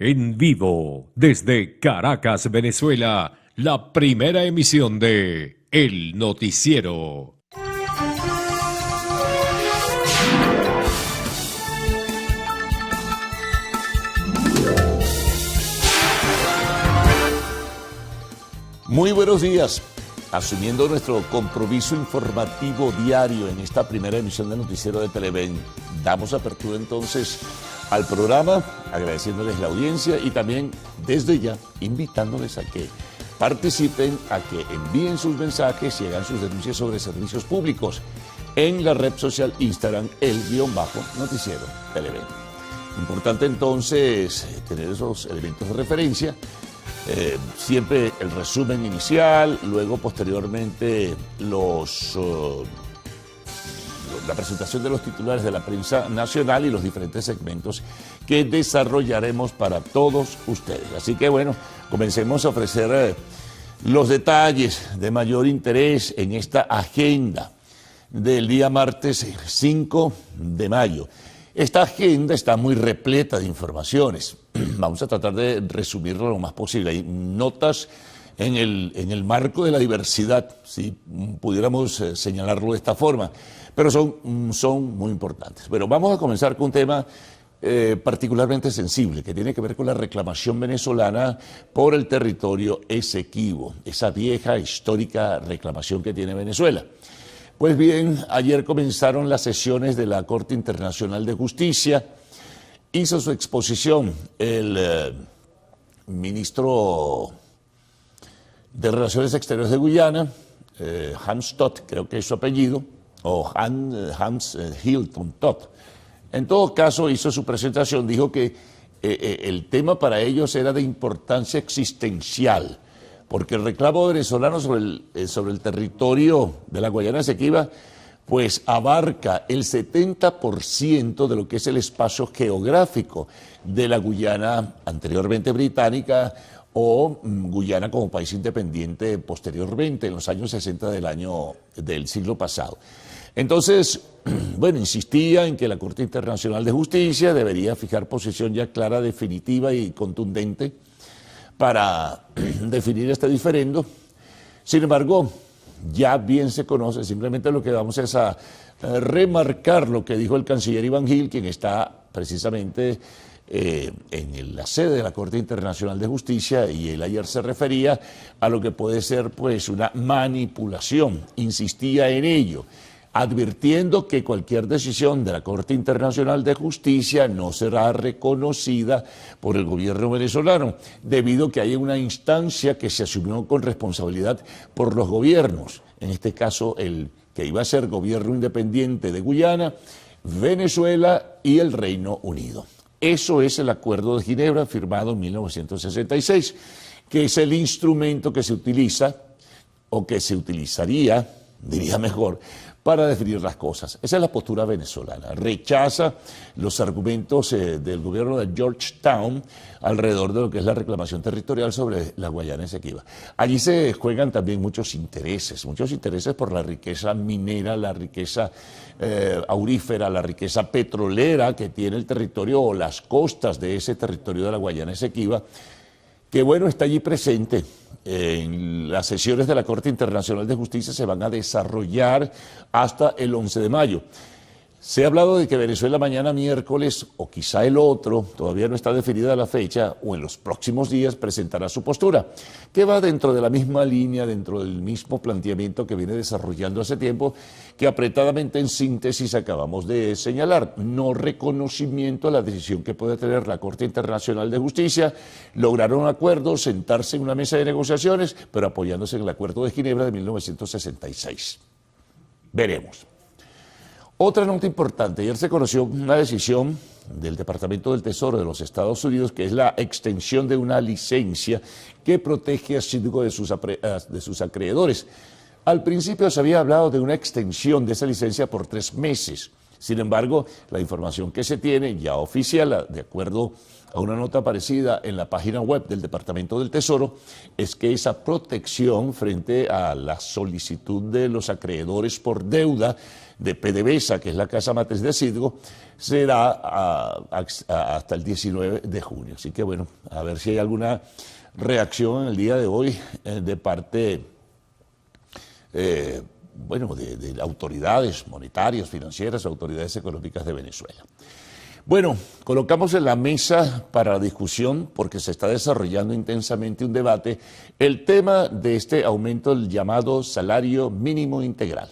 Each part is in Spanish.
En vivo, desde Caracas, Venezuela, la primera emisión de El Noticiero. Muy buenos días. Asumiendo nuestro compromiso informativo diario en esta primera emisión del Noticiero de Televen, damos apertura entonces al programa, agradeciéndoles la audiencia y también desde ya invitándoles a que participen, a que envíen sus mensajes y hagan sus denuncias sobre servicios públicos en la red social Instagram, _noticiero Televen. Importante entonces tener esos elementos de referencia. Siempre el resumen inicial, luego posteriormente la presentación de los titulares de la prensa nacional y los diferentes segmentos que desarrollaremos para todos ustedes. Así que bueno, comencemos a ofrecer los detalles de mayor interés en esta agenda del día martes 5 de mayo. Esta agenda está muy repleta de informaciones. Vamos a tratar de resumirlo lo más posible. Hay notas en el marco de la diversidad, si pudiéramos señalarlo de esta forma, pero son muy importantes. Pero vamos a comenzar con un tema particularmente sensible, que tiene que ver con la reclamación venezolana por el territorio Esequibo, esa vieja, histórica reclamación que tiene Venezuela. Pues bien, ayer comenzaron las sesiones de la Corte Internacional de Justicia. Hizo su exposición el ministro de Relaciones Exteriores de Guyana, Hans Todt, creo que es su apellido, o Hans Hilton Todt. En todo caso, hizo su presentación, dijo que el tema para ellos era de importancia existencial, porque el reclamo venezolano sobre el territorio de la Guayana Esequiba pues abarca el 70% de lo que es el espacio geográfico de la Guyana anteriormente británica o Guyana como país independiente posteriormente, en los años 60 del siglo pasado. Entonces, bueno, insistía en que la Corte Internacional de Justicia debería fijar posición ya clara, definitiva y contundente para definir este diferendo. Sin embargo, ya bien se conoce, simplemente lo que vamos es a remarcar lo que dijo el canciller Iván Gil, quien está precisamente en la sede de la Corte Internacional de Justicia, y él ayer se refería a lo que puede ser pues una manipulación, insistía en ello, advirtiendo que cualquier decisión de la Corte Internacional de Justicia no será reconocida por el gobierno venezolano, debido a que hay una instancia que se asumió con responsabilidad por los gobiernos, en este caso el que iba a ser gobierno independiente de Guyana, Venezuela y el Reino Unido. Eso es el Acuerdo de Ginebra, firmado en 1966, que es el instrumento que se utiliza, o que se utilizaría, diría mejor, para definir las cosas. Esa es la postura venezolana. Rechaza los argumentos del gobierno de Georgetown alrededor de lo que es la reclamación territorial sobre la Guayana Esequiba. Allí se juegan también muchos intereses por la riqueza minera, la riqueza aurífera, la riqueza petrolera que tiene el territorio o las costas de ese territorio de la Guayana Esequiba, que bueno, está allí presente. En las sesiones de la Corte Internacional de Justicia se van a desarrollar hasta el 11 de mayo. Se ha hablado de que Venezuela mañana miércoles, o quizá el otro, todavía no está definida la fecha, o en los próximos días presentará su postura, que va dentro de la misma línea, dentro del mismo planteamiento que viene desarrollando hace tiempo, que apretadamente en síntesis acabamos de señalar: no reconocimiento a la decisión que puede tener la Corte Internacional de Justicia, lograr un acuerdo, sentarse en una mesa de negociaciones, pero apoyándose en el Acuerdo de Ginebra de 1966. Veremos. Otra nota importante: ayer se conoció una decisión del Departamento del Tesoro de los Estados Unidos, que es la extensión de una licencia que protege a Citgo de sus acreedores. Al principio se había hablado de una extensión de esa licencia por 3 meses. Sin embargo, la información que se tiene ya oficial, de acuerdo a una nota aparecida en la página web del Departamento del Tesoro es que esa protección frente a la solicitud de los acreedores por deuda de PDVSA, que es la casa matriz de Citgo, será hasta el 19 de junio. Así que bueno, a ver si hay alguna reacción en el día de hoy de parte de autoridades monetarias, financieras, autoridades económicas de Venezuela. Bueno, colocamos en la mesa para la discusión, porque se está desarrollando intensamente un debate, el tema de este aumento del llamado salario mínimo integral.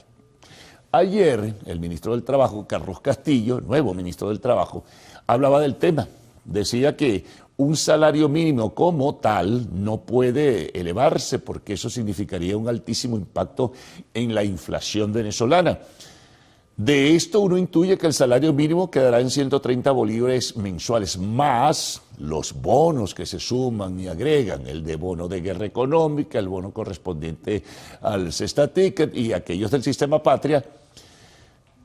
Ayer, el ministro del Trabajo, Carlos Castillo, nuevo ministro del Trabajo, hablaba del tema. Decía que un salario mínimo como tal no puede elevarse porque eso significaría un altísimo impacto en la inflación venezolana. De esto uno intuye que el salario mínimo quedará en 130 bolívares mensuales, más los bonos que se suman y agregan, el de bono de guerra económica, el bono correspondiente al Cesta Ticket y aquellos del sistema Patria,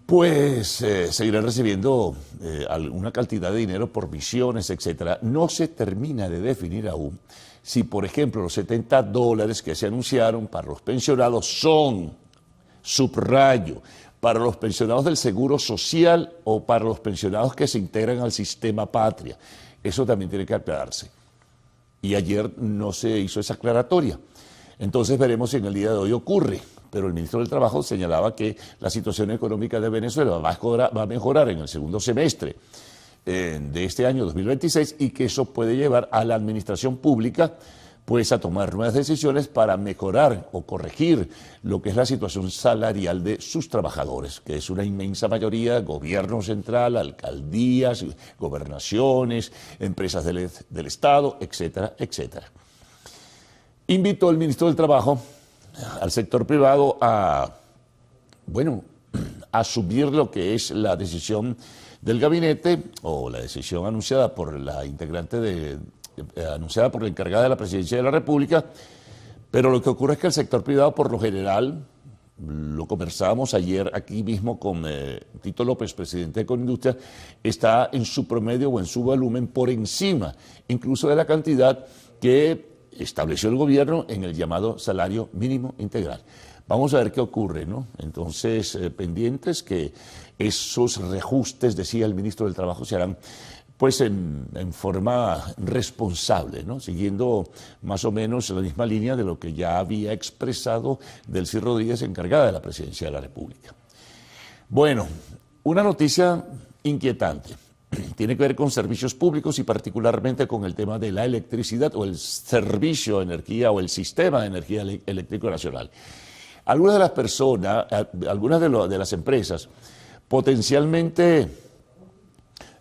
pues seguirán recibiendo una cantidad de dinero por misiones, etc. No se termina de definir aún si, por ejemplo, los $70 que se anunciaron para los pensionados son, subrayo, para los pensionados del Seguro Social o para los pensionados que se integran al sistema Patria. Eso también tiene que aclararse. Y ayer no se hizo esa aclaratoria. Entonces veremos si en el día de hoy ocurre. Pero el ministro del Trabajo señalaba que la situación económica de Venezuela va a mejorar en el segundo semestre de este año 2026 y que eso puede llevar a la administración pública pues a tomar nuevas decisiones para mejorar o corregir lo que es la situación salarial de sus trabajadores, que es una inmensa mayoría, gobierno central, alcaldías, gobernaciones, empresas del Estado, etcétera, etcétera. Invitó el ministro del Trabajo al sector privado a asumir lo que es la decisión del gabinete o la decisión anunciada por la integrante anunciada por la encargada de la Presidencia de la República, pero lo que ocurre es que el sector privado, por lo general, lo conversábamos ayer aquí mismo con Tito López, presidente de Conindustria, está en su promedio o en su volumen por encima, incluso de la cantidad que estableció el gobierno en el llamado salario mínimo integral. Vamos a ver qué ocurre, ¿no? Entonces, pendientes que esos reajustes, decía el ministro del Trabajo, se harán pues en forma responsable, ¿no? Siguiendo más o menos la misma línea de lo que ya había expresado Delcy Rodríguez, encargada de la Presidencia de la República. Bueno, una noticia inquietante. Tiene que ver con servicios públicos y particularmente con el tema de la electricidad o el servicio de energía o el sistema de energía eléctrico nacional. Algunas de las personas, algunas de las empresas potencialmente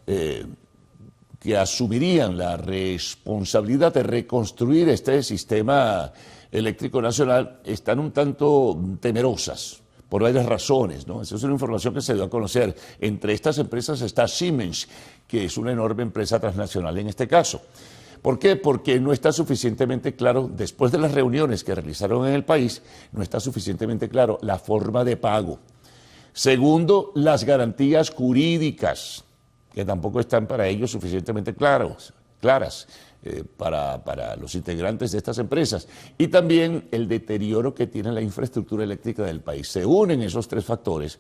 que asumirían la responsabilidad de reconstruir este sistema eléctrico nacional están un tanto temerosas por varias razones, ¿no? Esa es una información que se dio a conocer. Entre estas empresas está Siemens, que es una enorme empresa transnacional en este caso. ¿Por qué? Porque no está suficientemente claro, después de las reuniones que realizaron en el país, no está suficientemente claro la forma de pago. Segundo, las garantías jurídicas, que tampoco están para ellos suficientemente claras para los integrantes de estas empresas. Y también el deterioro que tiene la infraestructura eléctrica del país. Se unen esos tres factores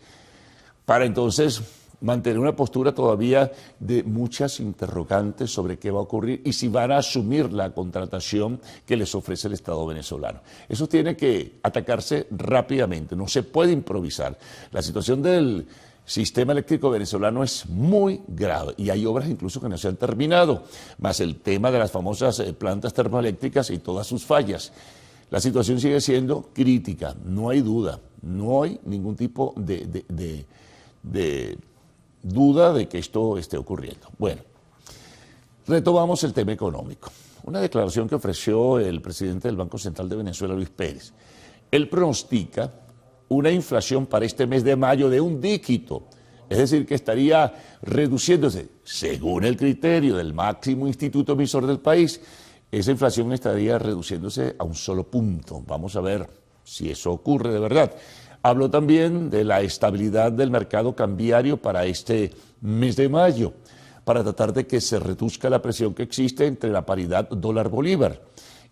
para entonces mantener una postura todavía de muchas interrogantes sobre qué va a ocurrir y si van a asumir la contratación que les ofrece el Estado venezolano. Eso tiene que atacarse rápidamente, no se puede improvisar. La situación del sistema eléctrico venezolano es muy grave y hay obras incluso que no se han terminado, más el tema de las famosas plantas termoeléctricas y todas sus fallas. La situación sigue siendo crítica, no hay duda, no hay ningún tipo de duda de que esto esté ocurriendo. Bueno, retomamos el tema económico. Una declaración que ofreció el presidente del Banco Central de Venezuela, Luis Pérez. Él pronostica una inflación para este mes de mayo de un dígito, es decir, que estaría reduciéndose, según el criterio del máximo instituto emisor del país, esa inflación estaría reduciéndose a un solo punto. Vamos a ver si eso ocurre de verdad. Habló también de la estabilidad del mercado cambiario para este mes de mayo. para tratar de que se reduzca la presión que existe entre la paridad dólar-bolívar.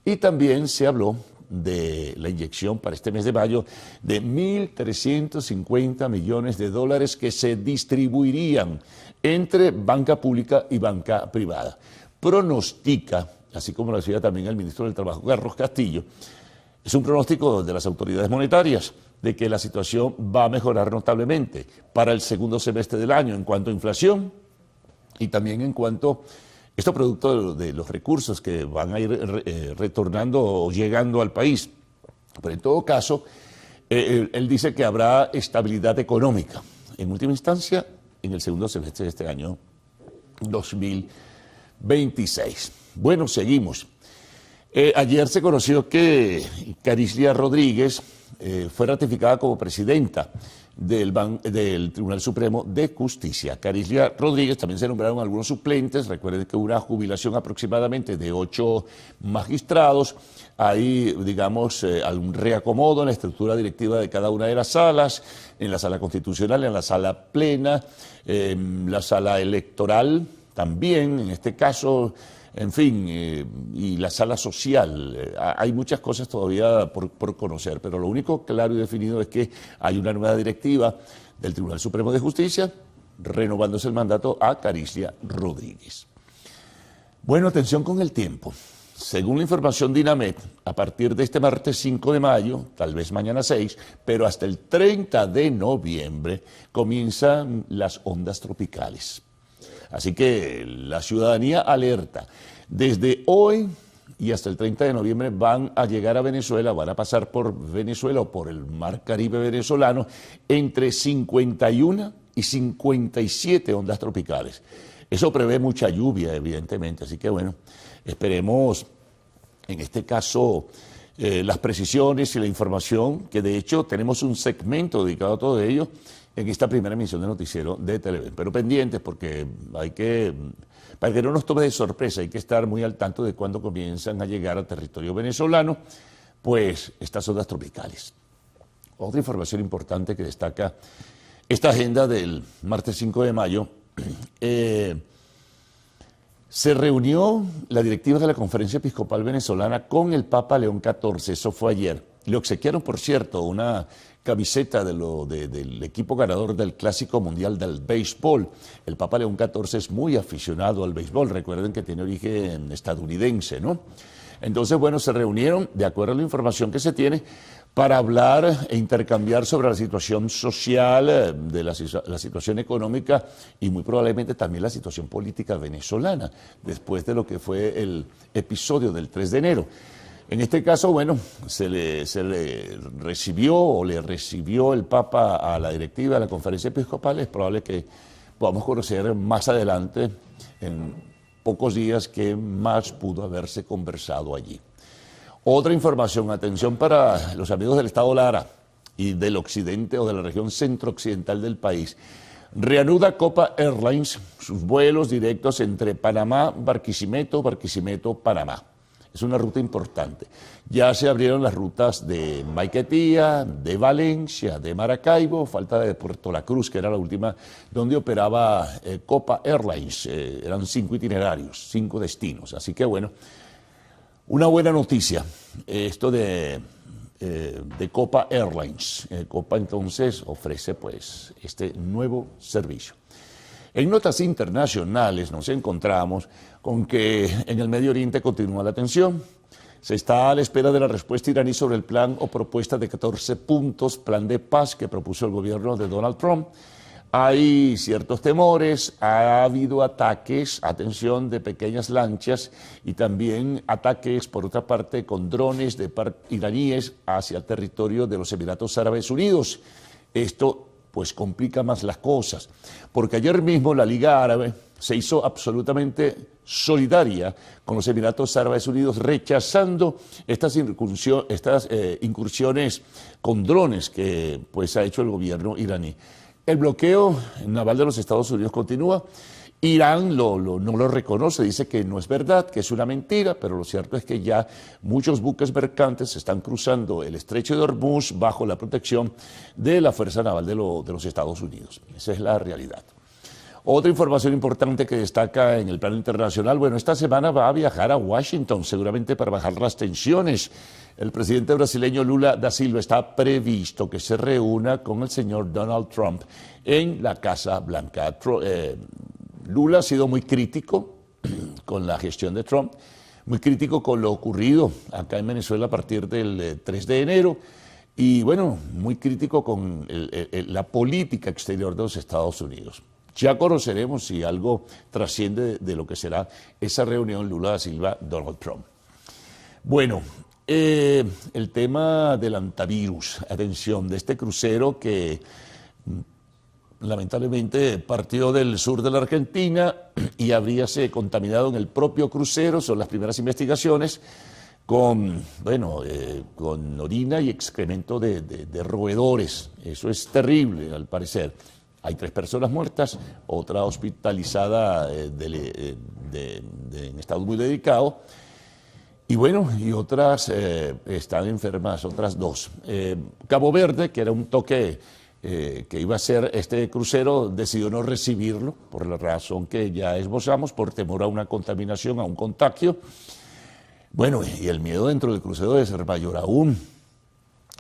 Y también se habló de la inyección para este mes de mayo de 1.350 millones de dólares que se distribuirían entre banca pública y banca privada. Pronostica, así como lo decía también el ministro del Trabajo, Carlos Castillo, es un pronóstico de las autoridades monetarias de que la situación va a mejorar notablemente para el segundo semestre del año en cuanto a inflación y también en cuanto esto producto de los recursos que van a ir retornando o llegando al país. Pero en todo caso, él dice que habrá estabilidad económica, en última instancia, en el segundo semestre de este año 2026. Bueno, seguimos. Ayer se conoció que Carisia Rodríguez fue ratificada como presidenta del Tribunal Supremo de Justicia. Carisia Rodríguez, también se nombraron algunos suplentes. Recuerden que hubo una jubilación aproximadamente de 8 magistrados. Hay, digamos, algún reacomodo en la estructura directiva de cada una de las salas, en la sala constitucional, en la sala plena, en la sala electoral también, en este caso. En fin, y la sala social, hay muchas cosas todavía por conocer, pero lo único claro y definido es que hay una nueva directiva del Tribunal Supremo de Justicia, renovándose el mandato a Carisia Rodríguez. Bueno, atención con el tiempo. Según la información de INAMET, a partir de este martes 5 de mayo, tal vez mañana 6, pero hasta el 30 de noviembre, comienzan las ondas tropicales. Así que la ciudadanía alerta. Desde hoy y hasta el 30 de noviembre van a llegar a Venezuela, van a pasar por Venezuela o por el Mar Caribe venezolano entre 51 y 57 ondas tropicales. Eso prevé mucha lluvia, evidentemente, así que bueno, esperemos en este caso las precisiones y la información, que de hecho tenemos un segmento dedicado a todo ello en esta primera emisión de Noticiero de Televen. Pero pendientes porque para que no nos tome de sorpresa, hay que estar muy al tanto de cuándo comienzan a llegar al territorio venezolano, pues estas ondas tropicales. Otra información importante que destaca esta agenda del martes 5 de mayo, se reunió la directiva de la Conferencia Episcopal Venezolana con el Papa León XIV, eso fue ayer. Le obsequiaron, por cierto, una camiseta del equipo ganador del Clásico Mundial del Béisbol. El Papa León XIV es muy aficionado al béisbol, recuerden que tiene origen estadounidense, ¿no? Entonces, bueno, se reunieron, de acuerdo a la información que se tiene, para hablar e intercambiar sobre la situación social, de la situación económica y muy probablemente también la situación política venezolana, después de lo que fue el episodio del 3 de enero. En este caso, bueno, se le recibió el Papa a la directiva de la Conferencia Episcopal. Es probable que podamos conocer más adelante, en pocos días, qué más pudo haberse conversado allí. Otra información, atención para los amigos del Estado Lara y del occidente o de la región centro-occidental del país. Reanuda Copa Airlines sus vuelos directos entre Panamá, Barquisimeto, Panamá. Es una ruta importante. Ya se abrieron las rutas de Maiquetía, de Valencia, de Maracaibo, falta de Puerto La Cruz, que era la última donde operaba Copa Airlines. Eran 5 itinerarios, 5 destinos. Así que bueno, una buena noticia, esto de Copa Airlines. Copa entonces ofrece pues este nuevo servicio. En notas internacionales nos encontramos con que en el Medio Oriente continúa la tensión. Se está a la espera de la respuesta iraní sobre el plan o propuesta de 14 puntos, plan de paz que propuso el gobierno de Donald Trump. Hay ciertos temores, ha habido ataques, atención, de pequeñas lanchas y también ataques, por otra parte, con drones iraníes hacia el territorio de los Emiratos Árabes Unidos. Esto pues complica más las cosas, porque ayer mismo la Liga Árabe se hizo absolutamente solidaria con los Emiratos Árabes Unidos, rechazando estas incursiones con drones que pues ha hecho el gobierno iraní. El bloqueo naval de los Estados Unidos continúa. Irán no lo reconoce, dice que no es verdad, que es una mentira, pero lo cierto es que ya muchos buques mercantes están cruzando el estrecho de Hormuz bajo la protección de la Fuerza Naval de los Estados Unidos. Esa es la realidad. Otra información importante que destaca en el plano internacional, bueno, esta semana va a viajar a Washington, seguramente para bajar las tensiones. El presidente brasileño Lula da Silva está previsto que se reúna con el señor Donald Trump en la Casa Blanca. Lula ha sido muy crítico con la gestión de Trump, muy crítico con lo ocurrido acá en Venezuela a partir del 3 de enero y, bueno, muy crítico con la política exterior de los Estados Unidos. Ya conoceremos si algo trasciende de lo que será esa reunión Lula da Silva-Donald Trump. Bueno, el tema del antivirus, atención, de este crucero que lamentablemente partió del sur de la Argentina y habríase contaminado en el propio crucero, son las primeras investigaciones, con orina y excremento de roedores. Eso es terrible, al parecer. Hay 3 personas muertas, otra hospitalizada en estado muy delicado, y bueno, y otras están enfermas, otras 2. Cabo Verde, que era un toque que iba a ser este crucero, decidió no recibirlo, por la razón que ya esbozamos, por temor a una contaminación, a un contagio. Bueno, y el miedo dentro del crucero debe ser mayor aún.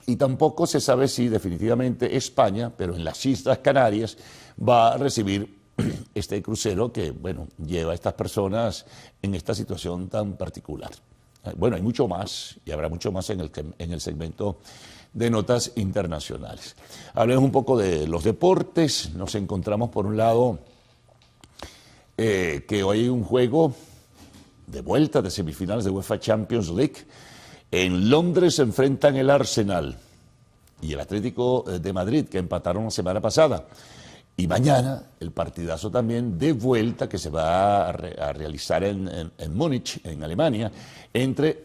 Y tampoco se sabe si definitivamente España, pero en las Islas Canarias, va a recibir este crucero que, bueno, lleva a estas personas en esta situación tan particular. Bueno, hay mucho más, y habrá mucho más en el segmento de notas internacionales. Hablemos un poco de los deportes. Nos encontramos, por un lado, que hoy hay un juego de vuelta de semifinales de UEFA Champions League. En Londres se enfrentan el Arsenal y el Atlético de Madrid, que empataron la semana pasada. Y mañana el partidazo también de vuelta que se va a realizar en Múnich, en Alemania, entre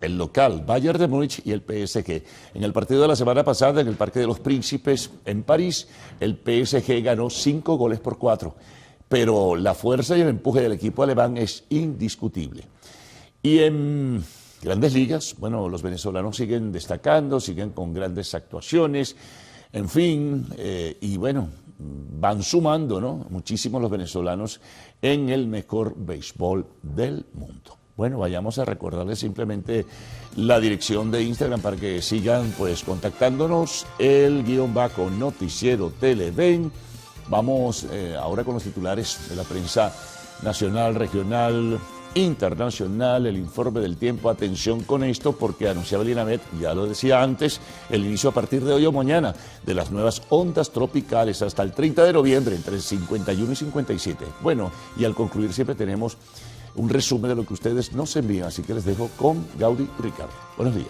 el local Bayern de Múnich y el PSG. En el partido de la semana pasada, en el Parque de los Príncipes, en París, el PSG ganó 5-4. Pero la fuerza y el empuje del equipo alemán es indiscutible. Y en Grandes Ligas, bueno, los venezolanos siguen destacando, siguen con grandes actuaciones, en fin, y bueno, van sumando, ¿no?, muchísimos los venezolanos en el mejor béisbol del mundo. Bueno, vayamos a recordarles simplemente la dirección de Instagram para que sigan pues contactándonos, el _noticiero Televen. Vamos ahora con los titulares de la prensa nacional, regional, internacional, el informe del tiempo. Atención con esto porque anunciaba el INAMET, ya lo decía antes, el inicio a partir de hoy o mañana de las nuevas ondas tropicales hasta el 30 de noviembre entre 51 y 57. Bueno, y al concluir siempre tenemos un resumen de lo que ustedes nos envían, así que les dejo con Gaudi y Ricardo. Buenos días.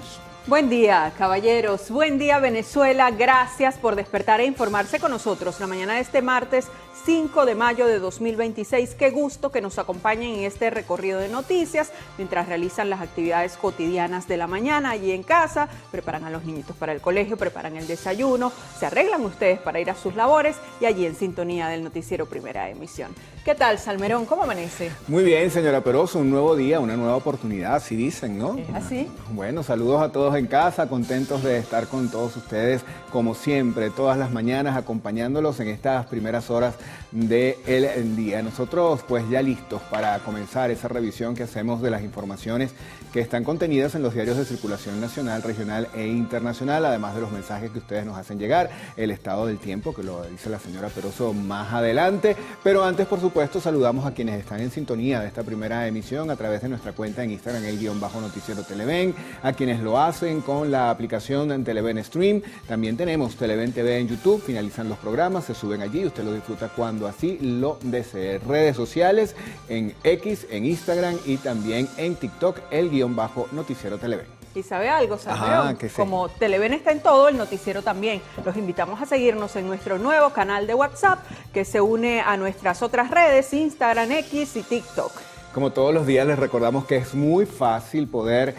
Buen día, caballeros. Buen día, Venezuela. Gracias por despertar e informarse con nosotros la mañana de este martes 5 de mayo de 2026. Qué gusto que nos acompañen en este recorrido de noticias mientras realizan las actividades cotidianas de la mañana allí en casa, preparan a los niñitos para el colegio, preparan el desayuno, se arreglan ustedes para ir a sus labores y allí en sintonía del noticiero Primera Emisión. ¿Qué tal, Salmerón? ¿Cómo amanece? Muy bien, señora Peroso, un nuevo día, una nueva oportunidad, así dicen, ¿no? ¿Es así? Bueno, saludos a todos en casa, contentos de estar con todos ustedes, como siempre, todas las mañanas, acompañándolos en estas primeras horas del día. Nosotros, pues, ya listos para comenzar esa revisión que hacemos de las informaciones que están contenidas en los diarios de circulación nacional, regional e internacional, además de los mensajes que ustedes nos hacen llegar, el estado del tiempo, que lo dice la señora Peroso más adelante, pero antes, por supuesto, saludamos a quienes están en sintonía de esta primera emisión a través de nuestra cuenta en Instagram, el _noticiero Televen, a quienes lo hacen con la aplicación en Televen Stream. También tenemos Televen TV en YouTube, finalizan los programas, se suben allí, usted lo disfruta cuando así lo desee. Redes sociales en X, en Instagram y también en TikTok, el _noticiero Televen. ¿Y sabe algo, Salmerón? Como Televen está en todo, el noticiero también. Los invitamos a seguirnos en nuestro nuevo canal de WhatsApp, que se une a nuestras otras redes, Instagram, X y TikTok. Como todos los días les recordamos que es muy fácil poder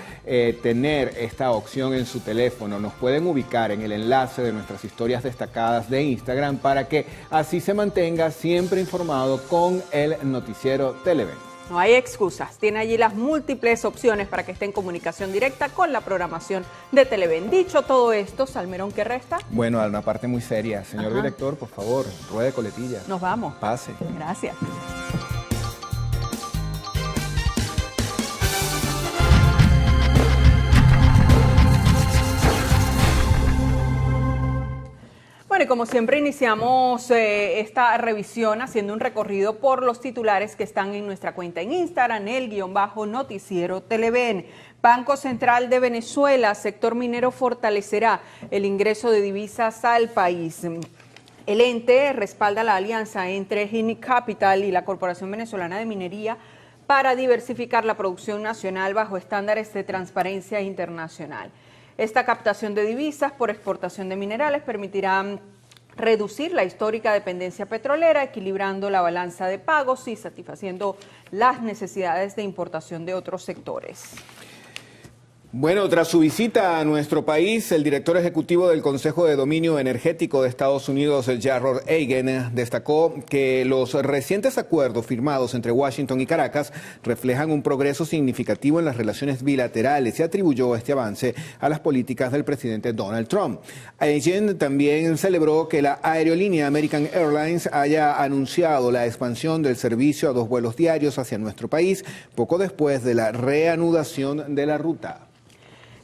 tener esta opción en su teléfono. Nos pueden ubicar en el enlace de nuestras historias destacadas de Instagram para que así se mantenga siempre informado con el noticiero Televen. No hay excusas. Tiene allí las múltiples opciones para que esté en comunicación directa con la programación de Televen. Dicho todo esto, Salmerón, ¿qué resta? Bueno, a una parte muy seria. Señor director, por favor, ruede coletilla. Nos vamos. Pase. Gracias. Bueno, y como siempre iniciamos esta revisión haciendo un recorrido por los titulares que están en nuestra cuenta en Instagram, _noticiero Televen. Banco Central de Venezuela, sector minero fortalecerá el ingreso de divisas al país. El ente respalda la alianza entre Gini Capital y la Corporación Venezolana de Minería para diversificar la producción nacional bajo estándares de transparencia internacional. Esta captación de divisas por exportación de minerales permitirá reducir la histórica dependencia petrolera, equilibrando la balanza de pagos y satisfaciendo las necesidades de importación de otros sectores. Bueno, tras su visita a nuestro país, el director ejecutivo del Consejo de Dominio Energético de Estados Unidos, Jarrod Eigen, destacó que los recientes acuerdos firmados entre Washington y Caracas reflejan un progreso significativo en las relaciones bilaterales y atribuyó este avance a las políticas del presidente Donald Trump. Eigen también celebró que la aerolínea American Airlines haya anunciado la expansión del servicio a 2 vuelos diarios hacia nuestro país, poco después de la reanudación de la ruta.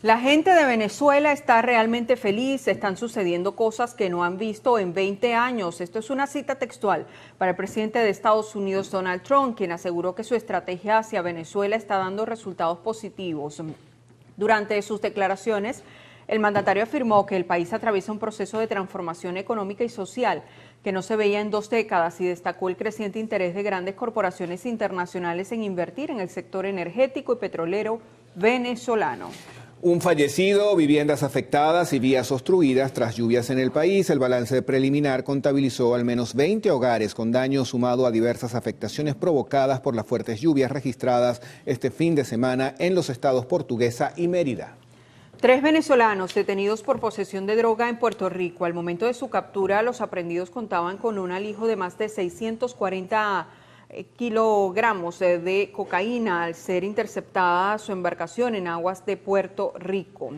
La gente de Venezuela está realmente feliz, están sucediendo cosas que no han visto en 20 años. Esto es una cita textual para el presidente de Estados Unidos, Donald Trump, quien aseguró que su estrategia hacia Venezuela está dando resultados positivos. Durante sus declaraciones, el mandatario afirmó que el país atraviesa un proceso de transformación económica y social que no se veía en 2 décadas y destacó el creciente interés de grandes corporaciones internacionales en invertir en el sector energético y petrolero venezolano. Un fallecido, viviendas afectadas y vías obstruidas tras lluvias en el país. El balance preliminar contabilizó al menos 20 hogares con daño sumado a diversas afectaciones provocadas por las fuertes lluvias registradas este fin de semana en los estados Portuguesa y Mérida. 3 venezolanos detenidos por posesión de droga en Puerto Rico. Al momento de su captura, los aprehendidos contaban con un alijo de más de 640 kilogramos de cocaína al ser interceptada su embarcación en aguas de Puerto Rico.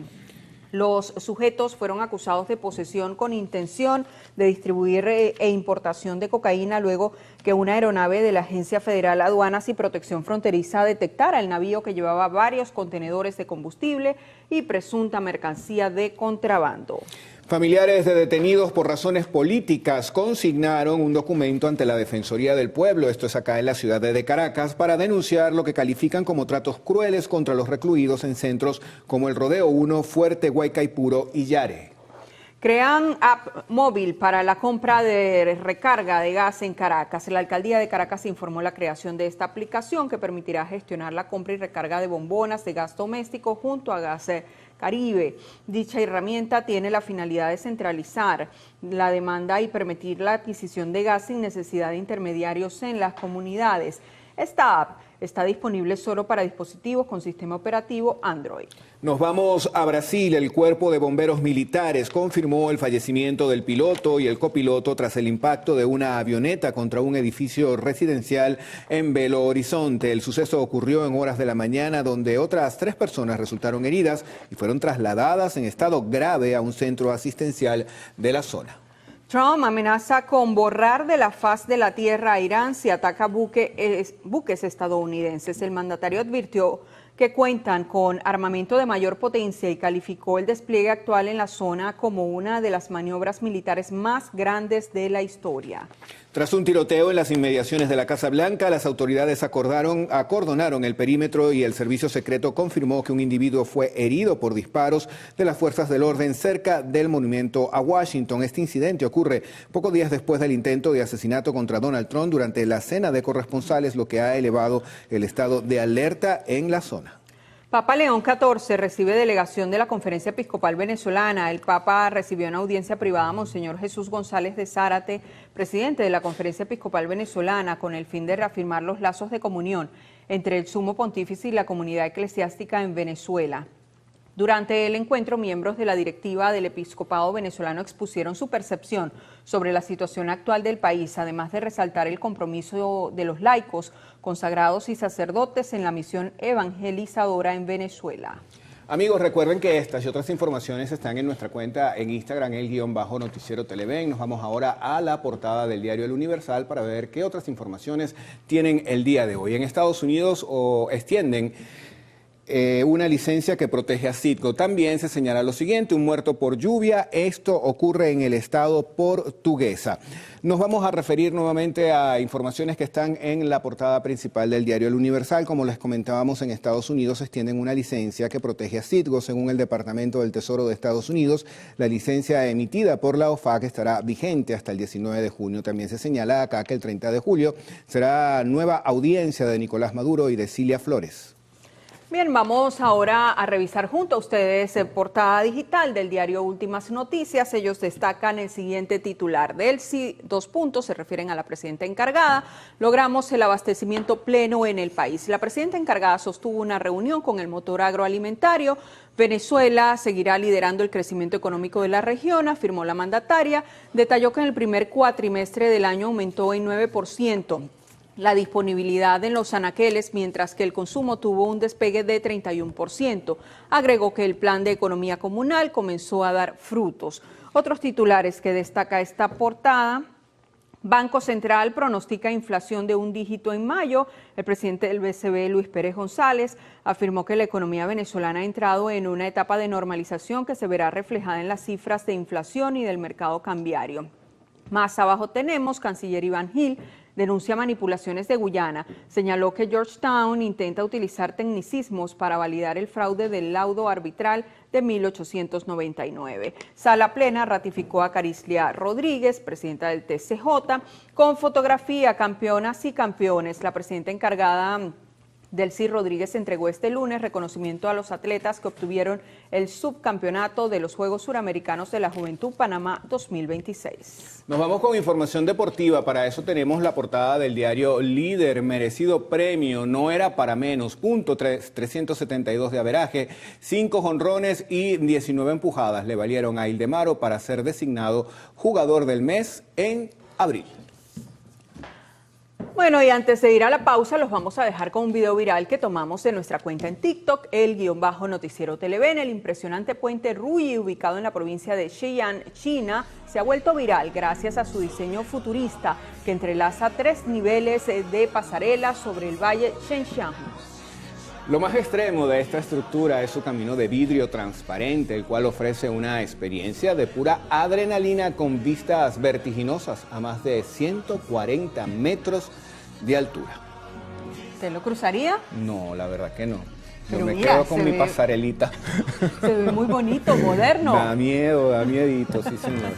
Los sujetos fueron acusados de posesión con intención de distribuir e importación de cocaína luego que una aeronave de la Agencia Federal de Aduanas y Protección Fronteriza detectara el navío que llevaba varios contenedores de combustible y presunta mercancía de contrabando. Familiares de detenidos por razones políticas consignaron un documento ante la Defensoría del Pueblo, esto es acá en la ciudad de Caracas, para denunciar lo que califican como tratos crueles contra los recluidos en centros como el Rodeo 1, Fuerte, Guaycaipuro y Yare. Crean app móvil para la compra de recarga de gas en Caracas. La alcaldía de Caracas informó la creación de esta aplicación que permitirá gestionar la compra y recarga de bombonas de gas doméstico junto a Gas Caribe. Dicha herramienta tiene la finalidad de centralizar la demanda y permitir la adquisición de gas sin necesidad de intermediarios en las comunidades. Esta app está disponible solo para dispositivos con sistema operativo Android. Nos vamos a Brasil. El Cuerpo de Bomberos Militares confirmó el fallecimiento del piloto y el copiloto tras el impacto de una avioneta contra un edificio residencial en Belo Horizonte. El suceso ocurrió en horas de la mañana, donde otras 3 personas resultaron heridas y fueron trasladadas en estado grave a un centro asistencial de la zona. Trump amenaza con borrar de la faz de la tierra a Irán si ataca buques estadounidenses. El mandatario advirtió que cuentan con armamento de mayor potencia y calificó el despliegue actual en la zona como una de las maniobras militares más grandes de la historia. Tras un tiroteo en las inmediaciones de la Casa Blanca, las autoridades acordonaron el perímetro y el servicio secreto confirmó que un individuo fue herido por disparos de las fuerzas del orden cerca del monumento a Washington. Este incidente ocurre pocos días después del intento de asesinato contra Donald Trump durante la cena de corresponsales, lo que ha elevado el estado de alerta en la zona. Papa León XIV recibe delegación de la Conferencia Episcopal Venezolana. El Papa recibió en audiencia privada a Monseñor Jesús González de Zárate, presidente de la Conferencia Episcopal Venezolana, con el fin de reafirmar los lazos de comunión entre el Sumo Pontífice y la comunidad eclesiástica en Venezuela. Durante el encuentro, miembros de la directiva del Episcopado venezolano expusieron su percepción sobre la situación actual del país, además de resaltar el compromiso de los laicos, consagrados y sacerdotes en la misión evangelizadora en Venezuela. Amigos, recuerden que estas y otras informaciones están en nuestra cuenta en Instagram, _noticiero Televen. Nos vamos ahora a la portada del diario El Universal para ver qué otras informaciones tienen el día de hoy. En Estados Unidos extienden una licencia que protege a Citgo. También se señala lo siguiente: un muerto por lluvia. Esto ocurre en el estado portuguesa. Nos vamos a referir nuevamente a informaciones que están en la portada principal del diario El Universal. Como les comentábamos, en Estados Unidos extienden una licencia que protege a Citgo. Según el Departamento del Tesoro de Estados Unidos, la licencia emitida por la OFAC estará vigente hasta el 19 de junio. También se señala acá que el 30 de julio será nueva audiencia de Nicolás Maduro y de Cilia Flores. Bien, vamos ahora a revisar junto a ustedes portada digital del diario Últimas Noticias. Ellos destacan el siguiente titular. De él sí, 2 puntos se refieren a la presidenta encargada. Logramos el abastecimiento pleno en el país. La presidenta encargada sostuvo una reunión con el motor agroalimentario. Venezuela seguirá liderando el crecimiento económico de la región, afirmó la mandataria. Detalló que en el primer cuatrimestre del año aumentó en 9% la disponibilidad en los anaqueles, mientras que el consumo tuvo un despegue de 31%. Agregó que el plan de economía comunal comenzó a dar frutos. Otros titulares que destaca esta portada: Banco Central pronostica inflación de 1 dígito en mayo. El presidente del BCB, Luis Pérez González, afirmó que la economía venezolana ha entrado en una etapa de normalización que se verá reflejada en las cifras de inflación y del mercado cambiario. Más abajo tenemos, canciller Iván Gil denuncia manipulaciones de Guyana. Señaló que Georgetown intenta utilizar tecnicismos para validar el fraude del laudo arbitral de 1899. Sala Plena ratificó a Carislia Rodríguez, presidenta del TCJ, con fotografía. Campeonas y campeones. La presidenta encargada Delcy Rodríguez entregó este lunes reconocimiento a los atletas que obtuvieron el subcampeonato de los Juegos Suramericanos de la Juventud Panamá 2026. Nos vamos con información deportiva. Para eso tenemos la portada del diario Líder. Merecido premio, no era para menos. Punto 372 de averaje, 5 jonrones y 19 empujadas le valieron a Ildemaro para ser designado jugador del mes en abril. Bueno, y antes de ir a la pausa, los vamos a dejar con un video viral que tomamos de nuestra cuenta en TikTok, _noticiero Televen. El impresionante puente Ruyi, ubicado en la provincia de Xi'an, China, se ha vuelto viral gracias a su diseño futurista que entrelaza 3 niveles de pasarela sobre el valle Shenzhen. Lo más extremo de esta estructura es su camino de vidrio transparente, el cual ofrece una experiencia de pura adrenalina con vistas vertiginosas a más de 140 metros de altura. ¿Te lo cruzaría? No, la verdad que no. Yo Pero me mira, quedo con mi pasarelita. Se ve muy bonito, moderno. Da miedo, da miedito, sí señor.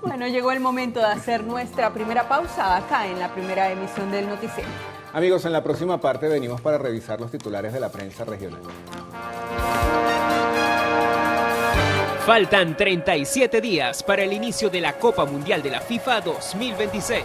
Bueno, llegó el momento de hacer nuestra primera pausa acá en la primera emisión del noticiero. Amigos, en la próxima parte venimos para revisar los titulares de la prensa regional. Faltan 37 días para el inicio de la Copa Mundial de la FIFA 2026.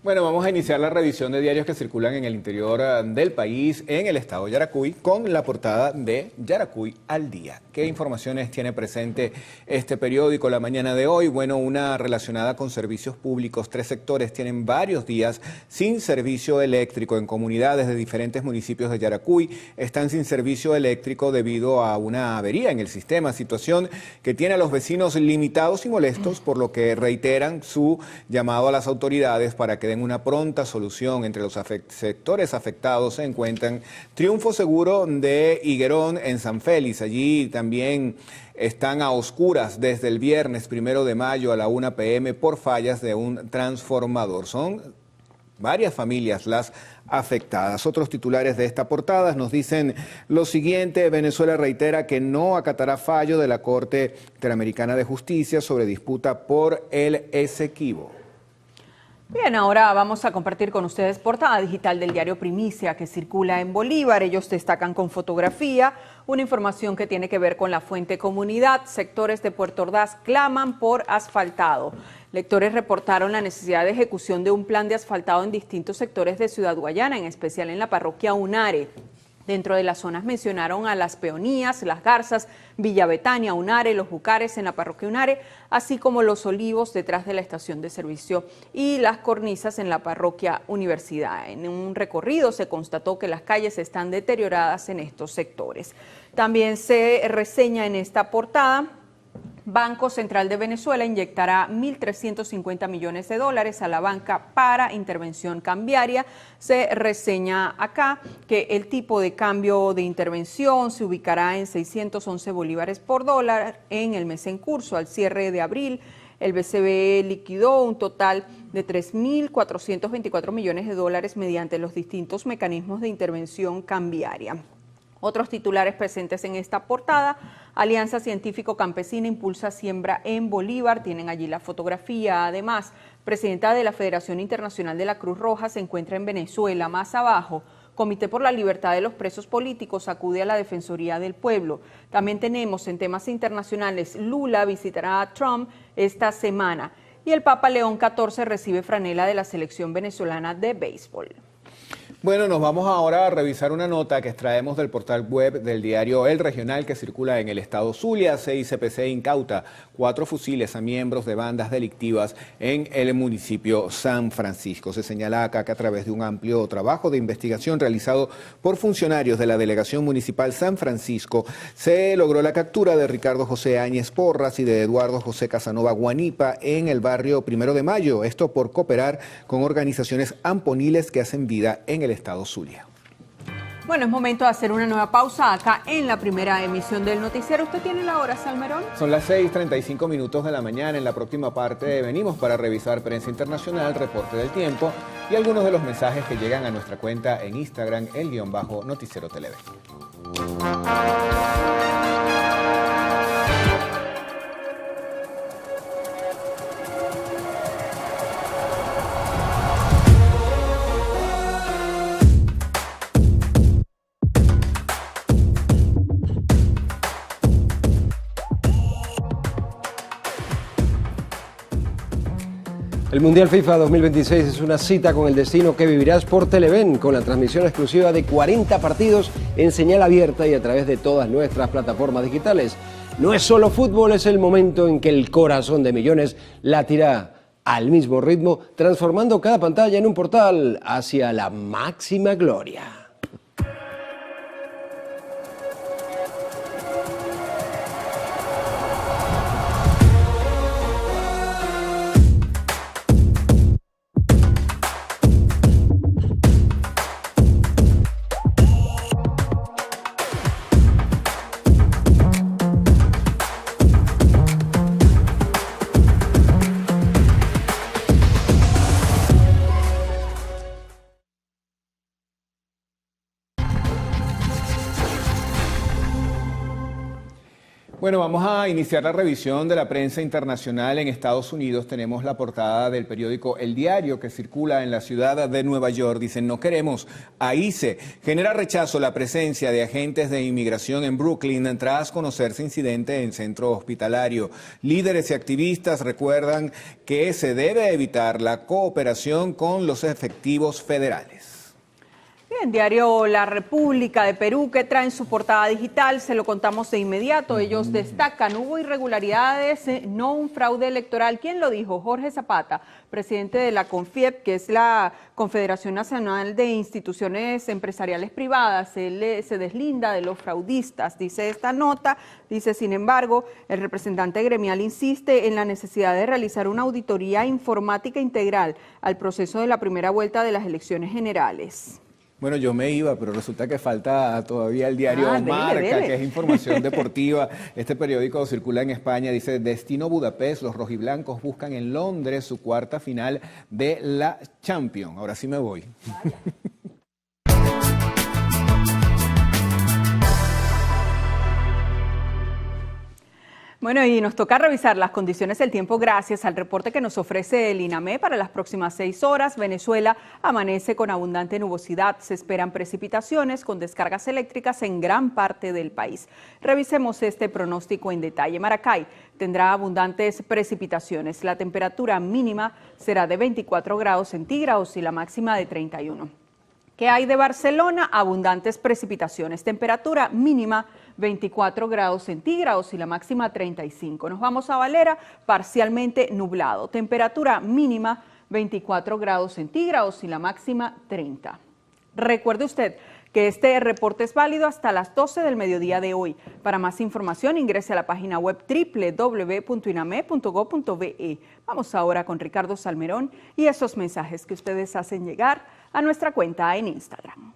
Bueno, vamos a iniciar la revisión de diarios que circulan en el interior del país, en el estado de Yaracuy, con la portada de Yaracuy al día. ¿Qué informaciones tiene presente este periódico la mañana de hoy? Bueno, una relacionada con servicios públicos. 3 sectores tienen varios días sin servicio eléctrico. En comunidades de diferentes municipios de Yaracuy están sin servicio eléctrico debido a una avería en el sistema, situación que tiene a los vecinos limitados y molestos, por lo que reiteran su llamado a las autoridades para que den una pronta solución. Entre los sectores afectados se encuentran Triunfo Seguro de Higuerón en San Félix. Allí también están a oscuras desde el viernes 1 de mayo a la 1 p.m. por fallas de un transformador. Son varias familias las afectadas. Otros titulares de esta portada nos dicen lo siguiente: Venezuela reitera que no acatará fallo de la Corte Interamericana de Justicia sobre disputa por el Esequibo. Bien, ahora vamos a compartir con ustedes portada digital del diario Primicia que circula en Bolívar. Ellos destacan con fotografía una información que tiene que ver con la fuente comunidad. Sectores de Puerto Ordaz claman por asfaltado. Lectores reportaron la necesidad de ejecución de un plan de asfaltado en distintos sectores de Ciudad Guayana, en especial en la parroquia Unare. Dentro de las zonas mencionaron a Las Peonías, Las Garzas, Villa Betania, Unare, Los Jucares en la parroquia Unare, así como Los Olivos detrás de la estación de servicio y Las Cornisas en la parroquia Universidad. En un recorrido se constató que las calles están deterioradas en estos sectores. También se reseña en esta portada: Banco Central de Venezuela inyectará 1.350 millones de dólares a la banca para intervención cambiaria. Se reseña acá que el tipo de cambio de intervención se ubicará en 611 bolívares por dólar en el mes en curso. Al cierre de abril, el BCB liquidó un total de 3.424 millones de dólares mediante los distintos mecanismos de intervención cambiaria. Otros titulares presentes en esta portada: Alianza Científico Campesina impulsa siembra en Bolívar. Tienen allí la fotografía. Además, presidenta de la Federación Internacional de la Cruz Roja se encuentra en Venezuela. Más abajo, Comité por la Libertad de los Presos Políticos acude a la Defensoría del Pueblo. También tenemos en temas internacionales: Lula visitará a Trump esta semana y el Papa León XIV recibe franela de la selección venezolana de béisbol. Bueno, nos vamos ahora a revisar una nota que extraemos del portal web del diario El Regional que circula en el estado Zulia. CICPC incauta 4 fusiles a miembros de bandas delictivas en el municipio San Francisco. Se señala acá que a través de un amplio trabajo de investigación realizado por funcionarios de la Delegación Municipal San Francisco, se logró la captura de Ricardo José Áñez Porras y de Eduardo José Casanova Guanipa en el barrio 1 de Mayo. Esto por cooperar con organizaciones amponiles que hacen vida en el estado Zulia. Bueno, es momento de hacer una nueva pausa acá en la primera emisión del noticiero. ¿Usted tiene la hora, Salmerón? Son las 6:35 minutos de la mañana. En la próxima parte venimos para revisar prensa internacional, reporte del tiempo y algunos de los mensajes que llegan a nuestra cuenta en Instagram, _Noticiero TLV. El Mundial FIFA 2026 es una cita con el destino que vivirás por Televen, con la transmisión exclusiva de 40 partidos en señal abierta y a través de todas nuestras plataformas digitales. No es solo fútbol, es el momento en que el corazón de millones latirá al mismo ritmo, transformando cada pantalla en un portal hacia la máxima gloria. Bueno, vamos a iniciar la revisión de la prensa internacional en Estados Unidos. Tenemos la portada del periódico El Diario que circula en la ciudad de Nueva York. Dicen: no queremos a ICE. Genera rechazo la presencia de agentes de inmigración en Brooklyn tras conocerse incidente en centro hospitalario. Líderes y activistas recuerdan que se debe evitar la cooperación con los efectivos federales. Bien, diario La República de Perú, que trae en su portada digital, se lo contamos de inmediato. Ellos destacan: hubo irregularidades, no un fraude electoral. ¿Quién lo dijo? Jorge Zapata, presidente de la CONFIEP, que es la Confederación Nacional de Instituciones Empresariales Privadas. Él se deslinda de los fraudistas, dice esta nota. Dice: sin embargo, el representante gremial insiste en la necesidad de realizar una auditoría informática integral al proceso de la primera vuelta de las elecciones generales. Bueno, yo me iba, pero resulta que falta todavía el diario Dele, Marca, dele. que es información deportiva. Este periódico circula en España, dice, destino Budapest, los rojiblancos buscan en Londres su cuarta final de la Champions. Ahora sí me voy. Bueno, y nos toca revisar las condiciones del tiempo gracias al reporte que nos ofrece el INAME para las próximas 6 horas. Venezuela amanece con abundante nubosidad. Se esperan precipitaciones con descargas eléctricas en gran parte del país. Revisemos este pronóstico en detalle. Maracay tendrá abundantes precipitaciones. La temperatura mínima será de 24 grados centígrados y la máxima de 31. ¿Qué hay de Barcelona? Abundantes precipitaciones. Temperatura mínima 24 grados centígrados y la máxima 35. Nos vamos a Valera, parcialmente nublado. Temperatura mínima 24 grados centígrados y la máxima 30. Recuerde usted que este reporte es válido hasta las 12 del mediodía de hoy. Para más información ingrese a la página web www.iname.gov.be. Vamos ahora con Ricardo Salmerón y esos mensajes que ustedes hacen llegar a nuestra cuenta en Instagram.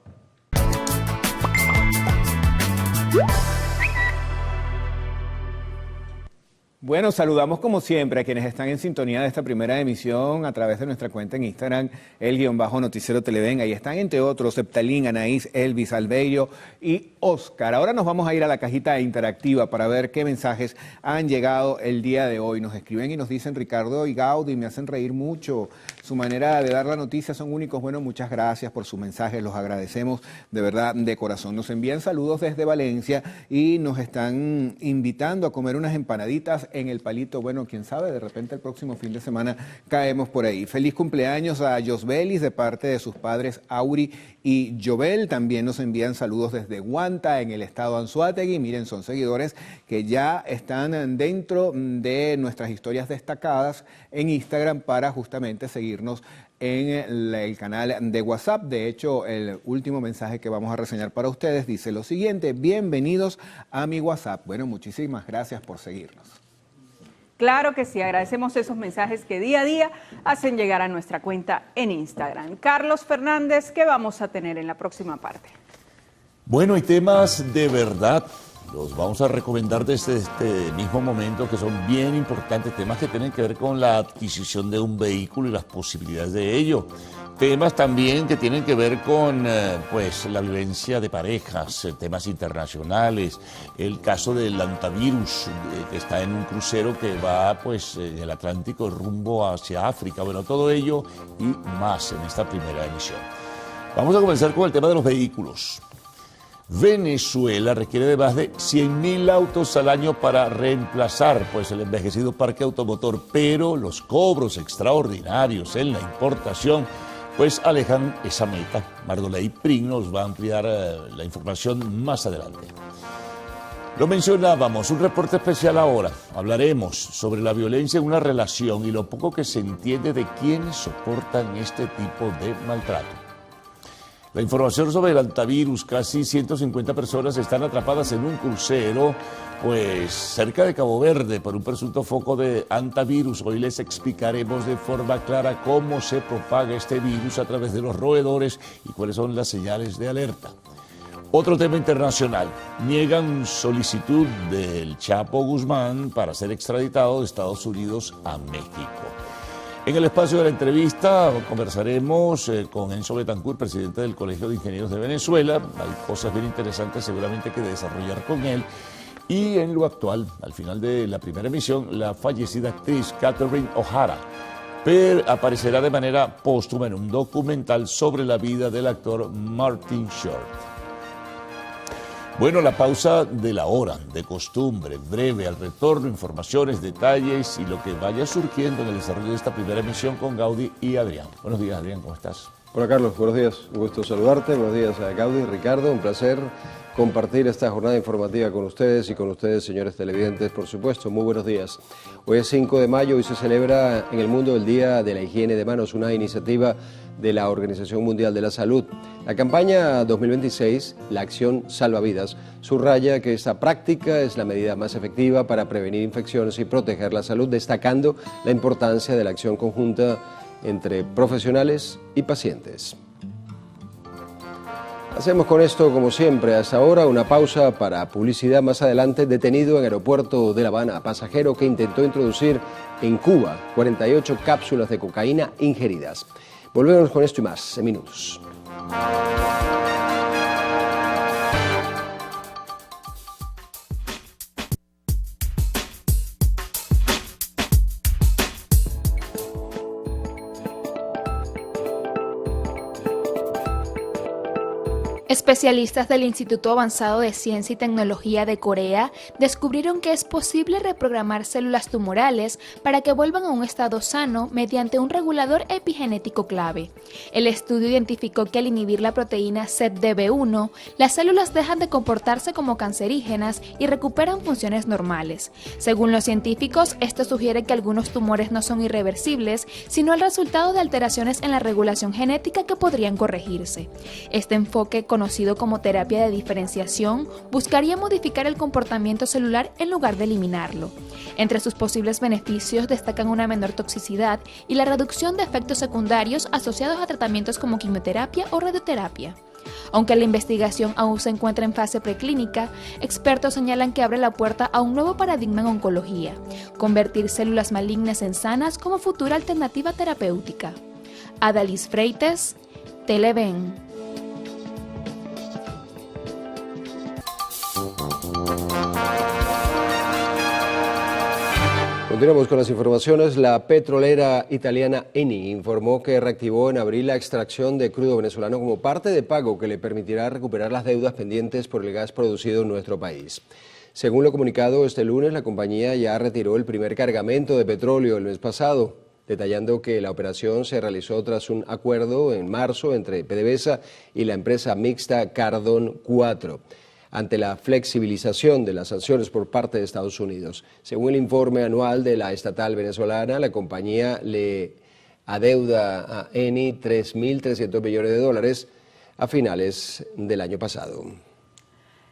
Bueno, saludamos como siempre a quienes están en sintonía de esta primera emisión a través de nuestra cuenta en Instagram, _noticiero Televen. Ahí están, entre otros, Septalín, Anaís, Elvis, Albeiro y Oscar. Ahora nos vamos a ir a la cajita interactiva para ver qué mensajes han llegado el día de hoy. Nos escriben y nos dicen, Ricardo y Gaudí, me hacen reír mucho. Su manera de dar la noticia son únicos. Bueno, muchas gracias por sus mensajes, los agradecemos de verdad, de corazón. Nos envían saludos desde Valencia y nos están invitando a comer unas empanaditas en el Palito. Bueno, quién sabe, de repente el próximo fin de semana caemos por ahí. Feliz cumpleaños a Josbelis de parte de sus padres Auri y Jovel. También nos envían saludos desde Guanta, en el estado Anzoátegui. Miren, son seguidores que ya están dentro de nuestras historias destacadas en Instagram para justamente seguirnos en el canal de WhatsApp. De hecho, el último mensaje que vamos a reseñar para ustedes dice lo siguiente: bienvenidos a mi WhatsApp. Bueno, muchísimas gracias por seguirnos. Claro que sí, agradecemos esos mensajes que día a día hacen llegar a nuestra cuenta en Instagram. Carlos Fernández, ¿qué vamos a tener en la próxima parte? Bueno, hay temas de verdad, los vamos a recomendar desde este mismo momento, que son bien importantes, temas que tienen que ver con la adquisición de un vehículo y las posibilidades de ello. Temas también que tienen que ver con pues, la violencia de parejas, temas internacionales, el caso del hantavirus, que está en un crucero que va pues, en el Atlántico rumbo hacia África. Bueno, todo ello y más en esta primera emisión. Vamos a comenzar con el tema de los vehículos. Venezuela requiere de más de 100.000 autos al año para reemplazar pues, el envejecido parque automotor, pero los cobros extraordinarios en la importación pues alejan esa meta. Mardoley Pring nos va a ampliar la información más adelante. Lo mencionábamos, un reporte especial ahora. Hablaremos sobre la violencia en una relación y lo poco que se entiende de quienes soportan este tipo de maltrato. La información sobre el hantavirus, casi 150 personas están atrapadas en un crucero, pues cerca de Cabo Verde, por un presunto foco de hantavirus. Hoy les explicaremos de forma clara cómo se propaga este virus a través de los roedores y cuáles son las señales de alerta. Otro tema internacional, niegan solicitud del Chapo Guzmán para ser extraditado de Estados Unidos a México. En el espacio de la entrevista conversaremos con Enzo Betancourt, presidente del Colegio de Ingenieros de Venezuela. Hay cosas bien interesantes seguramente que desarrollar con él. Y en lo actual, al final de la primera emisión, la fallecida actriz Catherine O'Hara aparecerá de manera póstuma en un documental sobre la vida del actor Martin Short. Bueno, la pausa de la hora, de costumbre, breve, al retorno, informaciones, detalles y lo que vaya surgiendo en el desarrollo de esta primera emisión con Gaudí y Adrián. Buenos días, Adrián, ¿cómo estás? Hola, Carlos, buenos días. Un gusto saludarte. Buenos días a Gaudí, Ricardo. Un placer compartir esta jornada informativa con ustedes y con ustedes, señores televidentes, por supuesto. Muy buenos días. Hoy es 5 de mayo y se celebra en el mundo el Día de la Higiene de Manos, una iniciativa de la Organización Mundial de la Salud. La campaña 2026, la acción Salva Vidas, subraya que esta práctica es la medida más efectiva para prevenir infecciones y proteger la salud, destacando la importancia de la acción conjunta entre profesionales y pacientes. Hacemos con esto, como siempre, hasta ahora una pausa para publicidad. Más adelante, detenido en aeropuerto de La Habana, pasajero que intentó introducir en Cuba 48 cápsulas de cocaína ingeridas. Volvemos con esto y más en minutos. Especialistas del Instituto Avanzado de Ciencia y Tecnología de Corea descubrieron que es posible reprogramar células tumorales para que vuelvan a un estado sano mediante un regulador epigenético clave. El estudio identificó que al inhibir la proteína ZDB1, las células dejan de comportarse como cancerígenas y recuperan funciones normales. Según los científicos, esto sugiere que algunos tumores no son irreversibles, sino el resultado de alteraciones en la regulación genética que podrían corregirse. Este enfoque, conocido como terapia de diferenciación, buscaría modificar el comportamiento celular en lugar de eliminarlo. Entre sus posibles beneficios destacan una menor toxicidad y la reducción de efectos secundarios asociados a tratamientos como quimioterapia o radioterapia. Aunque la investigación aún se encuentra en fase preclínica, expertos señalan que abre la puerta a un nuevo paradigma en oncología: convertir células malignas en sanas como futura alternativa terapéutica. Adalis Freites, Televen. Continuamos con las informaciones. La petrolera italiana Eni informó que reactivó en abril la extracción de crudo venezolano como parte de pago que le permitirá recuperar las deudas pendientes por el gas producido en nuestro país. Según lo comunicado este lunes, la compañía ya retiró el primer cargamento de petróleo el mes pasado, detallando que la operación se realizó tras un acuerdo en marzo entre PDVSA y la empresa mixta Cardón 4. Ante la flexibilización de las sanciones por parte de Estados Unidos. Según el informe anual de la estatal venezolana, la compañía le adeuda a Eni $3.300 millones a finales del año pasado.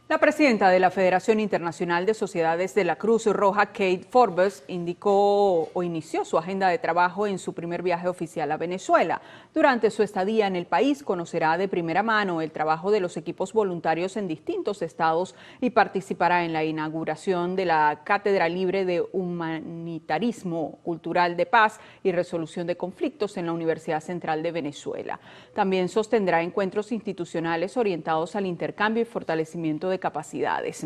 La presidenta de la Federación Internacional de Sociedades de la Cruz Roja, Kate Forbes, inició su agenda de trabajo en su primer viaje oficial a Venezuela. Durante su estadía en el país conocerá de primera mano el trabajo de los equipos voluntarios en distintos estados y participará en la inauguración de la Cátedra Libre de Humanitarismo Cultural de Paz y Resolución de Conflictos en la Universidad Central de Venezuela. También sostendrá encuentros institucionales orientados al intercambio y fortalecimiento de capacidades.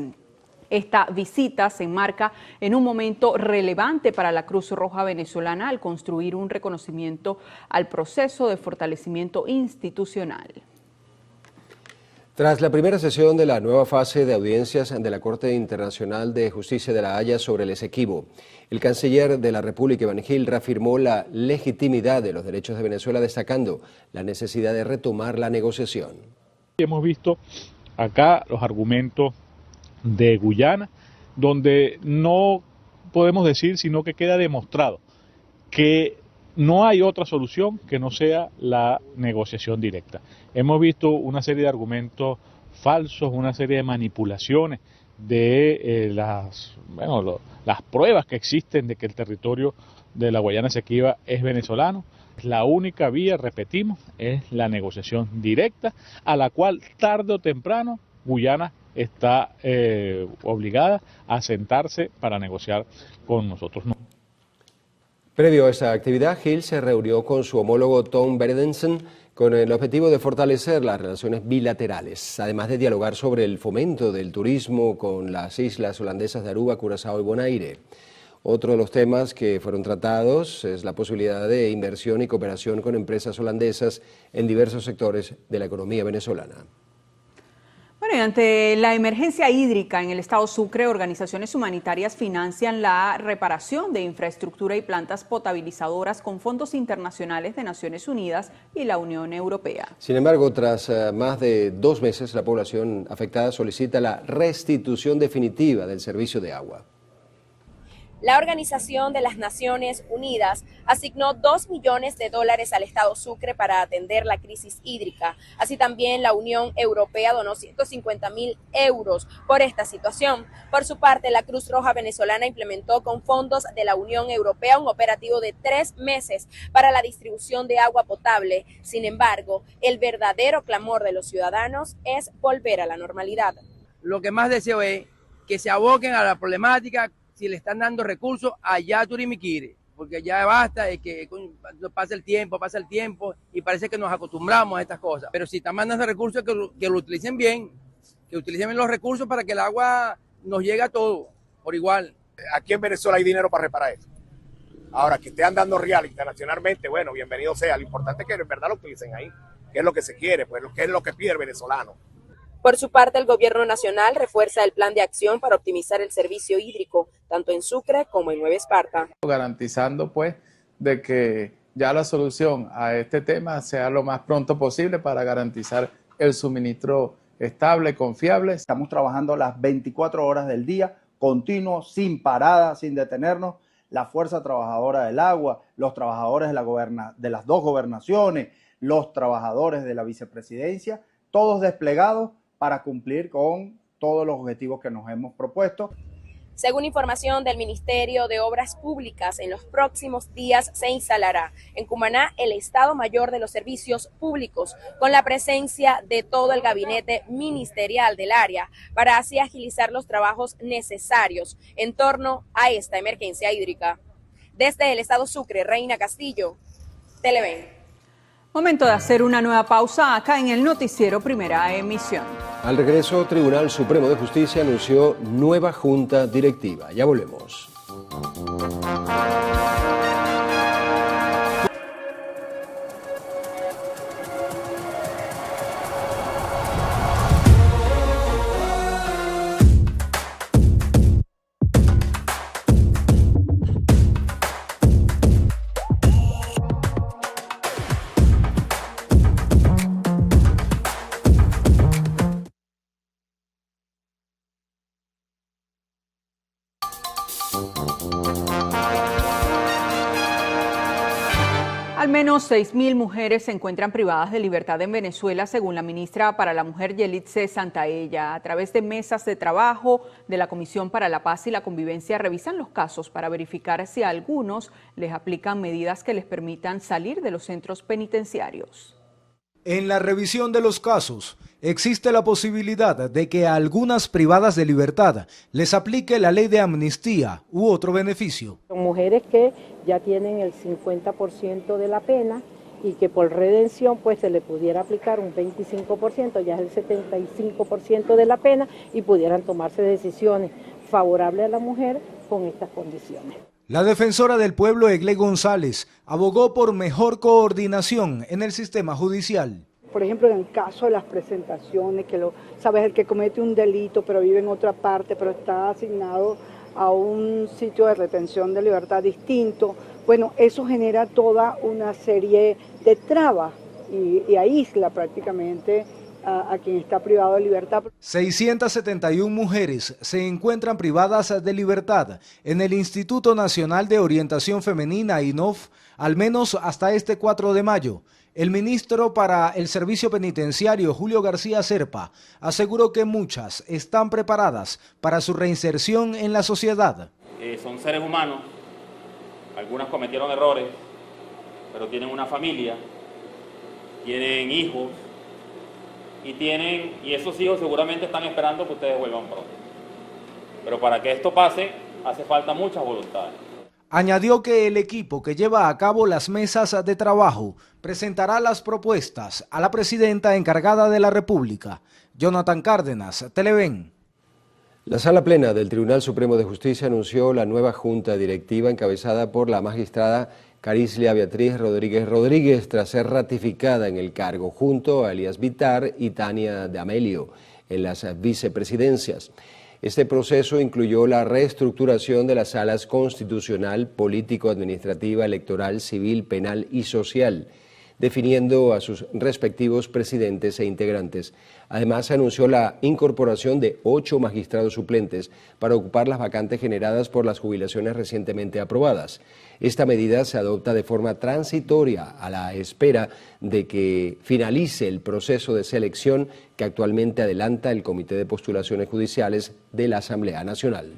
Esta visita se enmarca en un momento relevante para la Cruz Roja venezolana al construir un reconocimiento al proceso de fortalecimiento institucional. Tras la primera sesión de la nueva fase de audiencias de la Corte Internacional de Justicia de La Haya sobre el Esequibo, el canciller de la República, Iván Gil, reafirmó la legitimidad de los derechos de Venezuela, destacando la necesidad de retomar la negociación. Hemos visto acá los argumentos de Guyana, donde no podemos decir, sino que queda demostrado que no hay otra solución que no sea la negociación directa. Hemos visto una serie de argumentos falsos, una serie de manipulaciones de las pruebas que existen de que el territorio de la Guayana Esequiba es venezolano. La única vía, repetimos, es la negociación directa, a la cual tarde o temprano Guyana está obligada a sentarse para negociar con nosotros. Previo a esta actividad, Gil se reunió con su homólogo Tom Berendsen con el objetivo de fortalecer las relaciones bilaterales, además de dialogar sobre el fomento del turismo con las islas holandesas de Aruba, Curazao y Bonaire. Otro de los temas que fueron tratados es la posibilidad de inversión y cooperación con empresas holandesas en diversos sectores de la economía venezolana. Bueno, y ante la emergencia hídrica en el estado Sucre, organizaciones humanitarias financian la reparación de infraestructura y plantas potabilizadoras con fondos internacionales de Naciones Unidas y la Unión Europea. Sin embargo, tras más de 2 meses, la población afectada solicita la restitución definitiva del servicio de agua. La Organización de las Naciones Unidas asignó $2 millones al Estado Sucre para atender la crisis hídrica. Así también la Unión Europea donó 150.000 euros por esta situación. Por su parte, la Cruz Roja venezolana implementó con fondos de la Unión Europea un operativo de 3 meses para la distribución de agua potable. Sin embargo, el verdadero clamor de los ciudadanos es volver a la normalidad. Lo que más deseo es que se aboquen a la problemática. Si le están dando recursos allá a Turimiquiri, porque ya basta de que pasa el tiempo y parece que nos acostumbramos a estas cosas. Pero si están mandando recursos, que lo utilicen bien, los recursos para que el agua nos llegue a todo por igual. Aquí en Venezuela hay dinero para reparar eso. Ahora, que estén dando real internacionalmente, bueno, bienvenido sea. Lo importante es que en verdad lo utilicen ahí, que es lo que se quiere, pues, que es lo que pide el venezolano. Por su parte, el gobierno nacional refuerza el plan de acción para optimizar el servicio hídrico, tanto en Sucre como en Nueva Esparta. Garantizando pues de que ya la solución a este tema sea lo más pronto posible para garantizar el suministro estable, confiable. Estamos trabajando las 24 horas del día, continuo, sin parada, sin detenernos. La fuerza trabajadora del agua, los trabajadores de las 2 gobernaciones, los trabajadores de la vicepresidencia, todos desplegados para cumplir con todos los objetivos que nos hemos propuesto. Según información del Ministerio de Obras Públicas, en los próximos días se instalará en Cumaná el Estado Mayor de los Servicios Públicos, con la presencia de todo el gabinete ministerial del área, para así agilizar los trabajos necesarios en torno a esta emergencia hídrica. Desde el Estado Sucre, Reina Castillo, Televen. Momento de hacer una nueva pausa acá en el noticiero Primera Emisión. Al regreso, Tribunal Supremo de Justicia anunció nueva junta directiva. Ya volvemos. Al menos 6.000 mujeres se encuentran privadas de libertad en Venezuela, según la ministra para la Mujer Yelitze Santaella. A través de mesas de trabajo de la Comisión para la Paz y la Convivencia revisan los casos para verificar si a algunos les aplican medidas que les permitan salir de los centros penitenciarios. En la revisión de los casos, existe la posibilidad de que a algunas privadas de libertad les aplique la ley de amnistía u otro beneficio. Son mujeres que ya tienen el 50% de la pena y que por redención pues se le pudiera aplicar un 25%, ya es el 75% de la pena y pudieran tomarse decisiones favorables a la mujer con estas condiciones. La defensora del pueblo, Egle González, abogó por mejor coordinación en el sistema judicial. Por ejemplo, en el caso de las presentaciones, sabes, el que comete un delito pero vive en otra parte, pero está asignado a un sitio de retención de libertad distinto, bueno, eso genera toda una serie de trabas y aísla prácticamente a quien está privado de libertad. 671 mujeres se encuentran privadas de libertad en el Instituto Nacional de Orientación Femenina, INOF, al menos hasta este 4 de mayo. El ministro para el Servicio Penitenciario, Julio García Serpa, aseguró que muchas están preparadas para su reinserción en la sociedad. Son seres humanos, algunas cometieron errores, pero tienen una familia, tienen hijos, y esos hijos seguramente están esperando que ustedes vuelvan pronto. Pero para que esto pase, hace falta mucha voluntad. Añadió que el equipo que lleva a cabo las mesas de trabajo presentará las propuestas a la presidenta encargada de la República, Jonathan Cárdenas, Televen. La Sala Plena del Tribunal Supremo de Justicia anunció la nueva junta directiva encabezada por la magistrada Carislia Beatriz Rodríguez Rodríguez, tras ser ratificada en el cargo junto a Elías Vitar y Tania de Amelio en las vicepresidencias. Este proceso incluyó la reestructuración de las salas constitucional, político, administrativa, electoral, civil, penal y social. definiendo a sus respectivos presidentes e integrantes. Además, se anunció la incorporación de 8 magistrados suplentes para ocupar las vacantes generadas por las jubilaciones recientemente aprobadas. Esta medida se adopta de forma transitoria a la espera de que finalice el proceso de selección que actualmente adelanta el Comité de Postulaciones Judiciales de la Asamblea Nacional.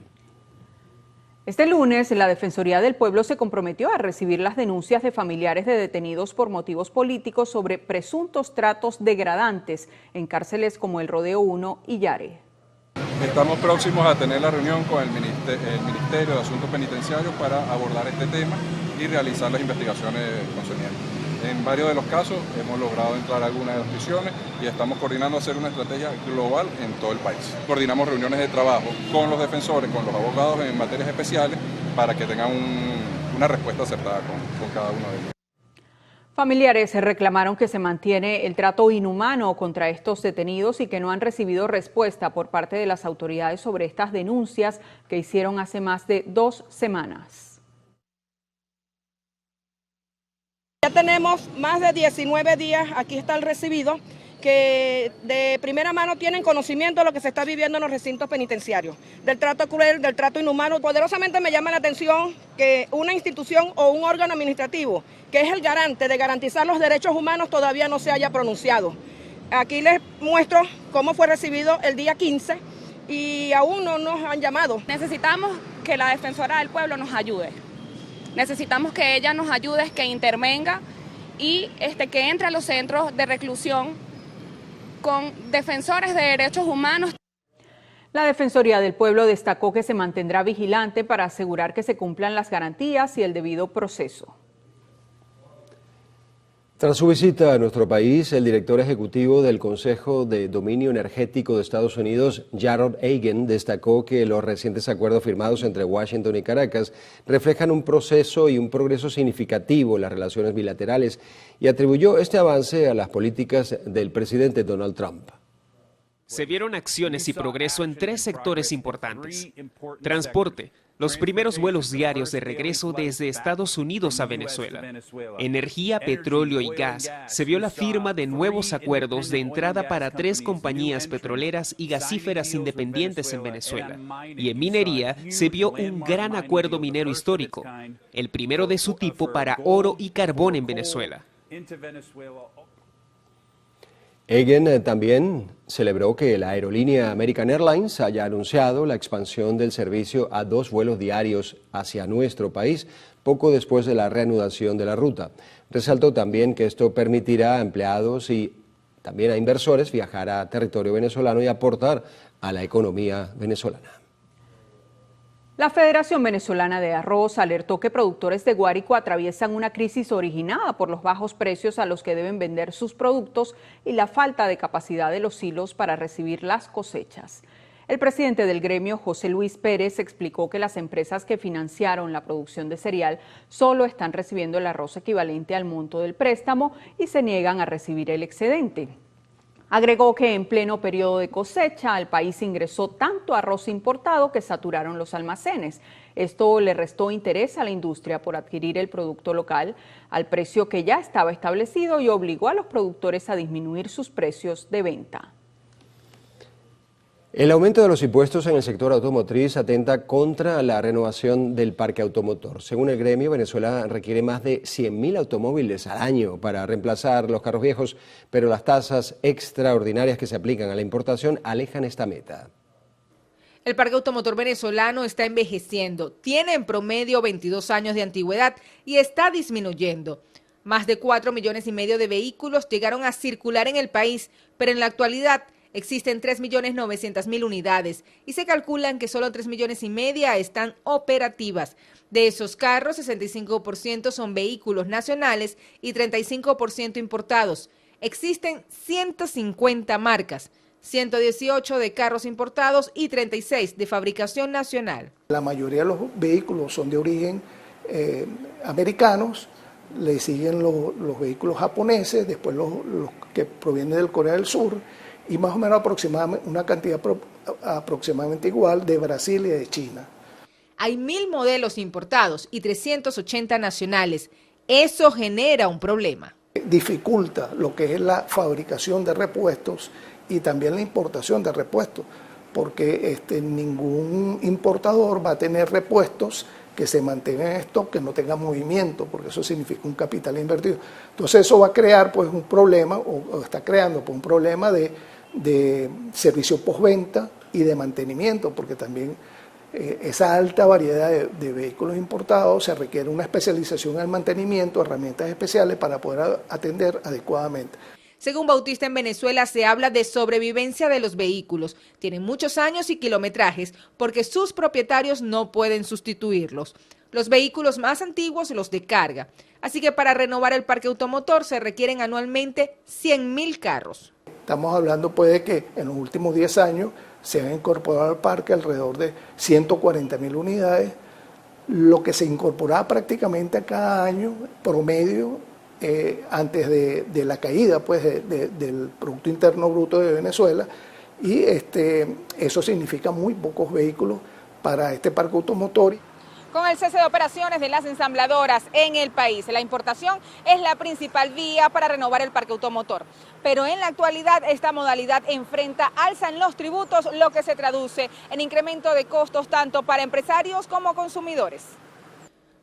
Este lunes, la Defensoría del Pueblo se comprometió a recibir las denuncias de familiares de detenidos por motivos políticos sobre presuntos tratos degradantes en cárceles como el Rodeo 1 y Yare. Estamos próximos a tener la reunión con el Ministerio de Asuntos Penitenciarios para abordar este tema y realizar las investigaciones concernientes. En varios de los casos hemos logrado entrar a algunas de las prisiones y estamos coordinando hacer una estrategia global en todo el país. Coordinamos reuniones de trabajo con los defensores, con los abogados en materias especiales para que tengan una respuesta acertada con cada uno de ellos. Familiares reclamaron que se mantiene el trato inhumano contra estos detenidos y que no han recibido respuesta por parte de las autoridades sobre estas denuncias que hicieron hace más de 2 semanas. Ya tenemos más de 19 días, aquí está el recibido, que de primera mano tienen conocimiento de lo que se está viviendo en los recintos penitenciarios, del trato cruel, del trato inhumano. Poderosamente me llama la atención que una institución o un órgano administrativo, que es el garante de garantizar los derechos humanos, todavía no se haya pronunciado. Aquí les muestro cómo fue recibido el día 15 y aún no nos han llamado. Necesitamos que la Defensora del Pueblo nos ayude. Necesitamos que ella nos ayude, que intervenga y que entre a los centros de reclusión con defensores de derechos humanos. La Defensoría del Pueblo destacó que se mantendrá vigilante para asegurar que se cumplan las garantías y el debido proceso. Tras su visita a nuestro país, el director ejecutivo del Consejo de Dominio Energético de Estados Unidos, Jarrod Hagen, destacó que los recientes acuerdos firmados entre Washington y Caracas reflejan un proceso y un progreso significativo en las relaciones bilaterales y atribuyó este avance a las políticas del presidente Donald Trump. Se vieron acciones y progreso en 3 sectores importantes. Transporte, los primeros vuelos diarios de regreso desde Estados Unidos a Venezuela. Energía, petróleo y gas, se vio la firma de nuevos acuerdos de entrada para 3 compañías petroleras y gasíferas independientes en Venezuela. Y en minería se vio un gran acuerdo minero histórico, el primero de su tipo para oro y carbón en Venezuela. Hagen también celebró que la aerolínea American Airlines haya anunciado la expansión del servicio a 2 vuelos diarios hacia nuestro país, poco después de la reanudación de la ruta. Resaltó también que esto permitirá a empleados y también a inversores viajar a territorio venezolano y aportar a la economía venezolana. La Federación Venezolana de Arroz alertó que productores de Guárico atraviesan una crisis originada por los bajos precios a los que deben vender sus productos y la falta de capacidad de los silos para recibir las cosechas. El presidente del gremio, José Luis Pérez, explicó que las empresas que financiaron la producción de cereal solo están recibiendo el arroz equivalente al monto del préstamo y se niegan a recibir el excedente. Agregó que en pleno periodo de cosecha al país ingresó tanto arroz importado que saturaron los almacenes. Esto le restó interés a la industria por adquirir el producto local al precio que ya estaba establecido y obligó a los productores a disminuir sus precios de venta. El aumento de los impuestos en el sector automotriz atenta contra la renovación del parque automotor. Según el gremio, Venezuela requiere más de 100.000 automóviles al año para reemplazar los carros viejos, pero las tasas extraordinarias que se aplican a la importación alejan esta meta. El parque automotor venezolano está envejeciendo, tiene en promedio 22 años de antigüedad y está disminuyendo. Más de 4,5 millones de vehículos llegaron a circular en el país, pero en la actualidad existen 3.900.000 unidades y se calculan que solo 3,5 millones están operativas. De esos carros, 65% son vehículos nacionales y 35% importados. Existen 150 marcas, 118 de carros importados y 36 de fabricación nacional. La mayoría de los vehículos son de origen americanos, le siguen los vehículos japoneses, después los que provienen del Corea del Sur, y más o menos aproximadamente una cantidad aproximadamente igual de Brasil y de China. Hay 1.000 modelos importados y 380 nacionales. Eso genera un problema. Dificulta lo que es la fabricación de repuestos y también la importación de repuestos, porque ningún importador va a tener repuestos que se mantengan en stock, que no tengan movimiento, porque eso significa un capital invertido. Entonces eso va a crear pues un problema, o está creando pues, un problema de servicio postventa y de mantenimiento, porque también esa alta variedad de vehículos importados se requiere una especialización en el mantenimiento, herramientas especiales para poder atender adecuadamente. Según Bautista, en Venezuela se habla de sobrevivencia de los vehículos. Tienen muchos años y kilometrajes porque sus propietarios no pueden sustituirlos. Los vehículos más antiguos los de carga. Así que para renovar el parque automotor se requieren anualmente 100.000 carros. Estamos hablando pues de que en los últimos 10 años se han incorporado al parque alrededor de 140.000 unidades, lo que se incorporaba prácticamente a cada año promedio antes de la caída pues, del Producto Interno Bruto de Venezuela, y eso significa muy pocos vehículos para este parque automotor. Con el cese de operaciones de las ensambladoras en el país, la importación es la principal vía para renovar el parque automotor. Pero en la actualidad esta modalidad enfrenta alza en los tributos, lo que se traduce en incremento de costos tanto para empresarios como consumidores.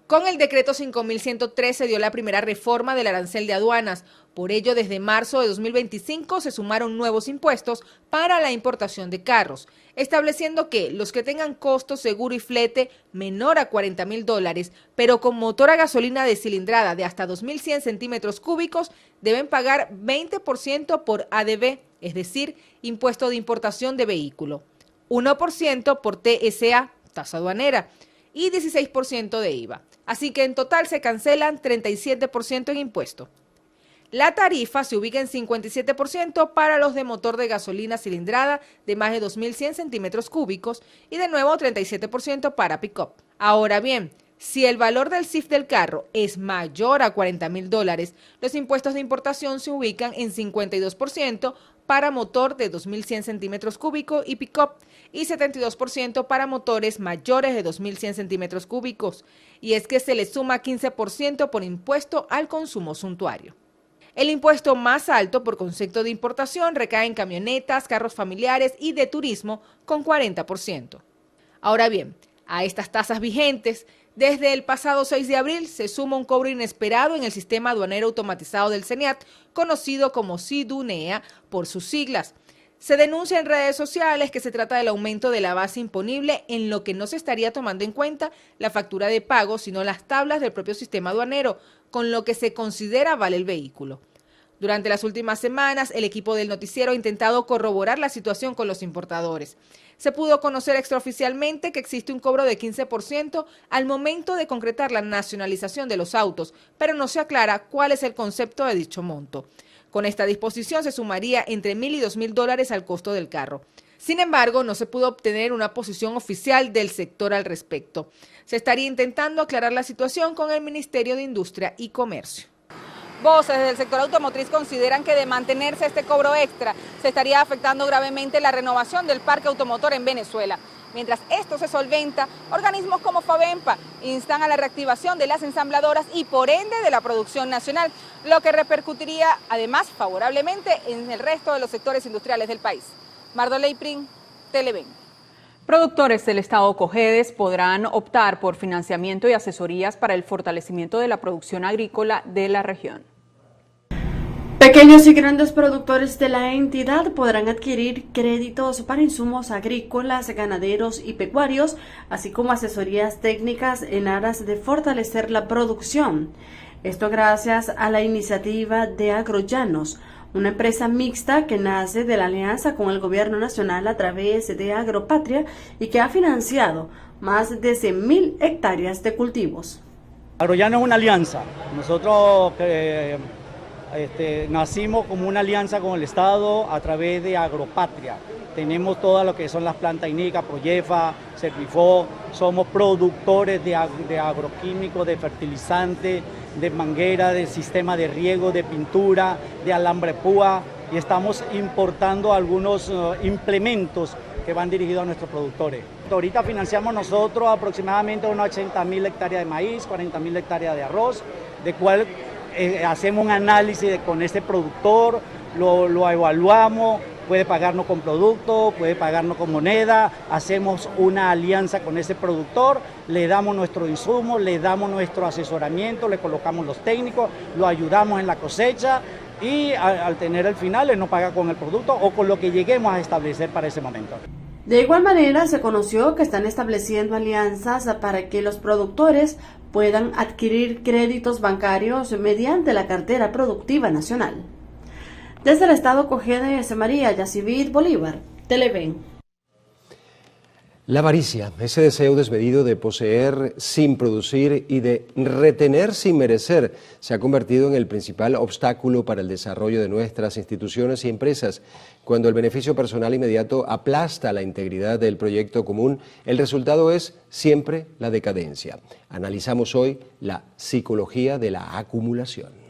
Con el decreto 5.103 se dio la primera reforma del arancel de aduanas. Por ello, desde marzo de 2025 se sumaron nuevos impuestos para la importación de carros, estableciendo que los que tengan costo, seguro y flete menor a $40.000, pero con motor a gasolina de cilindrada de hasta 2.100 centímetros cúbicos, deben pagar 20% por ADV, es decir, impuesto de importación de vehículo, 1% por TSA, tasa aduanera, y 16% de IVA. Así que en total se cancelan 37% en impuesto. La tarifa se ubica en 57% para los de motor de gasolina cilindrada de más de 2.100 centímetros cúbicos y de nuevo 37% para pick-up. Ahora bien, si el valor del CIF del carro es mayor a $40.000, los impuestos de importación se ubican en 52% para motor de 2.100 centímetros cúbicos y pick-up y 72% para motores mayores de 2.100 centímetros cúbicos. Y es que se le suma 15% por impuesto al consumo suntuario. El impuesto más alto por concepto de importación recae en camionetas, carros familiares y de turismo con 40%. Ahora bien, a estas tasas vigentes, desde el pasado 6 de abril se suma un cobro inesperado en el sistema aduanero automatizado del CENIAT, conocido como SIDUNEA por sus siglas. Se denuncia en redes sociales que se trata del aumento de la base imponible, en lo que no se estaría tomando en cuenta la factura de pago, sino las tablas del propio sistema aduanero, con lo que se considera vale el vehículo. Durante las últimas semanas, el equipo del noticiero ha intentado corroborar la situación con los importadores. Se pudo conocer extraoficialmente que existe un cobro de 15% al momento de concretar la nacionalización de los autos, pero no se aclara cuál es el concepto de dicho monto. Con esta disposición se sumaría entre $1.000 y $2.000 al costo del carro. Sin embargo, no se pudo obtener una posición oficial del sector al respecto. Se estaría intentando aclarar la situación con el Ministerio de Industria y Comercio. Voces del sector automotriz consideran que de mantenerse este cobro extra se estaría afectando gravemente la renovación del parque automotor en Venezuela. Mientras esto se solventa, organismos como Favempa instan a la reactivación de las ensambladoras y por ende de la producción nacional, lo que repercutiría además favorablemente en el resto de los sectores industriales del país. Mardoley Prin, Televen. Productores del estado Cojedes podrán optar por financiamiento y asesorías para el fortalecimiento de la producción agrícola de la región. Pequeños y grandes productores de la entidad podrán adquirir créditos para insumos agrícolas, ganaderos y pecuarios, así como asesorías técnicas en aras de fortalecer la producción. Esto gracias a la iniciativa de Agrollanos, una empresa mixta que nace de la alianza con el gobierno nacional a través de Agropatria y que ha financiado más de 100.000 hectáreas de cultivos. Agrollanos es una alianza. Nosotros nacimos como una alianza con el Estado a través de Agropatria. Tenemos todas lo que son las plantas INICA, Proyefa, Servifo, somos productores de agroquímicos, de fertilizantes, de manguera, de sistema de riego, de pintura, de alambre púa y estamos importando algunos implementos que van dirigidos a nuestros productores. Ahorita financiamos nosotros aproximadamente unas 80.000 hectáreas de maíz, 40.000 hectáreas de arroz, de cual hacemos un análisis con este productor, lo evaluamos, puede pagarnos con producto, puede pagarnos con moneda, hacemos una alianza con ese productor, le damos nuestro insumo, le damos nuestro asesoramiento, le colocamos los técnicos, lo ayudamos en la cosecha y al tener el final él nos paga con el producto o con lo que lleguemos a establecer para ese momento. De igual manera, se conoció que están estableciendo alianzas para que los productores puedan adquirir créditos bancarios mediante la cartera productiva nacional. Desde el estado Cogede de María Yacibit Bolívar, Televen. La avaricia, ese deseo desmedido de poseer sin producir y de retener sin merecer, se ha convertido en el principal obstáculo para el desarrollo de nuestras instituciones y empresas. Cuando el beneficio personal inmediato aplasta la integridad del proyecto común, el resultado es siempre la decadencia. Analizamos hoy la psicología de la acumulación.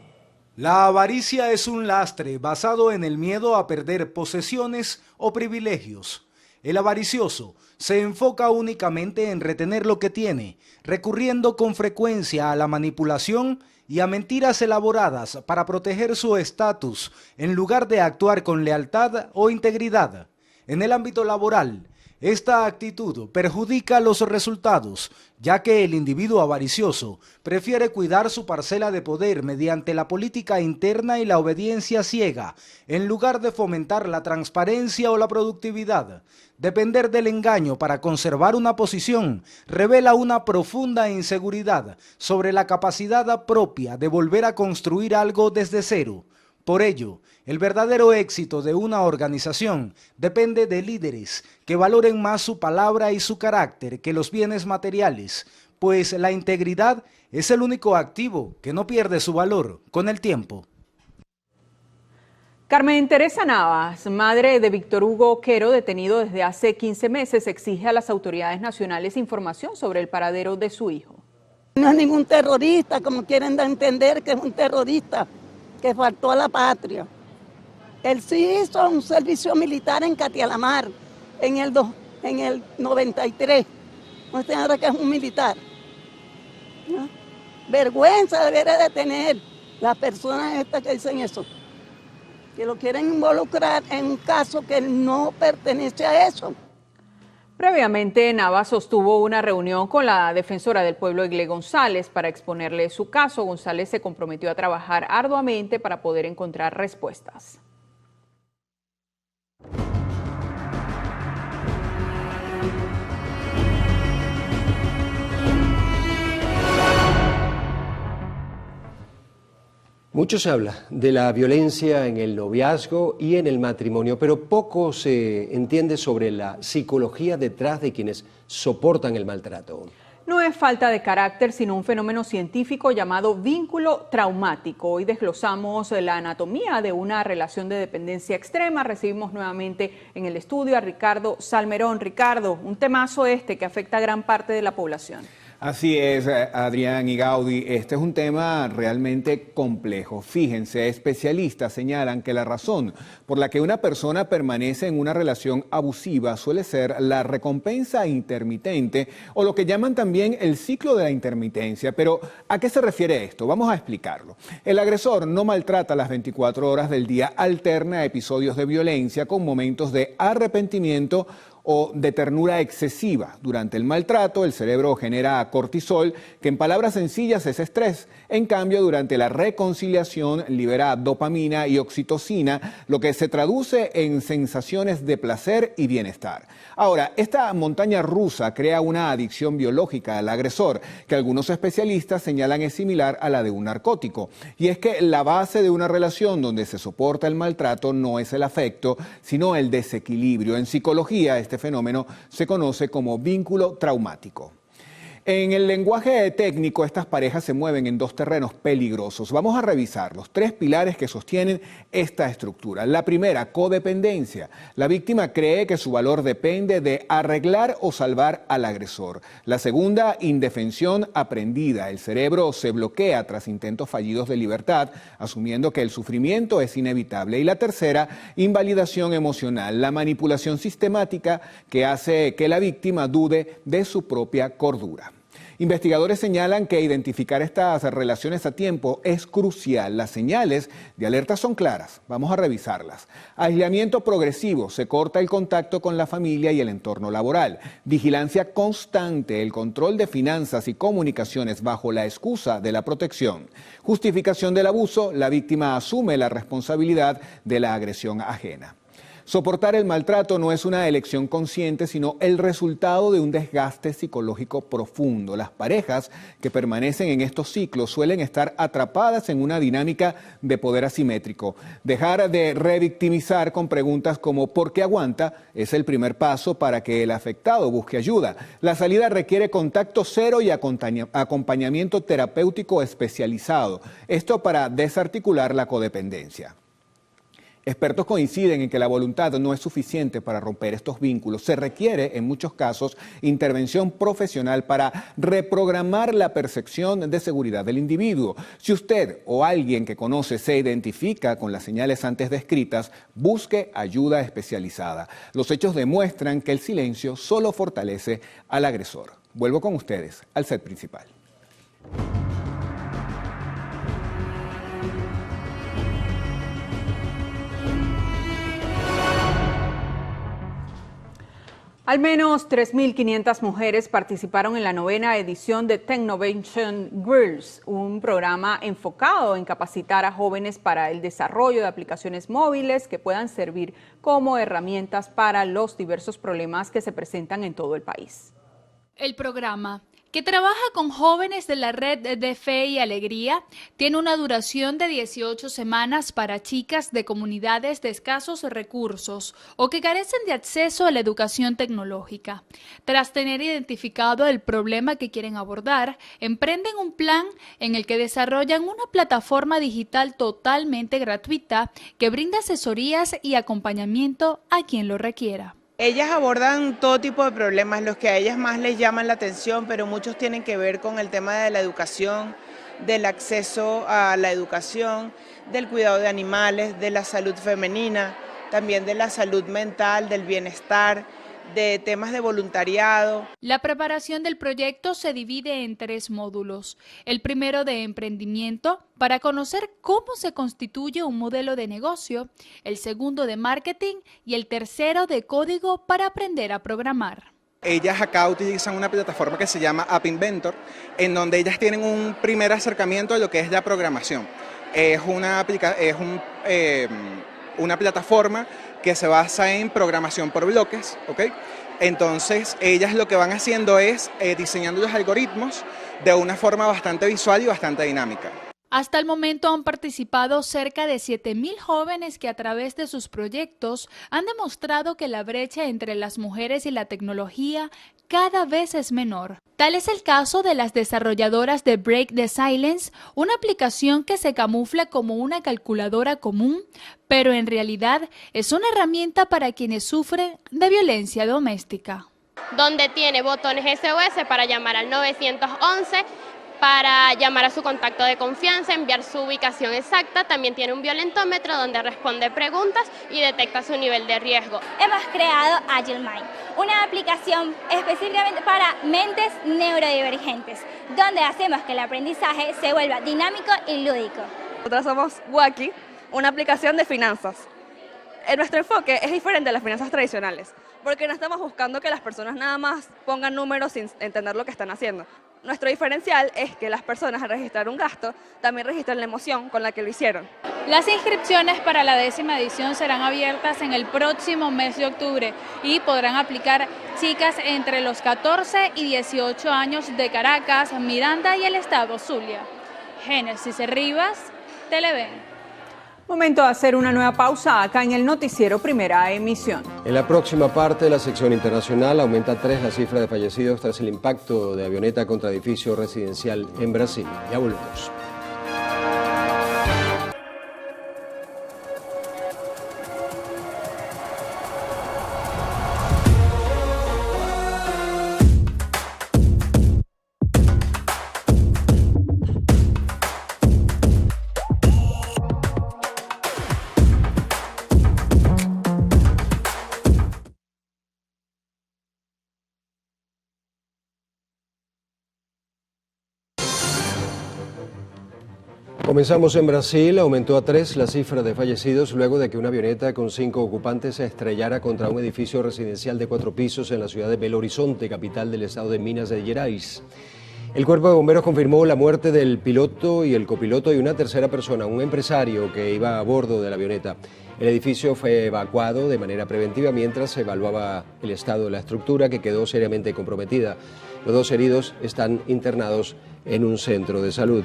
La avaricia es un lastre basado en el miedo a perder posesiones o privilegios. El avaricioso se enfoca únicamente en retener lo que tiene, recurriendo con frecuencia a la manipulación y a mentiras elaboradas para proteger su estatus, en lugar de actuar con lealtad o integridad. En el ámbito laboral, esta actitud perjudica los resultados, ya que el individuo avaricioso prefiere cuidar su parcela de poder mediante la política interna y la obediencia ciega, en lugar de fomentar la transparencia o la productividad. Depender del engaño para conservar una posición revela una profunda inseguridad sobre la capacidad propia de volver a construir algo desde cero. Por ello, el verdadero éxito de una organización depende de líderes que valoren más su palabra y su carácter que los bienes materiales, pues la integridad es el único activo que no pierde su valor con el tiempo. Carmen Teresa Navas, madre de Víctor Hugo Oquero, detenido desde hace 15 meses, exige a las autoridades nacionales información sobre el paradero de su hijo. No es ningún terrorista, como quieren dar a entender que es un terrorista que faltó a la patria. Él sí hizo un servicio militar en Catialamar en el 93. No se nada que es un militar. ¿No? Vergüenza debería de tener las personas estas que dicen eso, que lo quieren involucrar en un caso que no pertenece a eso. Previamente, Navas sostuvo una reunión con la defensora del pueblo, Igle González, para exponerle su caso. González se comprometió a trabajar arduamente para poder encontrar respuestas. Mucho se habla de la violencia en el noviazgo y en el matrimonio, pero poco se entiende sobre la psicología detrás de quienes soportan el maltrato. No es falta de carácter, sino un fenómeno científico llamado vínculo traumático. Hoy desglosamos la anatomía de una relación de dependencia extrema. Recibimos nuevamente en el estudio a Ricardo Salmerón. Ricardo, un temazo que afecta a gran parte de la población. Así es, Adrián y Gaudí, este es un tema realmente complejo. Fíjense, especialistas señalan que la razón por la que una persona permanece en una relación abusiva suele ser la recompensa intermitente o lo que llaman también el ciclo de la intermitencia. Pero, ¿a qué se refiere esto? Vamos a explicarlo. El agresor no maltrata las 24 horas del día, alterna episodios de violencia con momentos de arrepentimiento o de ternura excesiva. Durante el maltrato, el cerebro genera cortisol, que en palabras sencillas es estrés. En cambio, durante la reconciliación libera dopamina y oxitocina, lo que se traduce en sensaciones de placer y bienestar. Ahora, esta montaña rusa crea una adicción biológica al agresor, que algunos especialistas señalan es similar a la de un narcótico. Y es que la base de una relación donde se soporta el maltrato no es el afecto, sino el desequilibrio. En psicología, este fenómeno se conoce como vínculo traumático. En el lenguaje técnico, estas parejas se mueven en dos terrenos peligrosos. Vamos a revisar los tres pilares que sostienen esta estructura. La primera, codependencia. La víctima cree que su valor depende de arreglar o salvar al agresor. La segunda, indefensión aprendida. El cerebro se bloquea tras intentos fallidos de libertad, asumiendo que el sufrimiento es inevitable. Y la tercera, invalidación emocional. La manipulación sistemática que hace que la víctima dude de su propia cordura. Investigadores señalan que identificar estas relaciones a tiempo es crucial. Las señales de alerta son claras. Vamos a revisarlas. Aislamiento progresivo, se corta el contacto con la familia y el entorno laboral. Vigilancia constante, el control de finanzas y comunicaciones bajo la excusa de la protección. Justificación del abuso, la víctima asume la responsabilidad de la agresión ajena. Soportar el maltrato no es una elección consciente, sino el resultado de un desgaste psicológico profundo. Las parejas que permanecen en estos ciclos suelen estar atrapadas en una dinámica de poder asimétrico. Dejar de revictimizar con preguntas como ¿por qué aguanta? Es el primer paso para que el afectado busque ayuda. La salida requiere contacto cero y acompañamiento terapéutico especializado. Esto para desarticular la codependencia. Expertos coinciden en que la voluntad no es suficiente para romper estos vínculos. Se requiere, en muchos casos, intervención profesional para reprogramar la percepción de seguridad del individuo. Si usted o alguien que conoce se identifica con las señales antes descritas, busque ayuda especializada. Los hechos demuestran que el silencio solo fortalece al agresor. Vuelvo con ustedes al set principal. Al menos 3.500 mujeres participaron en la 9ª edición de Technovation Girls, un programa enfocado en capacitar a jóvenes para el desarrollo de aplicaciones móviles que puedan servir como herramientas para los diversos problemas que se presentan en todo el país. El programa, que trabaja con jóvenes de la red de Fe y Alegría, tiene una duración de 18 semanas para chicas de comunidades de escasos recursos o que carecen de acceso a la educación tecnológica. Tras tener identificado el problema que quieren abordar, emprenden un plan en el que desarrollan una plataforma digital totalmente gratuita que brinda asesorías y acompañamiento a quien lo requiera. Ellas abordan todo tipo de problemas, los que a ellas más les llaman la atención, pero muchos tienen que ver con el tema de la educación, del acceso a la educación, del cuidado de animales, de la salud femenina, también de la salud mental, del bienestar, de temas de voluntariado. La preparación del proyecto se divide en 3 módulos. El primero de emprendimiento, para conocer cómo se constituye un modelo de negocio. El segundo de marketing y el tercero de código para aprender a programar. Ellas acá utilizan una plataforma que se llama App Inventor, en donde ellas tienen un primer acercamiento a lo que es la programación. Es una plataforma que se basa en programación por bloques, ¿ok? Entonces, ellas lo que van haciendo es diseñando los algoritmos de una forma bastante visual y bastante dinámica. Hasta el momento han participado cerca de 7.000 jóvenes que a través de sus proyectos han demostrado que la brecha entre las mujeres y la tecnología cada vez es menor. Tal es el caso de las desarrolladoras de Break the Silence, una aplicación que se camufla como una calculadora común, pero en realidad es una herramienta para quienes sufren de violencia doméstica. Donde tiene botones SOS para llamar al 911, para llamar a su contacto de confianza, enviar su ubicación exacta. También tiene un violentómetro donde responde preguntas y detecta su nivel de riesgo. Hemos creado Agile Mind, una aplicación específicamente para mentes neurodivergentes, donde hacemos que el aprendizaje se vuelva dinámico y lúdico. Nosotros somos Waki, una aplicación de finanzas. Nuestro enfoque es diferente a las finanzas tradicionales, porque no estamos buscando que las personas nada más pongan números sin entender lo que están haciendo. Nuestro diferencial es que las personas al registrar un gasto también registran la emoción con la que lo hicieron. Las inscripciones para la 10ª edición serán abiertas en el próximo mes de octubre y podrán aplicar chicas entre los 14 y 18 años de Caracas, Miranda y el estado Zulia. Génesis Rivas, Televen. Momento de hacer una nueva pausa acá en el noticiero Primera Emisión. En la próxima parte de la sección internacional aumenta 3 la cifra de fallecidos tras el impacto de avioneta contra edificio residencial en Brasil. Ya volvemos. Comenzamos en Brasil. Aumentó a 3 la cifra de fallecidos luego de que una avioneta con 5 ocupantes se estrellara contra un edificio residencial de 4 pisos en la ciudad de Belo Horizonte, capital del estado de Minas Gerais. El cuerpo de bomberos confirmó la muerte del piloto y el copiloto y una tercera persona, un empresario que iba a bordo de la avioneta. El edificio fue evacuado de manera preventiva mientras se evaluaba el estado de la estructura, que quedó seriamente comprometida. Los 2 heridos están internados en un centro de salud.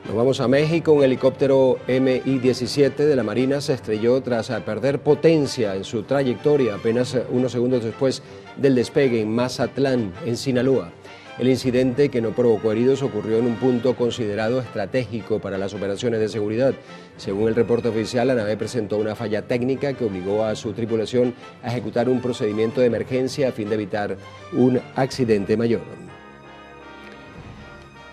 Nos vamos a México. Un helicóptero Mi-17 de la Marina se estrelló tras perder potencia en su trayectoria apenas unos segundos después del despegue en Mazatlán, en Sinaloa. El incidente, que no provocó heridos, ocurrió en un punto considerado estratégico para las operaciones de seguridad. Según el reporte oficial, la nave presentó una falla técnica que obligó a su tripulación a ejecutar un procedimiento de emergencia a fin de evitar un accidente mayor.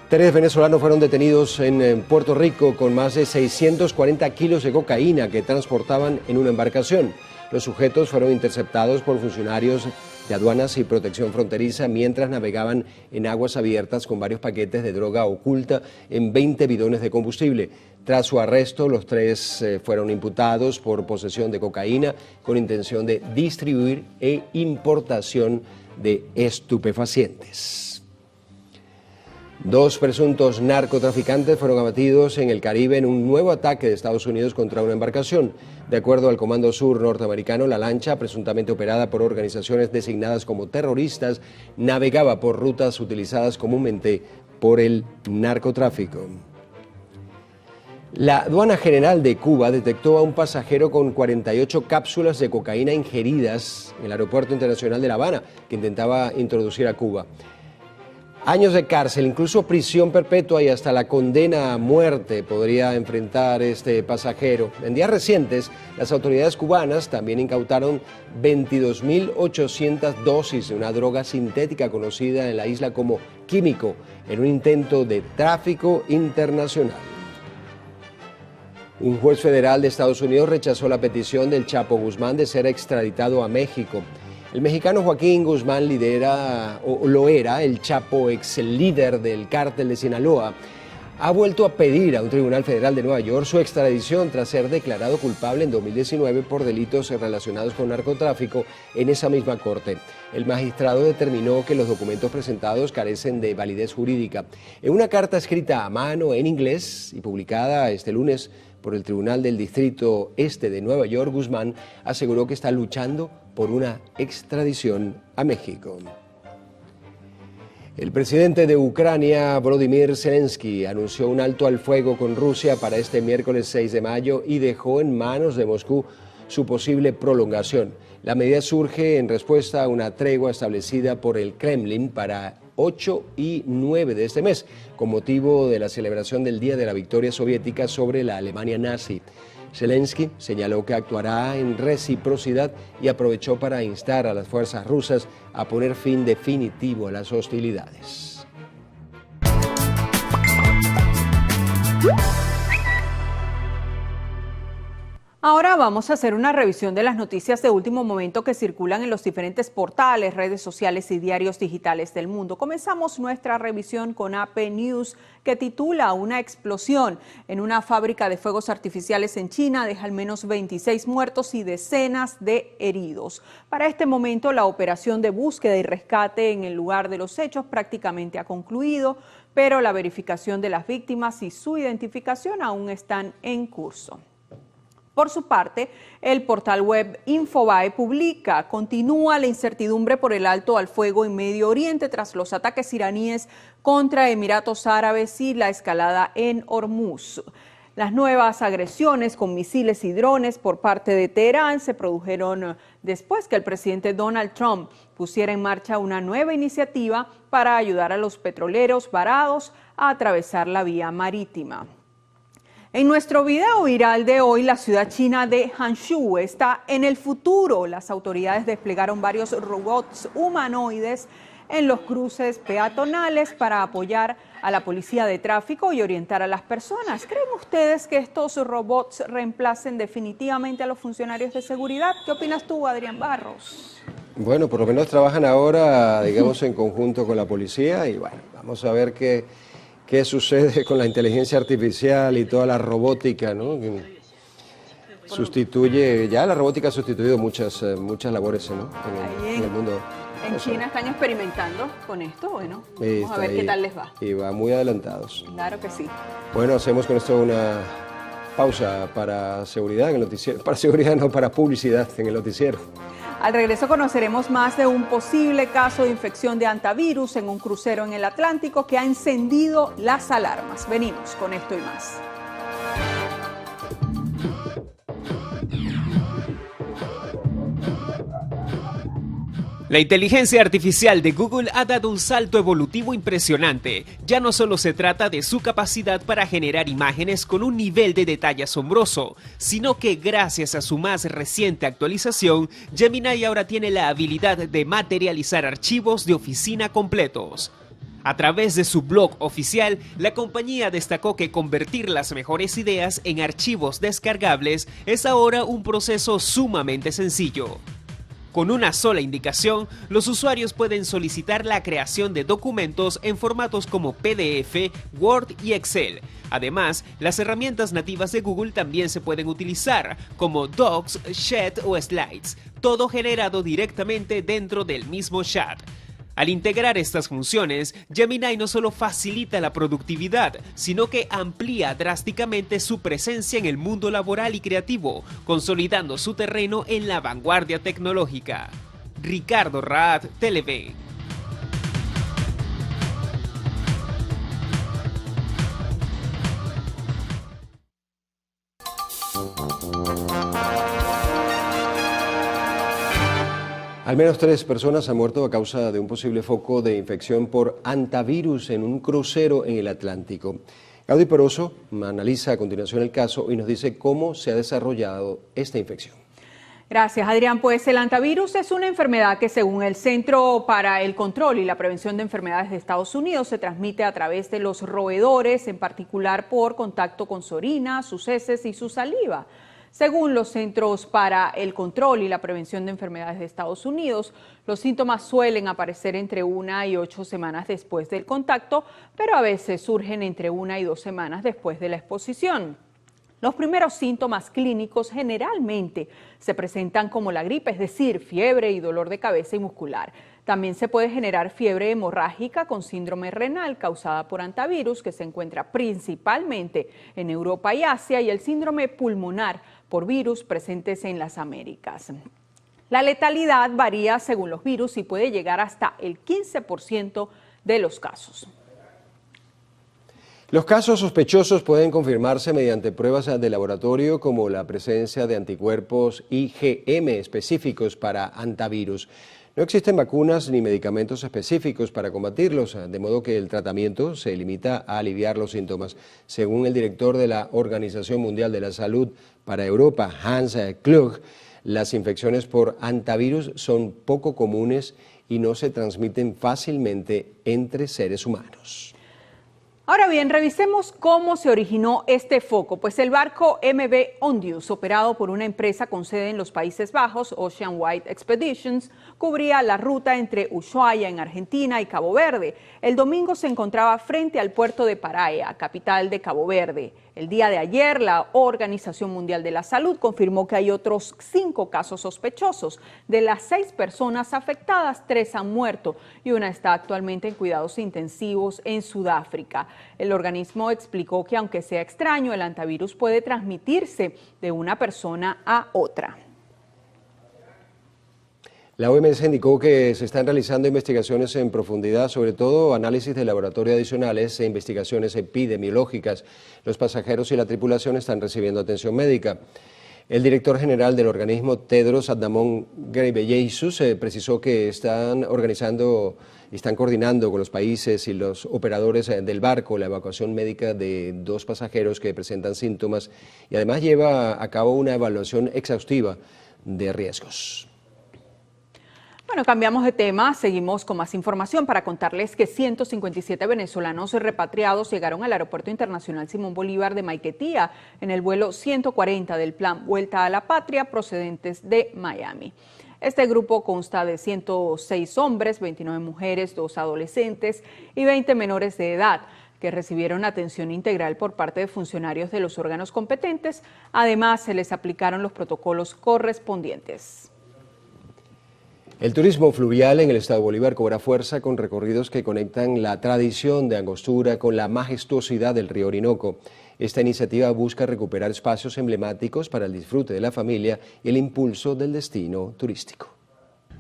3 venezolanos fueron detenidos en Puerto Rico con más de 640 kilos de cocaína que transportaban en una embarcación. Los sujetos fueron interceptados por funcionarios de aduanas y protección fronteriza mientras navegaban en aguas abiertas con varios paquetes de droga oculta en 20 bidones de combustible. Tras su arresto, los 3 fueron imputados por posesión de cocaína con intención de distribuir e importación de estupefacientes. 2 presuntos narcotraficantes fueron abatidos en el Caribe en un nuevo ataque de Estados Unidos contra una embarcación. De acuerdo al Comando Sur norteamericano, la lancha, presuntamente operada por organizaciones designadas como terroristas, navegaba por rutas utilizadas comúnmente por el narcotráfico. La Aduana General de Cuba detectó a un pasajero con 48 cápsulas de cocaína ingeridas en el Aeropuerto Internacional de La Habana, que intentaba introducir a Cuba. Años de cárcel, incluso prisión perpetua y hasta la condena a muerte podría enfrentar este pasajero. En días recientes, las autoridades cubanas también incautaron 22.800 dosis de una droga sintética conocida en la isla como químico, en un intento de tráfico internacional. Un juez federal de Estados Unidos rechazó la petición del Chapo Guzmán de ser extraditado a México. El mexicano Joaquín Guzmán lo era, el Chapo, ex líder del cártel de Sinaloa, ha vuelto a pedir a un tribunal federal de Nueva York su extradición tras ser declarado culpable en 2019 por delitos relacionados con narcotráfico en esa misma corte. El magistrado determinó que los documentos presentados carecen de validez jurídica. En una carta escrita a mano en inglés y publicada este lunes por el Tribunal del Distrito Este de Nueva York, Guzmán aseguró que está luchando por una extradición a México. El presidente de Ucrania, Volodymyr Zelensky, anunció un alto al fuego con Rusia para este miércoles 6 de mayo y dejó en manos de Moscú su posible prolongación. La medida surge en respuesta a una tregua establecida por el Kremlin para 8 y 9 de este mes, con motivo de la celebración del Día de la Victoria Soviética sobre la Alemania nazi. Zelensky señaló que actuará en reciprocidad y aprovechó para instar a las fuerzas rusas a poner fin definitivo a las hostilidades. Ahora vamos a hacer una revisión de las noticias de último momento que circulan en los diferentes portales, redes sociales y diarios digitales del mundo. Comenzamos nuestra revisión con AP News, que titula "Una explosión en una fábrica de fuegos artificiales en China deja al menos 26 muertos y decenas de heridos". Para este momento, la operación de búsqueda y rescate en el lugar de los hechos prácticamente ha concluido, pero la verificación de las víctimas y su identificación aún están en curso. Por su parte, el portal web Infobae publica: continúa la incertidumbre por el alto al fuego en Medio Oriente tras los ataques iraníes contra Emiratos Árabes y la escalada en Hormuz. Las nuevas agresiones con misiles y drones por parte de Teherán se produjeron después que el presidente Donald Trump pusiera en marcha una nueva iniciativa para ayudar a los petroleros varados a atravesar la vía marítima. En nuestro video viral de hoy, la ciudad china de Hangzhou está en el futuro. Las autoridades desplegaron varios robots humanoides en los cruces peatonales para apoyar a la policía de tráfico y orientar a las personas. ¿Creen ustedes que estos robots reemplacen definitivamente a los funcionarios de seguridad? ¿Qué opinas tú, Adrián Barros? Bueno, por lo menos trabajan ahora, digamos, en conjunto con la policía y bueno, vamos a ver qué qué sucede con la inteligencia artificial y toda la robótica, ¿no? Ya la robótica ha sustituido muchas labores, ¿no? en el mundo. En China están experimentando con esto, bueno, vamos a ver qué tal les va. Y va muy adelantados. Claro que sí. Bueno, hacemos con esto una pausa para seguridad en el noticiero. Para seguridad, no, para publicidad en el noticiero. Al regreso conoceremos más de un posible caso de infección de hantavirus en un crucero en el Atlántico que ha encendido las alarmas. Venimos con esto y más. La inteligencia artificial de Google ha dado un salto evolutivo impresionante. Ya no solo se trata de su capacidad para generar imágenes con un nivel de detalle asombroso, sino que gracias a su más reciente actualización, Gemini ahora tiene la habilidad de materializar archivos de oficina completos. A través de su blog oficial, la compañía destacó que convertir las mejores ideas en archivos descargables es ahora un proceso sumamente sencillo. Con una sola indicación, los usuarios pueden solicitar la creación de documentos en formatos como PDF, Word y Excel. Además, las herramientas nativas de Google también se pueden utilizar, como Docs, Chat o Slides, todo generado directamente dentro del mismo chat. Al integrar estas funciones, Gemini no solo facilita la productividad, sino que amplía drásticamente su presencia en el mundo laboral y creativo, consolidando su terreno en la vanguardia tecnológica. Ricardo Raad, Televen. Al menos 3 personas han muerto a causa de un posible foco de infección por hantavirus en un crucero en el Atlántico. Gaudí Peroso analiza a continuación el caso y nos dice cómo se ha desarrollado esta infección. Gracias, Adrián. Pues el hantavirus es una enfermedad que, según el Centro para el Control y la Prevención de Enfermedades de Estados Unidos, se transmite a través de los roedores, en particular por contacto con su orina, sus heces y su saliva. Según los Centros para el Control y la Prevención de Enfermedades de Estados Unidos, los síntomas suelen aparecer entre 1 y 8 semanas después del contacto, pero a veces surgen entre 1 y 2 semanas después de la exposición. Los primeros síntomas clínicos generalmente se presentan como la gripe, es decir, fiebre y dolor de cabeza y muscular. También se puede generar fiebre hemorrágica con síndrome renal causada por hantavirus, que se encuentra principalmente en Europa y Asia, y el síndrome pulmonar por virus presentes en las Américas. La letalidad varía según los virus y puede llegar hasta el 15% de los casos. Los casos sospechosos pueden confirmarse mediante pruebas de laboratorio como la presencia de anticuerpos IgM específicos para hantavirus. No existen vacunas ni medicamentos específicos para combatirlos, de modo que el tratamiento se limita a aliviar los síntomas. Según el director de la Organización Mundial de la Salud para Europa, Hans Kluge, las infecciones por hantavirus son poco comunes y no se transmiten fácilmente entre seres humanos. Ahora bien, revisemos cómo se originó este foco. Pues el barco MV Ondius, operado por una empresa con sede en los Países Bajos, Ocean Wide Expeditions, cubría la ruta entre Ushuaia en Argentina y Cabo Verde. El domingo se encontraba frente al puerto de Paraia, capital de Cabo Verde. El día de ayer, la Organización Mundial de la Salud confirmó que hay otros 5 casos sospechosos. De las 6 personas afectadas, 3 han muerto y una está actualmente en cuidados intensivos en Sudáfrica. El organismo explicó que, aunque sea extraño, el hantavirus puede transmitirse de una persona a otra. La OMS indicó que se están realizando investigaciones en profundidad, sobre todo análisis de laboratorio adicionales e investigaciones epidemiológicas. Los pasajeros y la tripulación están recibiendo atención médica. El director general del organismo, Tedros Adhanom Ghebreyesus, precisó que están organizando y están coordinando con los países y los operadores del barco la evacuación médica de 2 pasajeros que presentan síntomas y además lleva a cabo una evaluación exhaustiva de riesgos. Bueno, cambiamos de tema, seguimos con más información para contarles que 157 venezolanos repatriados llegaron al Aeropuerto Internacional Simón Bolívar de Maiquetía en el vuelo 140 del plan Vuelta a la Patria procedentes de Miami. Este grupo consta de 106 hombres, 29 mujeres, 2 adolescentes y 20 menores de edad. que recibieron atención integral por parte de funcionarios de los órganos competentes. Además, se les aplicaron los protocolos correspondientes. El turismo fluvial en el estado Bolívar cobra fuerza con recorridos que conectan la tradición de Angostura con la majestuosidad del río Orinoco. Esta iniciativa busca recuperar espacios emblemáticos para el disfrute de la familia y el impulso del destino turístico.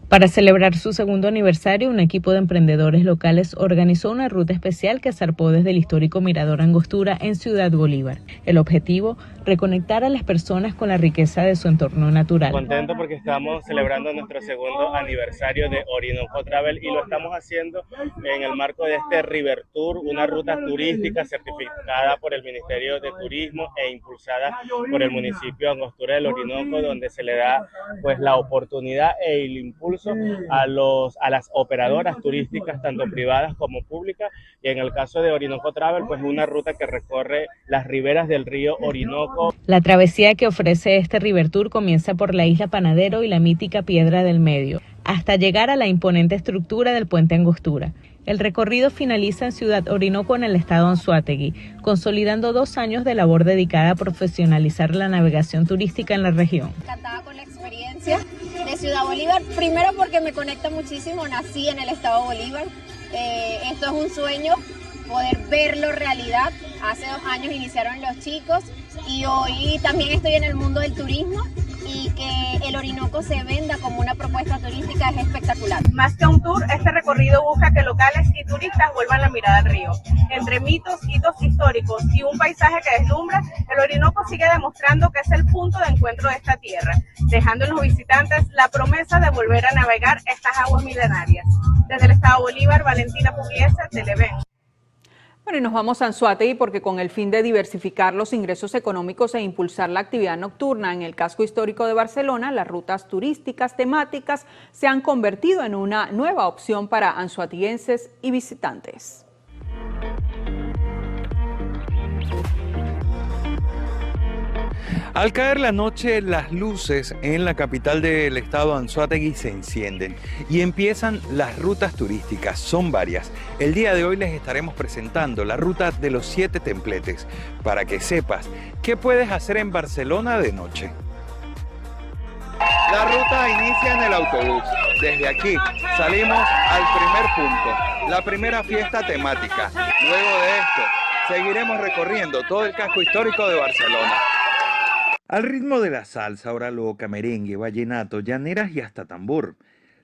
Para celebrar su segundo aniversario, un equipo de emprendedores locales organizó una ruta especial que zarpó desde el histórico Mirador Angostura en Ciudad Bolívar. El objetivo, reconectar a las personas con la riqueza de su entorno natural. Contento porque estamos celebrando nuestro segundo aniversario de Orinoco Travel y lo estamos haciendo en el marco de este River Tour, una ruta turística certificada por el Ministerio de Turismo e impulsada por el municipio de Angostura del Orinoco, donde se le da pues la oportunidad e el impulso a las operadoras turísticas, tanto privadas como públicas, y en el caso de Orinoco Travel, pues una ruta que recorre las riberas del río Orinoco. La travesía que ofrece este River Tour comienza por la isla Panadero y la mítica Piedra del Medio, hasta llegar a la imponente estructura del puente Angostura. El recorrido finaliza en Ciudad Orinoco, en el estado Anzoátegui, consolidando 2 años de labor dedicada a profesionalizar la navegación turística en la región. Encantada con la experiencia de Ciudad Bolívar, primero porque me conecta muchísimo, nací en el estado Bolívar, esto es un sueño, poder verlo realidad. Hace 2 años iniciaron los chicos y hoy también estoy en el mundo del turismo, y que el Orinoco se venda como una propuesta turística es espectacular. Más que un tour, este recorrido busca que locales y turistas vuelvan la mirada al río. Entre mitos, hitos históricos y un paisaje que deslumbra, el Orinoco sigue demostrando que es el punto de encuentro de esta tierra, dejando en los visitantes la promesa de volver a navegar estas aguas milenarias. Desde el estado Bolívar, Valentina Pugliese, Televen. Bueno, y nos vamos a Anzoátegui porque con el fin de diversificar los ingresos económicos e impulsar la actividad nocturna en el casco histórico de Barcelona, las rutas turísticas temáticas se han convertido en una nueva opción para anzoatiguenses y visitantes. Al caer la noche, las luces en la capital del estado Anzoátegui se encienden y empiezan las rutas turísticas. Son varias. El día de hoy les estaremos presentando la ruta de los 7 templetes para que sepas qué puedes hacer en Barcelona de noche. La ruta inicia en el autobús. Desde aquí salimos al primer punto, la primera fiesta temática. Luego de esto, seguiremos recorriendo todo el casco histórico de Barcelona. Al ritmo de la salsa, hora loca, merengue, vallenato, llaneras y hasta tambor,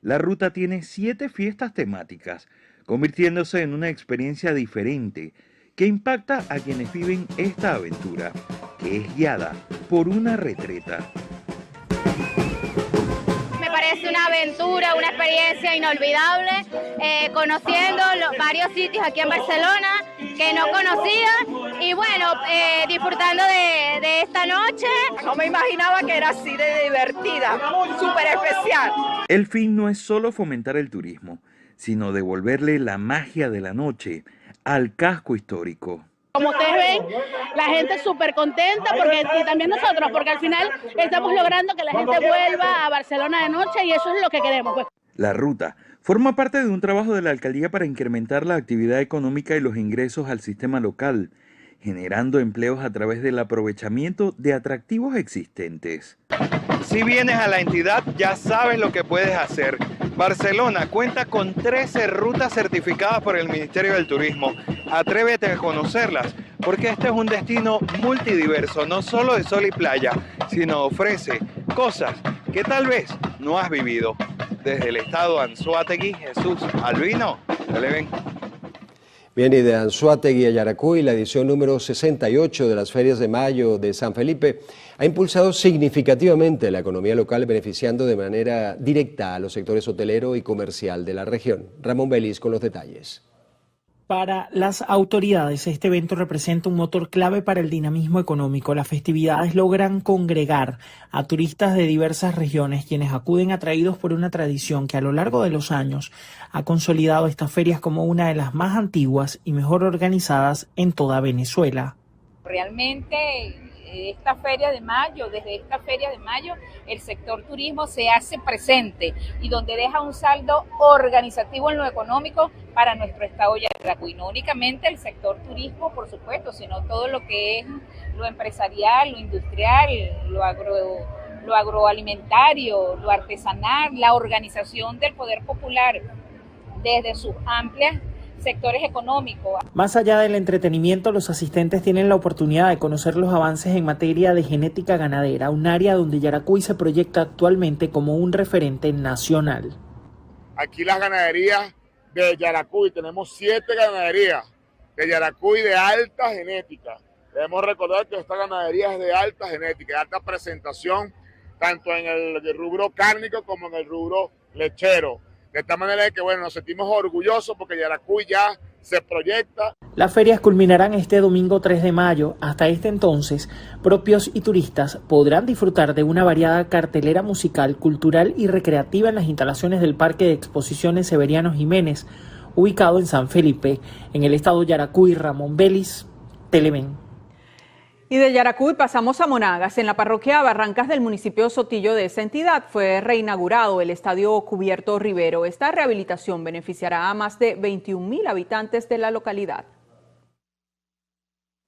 la ruta tiene 7 fiestas temáticas, convirtiéndose en una experiencia diferente que impacta a quienes viven esta aventura, que es guiada por una retreta. Me parece una aventura, una experiencia inolvidable, conociendo varios sitios aquí en Barcelona que no conocía y bueno, disfrutando de esta noche. No me imaginaba que era así de divertida, súper especial. El fin no es solo fomentar el turismo, sino devolverle la magia de la noche al casco histórico. Como ustedes ven, la gente súper contenta y también nosotros, porque al final estamos logrando que la gente vuelva a Barcelona de noche y eso es lo que queremos. Pues. La ruta forma parte de un trabajo de la alcaldía para incrementar la actividad económica y los ingresos al sistema local, generando empleos a través del aprovechamiento de atractivos existentes. Si vienes a la entidad, ya sabes lo que puedes hacer. Barcelona cuenta con 13 rutas certificadas por el Ministerio del Turismo. Atrévete a conocerlas, porque este es un destino multidiverso, no solo de sol y playa, sino ofrece cosas que tal vez no has vivido. Desde el estado Anzoátegui, Jesús Albino, Televen. Bien, y de Anzoátegui a Yaracuy, la edición número 68 de las Ferias de Mayo de San Felipe ha impulsado significativamente la economía local, beneficiando de manera directa a los sectores hotelero y comercial de la región. Ramón Belis con los detalles. Para las autoridades, este evento representa un motor clave para el dinamismo económico. Las festividades logran congregar a turistas de diversas regiones, quienes acuden atraídos por una tradición que a lo largo de los años ha consolidado estas ferias como una de las más antiguas y mejor organizadas en toda Venezuela. Realmente esta feria de mayo, desde esta feria de mayo, el sector turismo se hace presente y donde deja un saldo organizativo en lo económico para nuestro estado Yaracuy. No únicamente el sector turismo, por supuesto, sino todo lo que es lo empresarial, lo industrial, lo agroalimentario, lo artesanal, la organización del poder popular desde sus amplias sectores económicos. Más allá del entretenimiento, los asistentes tienen la oportunidad de conocer los avances en materia de genética ganadera, un área donde Yaracuy se proyecta actualmente como un referente nacional. Aquí las ganaderías de Yaracuy, tenemos 7 ganaderías de Yaracuy de alta genética. Debemos recordar que esta ganadería es de alta genética, de alta presentación, tanto en el rubro cárnico como en el rubro lechero. De esta manera que, bueno, nos sentimos orgullosos porque Yaracuy ya se proyecta. Las ferias culminarán este domingo 3 de mayo. Hasta este entonces, propios y turistas podrán disfrutar de una variada cartelera musical, cultural y recreativa en las instalaciones del Parque de Exposiciones Severiano Jiménez, ubicado en San Felipe, en el estado Yaracuy. Ramón Vélez, Televen. Y de Yaracuy pasamos a Monagas. En la parroquia Barrancas del municipio Sotillo de esa entidad fue reinaugurado el Estadio Cubierto Rivero. Esta rehabilitación beneficiará a más de 21.000 habitantes de la localidad.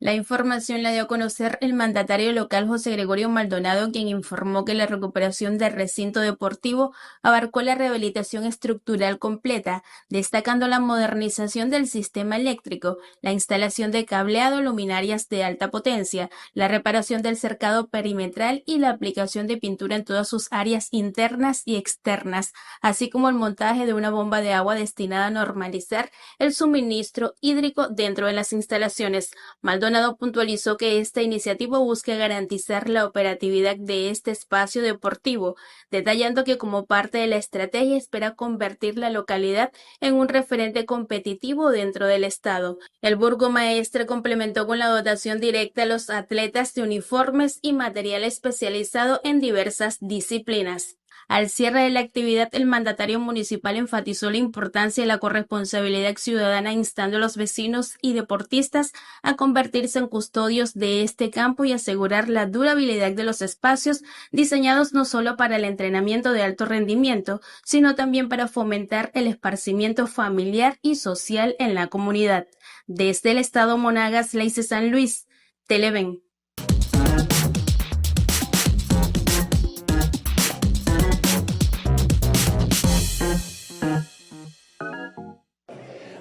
La información la dio a conocer el mandatario local José Gregorio Maldonado, quien informó que la recuperación del recinto deportivo abarcó la rehabilitación estructural completa, destacando la modernización del sistema eléctrico, la instalación de cableado, luminarias de alta potencia, la reparación del cercado perimetral y la aplicación de pintura en todas sus áreas internas y externas, así como el montaje de una bomba de agua destinada a normalizar el suministro hídrico dentro de las instalaciones. Maldonado puntualizó que esta iniciativa busca garantizar la operatividad de este espacio deportivo, detallando que como parte de la estrategia espera convertir la localidad en un referente competitivo dentro del estado. El burgomaestre complementó con la dotación directa a los atletas de uniformes y material especializado en diversas disciplinas. Al cierre de la actividad, el mandatario municipal enfatizó la importancia de la corresponsabilidad ciudadana, instando a los vecinos y deportistas a convertirse en custodios de este campo y asegurar la durabilidad de los espacios diseñados no solo para el entrenamiento de alto rendimiento, sino también para fomentar el esparcimiento familiar y social en la comunidad. Desde el estado Monagas, Leice San Luis, Televen.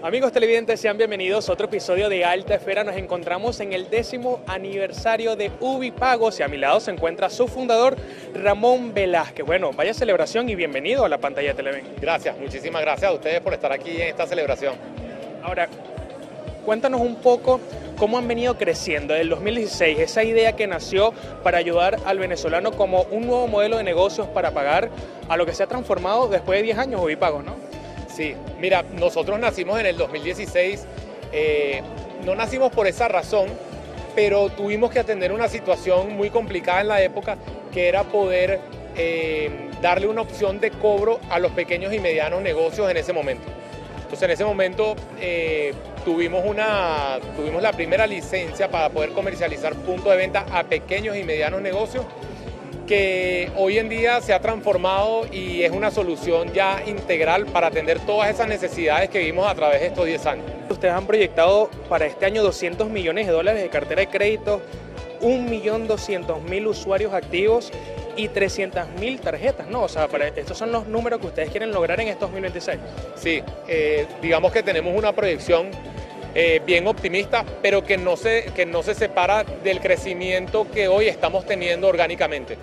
Amigos televidentes, sean bienvenidos a otro episodio de Alta Esfera. Nos encontramos en el 10º aniversario de Ubipagos y a mi lado se encuentra su fundador, Ramón Velázquez. Bueno, vaya celebración y bienvenido a la pantalla de Televen. Gracias, muchísimas gracias a ustedes por estar aquí en esta celebración. Ahora, cuéntanos un poco cómo han venido creciendo desde el 2016, esa idea que nació para ayudar al venezolano como un nuevo modelo de negocios para pagar a lo que se ha transformado después de 10 años Ubipagos, ¿no? Sí, mira, nosotros nacimos en el 2016, no nacimos por esa razón, pero tuvimos que atender una situación muy complicada en la época, que era poder darle una opción de cobro a los pequeños y medianos negocios en ese momento. Entonces en ese momento tuvimos la primera licencia para poder comercializar puntos de venta a pequeños y medianos negocios, que hoy en día se ha transformado y es una solución ya integral para atender todas esas necesidades que vimos a través de estos 10 años. Ustedes han proyectado para este año $200 millones de cartera de crédito, 1.200.000 usuarios activos y 300.000 tarjetas, ¿no? O sea, estos son los números que ustedes quieren lograr en este 2026. Sí, digamos que tenemos una proyección bien optimista, pero que no se separa del crecimiento que hoy estamos teniendo orgánicamente.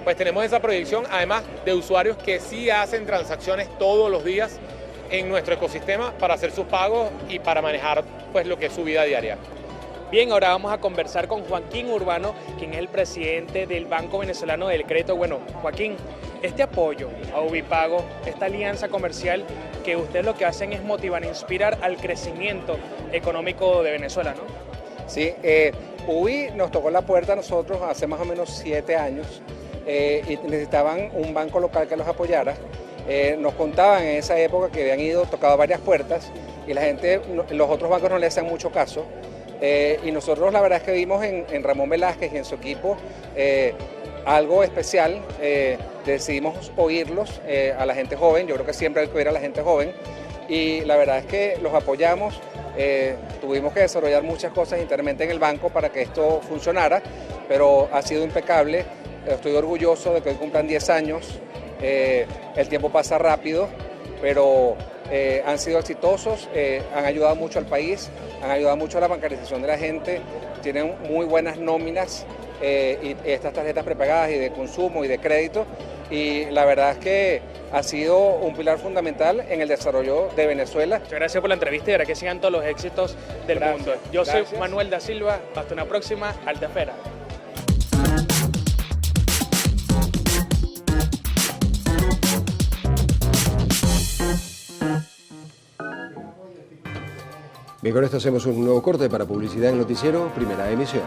Pues tenemos esa proyección, además de usuarios que sí hacen transacciones todos los días en nuestro ecosistema para hacer sus pagos y para manejar pues lo que es su vida diaria. Bien, ahora vamos a conversar con Joaquín Urbano, quien es el presidente del Banco Venezolano del Crédito. Bueno, Joaquín, este apoyo a Ubipago, esta alianza comercial que ustedes lo que hacen es motivar, inspirar al crecimiento económico de Venezuela, ¿no? Sí, Ubi nos tocó la puerta a nosotros hace más o menos 7 años y necesitaban un banco local que los apoyara. Nos contaban en esa época que habían tocado varias puertas y la gente, los otros bancos no le hacían mucho caso. Y nosotros la verdad es que vimos en Ramón Velázquez y en su equipo algo especial. Decidimos oírlos a la gente joven. Yo creo que siempre hay que oír a la gente joven, y la verdad es que los apoyamos. Tuvimos que desarrollar muchas cosas internamente en el banco para que esto funcionara, pero ha sido impecable. Estoy orgulloso de que hoy cumplan 10 años. El tiempo pasa rápido, pero han sido exitosos, han ayudado mucho al país, han ayudado mucho a la bancarización de la gente, tienen muy buenas nóminas y estas tarjetas prepagadas y de consumo y de crédito, y la verdad es que ha sido un pilar fundamental en el desarrollo de Venezuela. Muchas gracias por la entrevista y ahora que sigan todos los éxitos del mundo. Yo soy Manuel da Silva, hasta una próxima Altesfera. Bien, con esto hacemos un nuevo corte para publicidad en Noticiero, primera emisión.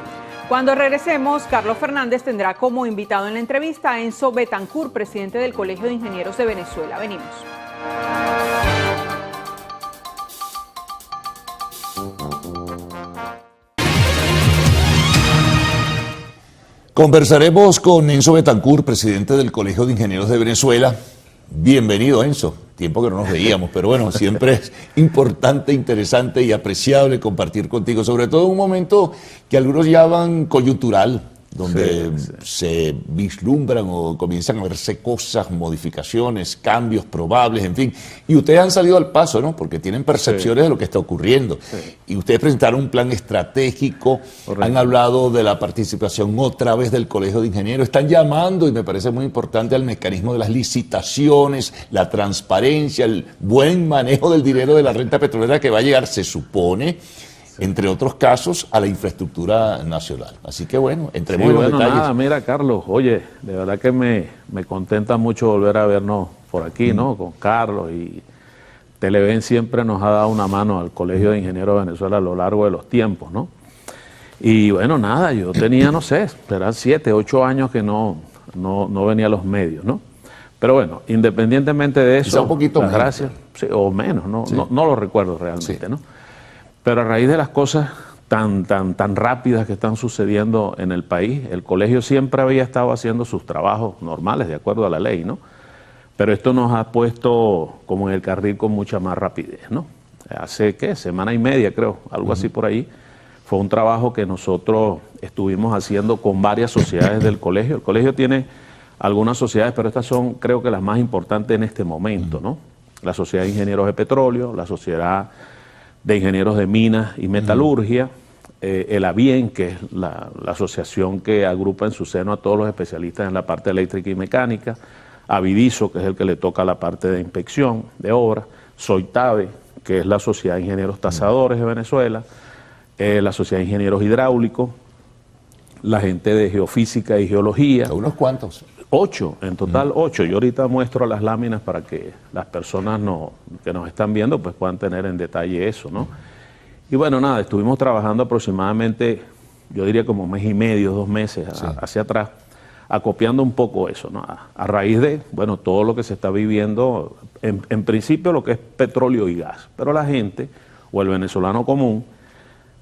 Cuando regresemos, Carlos Fernández tendrá como invitado en la entrevista a Enzo Betancourt, presidente del Colegio de Ingenieros de Venezuela. Venimos. Conversaremos con Enzo Betancourt, presidente del Colegio de Ingenieros de Venezuela. Bienvenido, Enzo. Tiempo que no nos veíamos, pero bueno, siempre es importante, interesante y apreciable compartir contigo, sobre todo en un momento que algunos llaman coyuntural, donde se vislumbran o comienzan a verse cosas, modificaciones, cambios probables, en fin. Y ustedes han salido al paso, ¿no? Porque tienen percepciones de lo que está ocurriendo. Y ustedes presentaron un plan estratégico, han hablado de la participación otra vez del Colegio de Ingenieros, están llamando, y me parece muy importante, al mecanismo de las licitaciones, la transparencia, el buen manejo del dinero de la renta petrolera que va a llegar, se supone, entre otros casos, a la infraestructura nacional. Así que bueno, entremos en los detalles. Nada, mira, Carlos, oye, de verdad que me contenta mucho volver a vernos por aquí, ¿no? Con Carlos, y Televen siempre nos ha dado una mano al Colegio de Ingenieros de Venezuela a lo largo de los tiempos, ¿no? Y bueno, nada, yo tenía, no sé, eran 7, 8 años que no venía a los medios, ¿no? Pero bueno, independientemente de eso, quizá un poquito las menos. gracias, sí, o menos, no lo recuerdo realmente, ¿no? Pero a raíz de las cosas tan rápidas que están sucediendo en el país, el colegio siempre había estado haciendo sus trabajos normales, de acuerdo a la ley, ¿no? Pero esto nos ha puesto como en el carril con mucha más rapidez, ¿no? Hace, semana y media, creo, algo así por ahí, fue un trabajo que nosotros estuvimos haciendo con varias sociedades del colegio. El colegio tiene algunas sociedades, pero estas son, creo que las más importantes en este momento, ¿no? La Sociedad de Ingenieros de Petróleo, la Sociedad de Ingenieros de Minas y Metalurgia, el ABIEN, que es la asociación que agrupa en su seno a todos los especialistas en la parte eléctrica y mecánica, Avidiso, que es el que le toca la parte de inspección de obras, Soitabe, que es la Sociedad de Ingenieros Tasadores de Venezuela, la Sociedad de Ingenieros Hidráulicos, la gente de Geofísica y Geología. ¿Unos cuantos? 8, en total 8. Yo ahorita muestro las láminas para que las personas que nos están viendo pues puedan tener en detalle eso, ¿no? Y bueno, nada, estuvimos trabajando aproximadamente, yo diría como 1 mes y medio, 2 meses hacia atrás, acopiando un poco eso, ¿no? A raíz de, bueno, todo lo que se está viviendo, en principio lo que es petróleo y gas, pero la gente, o el venezolano común,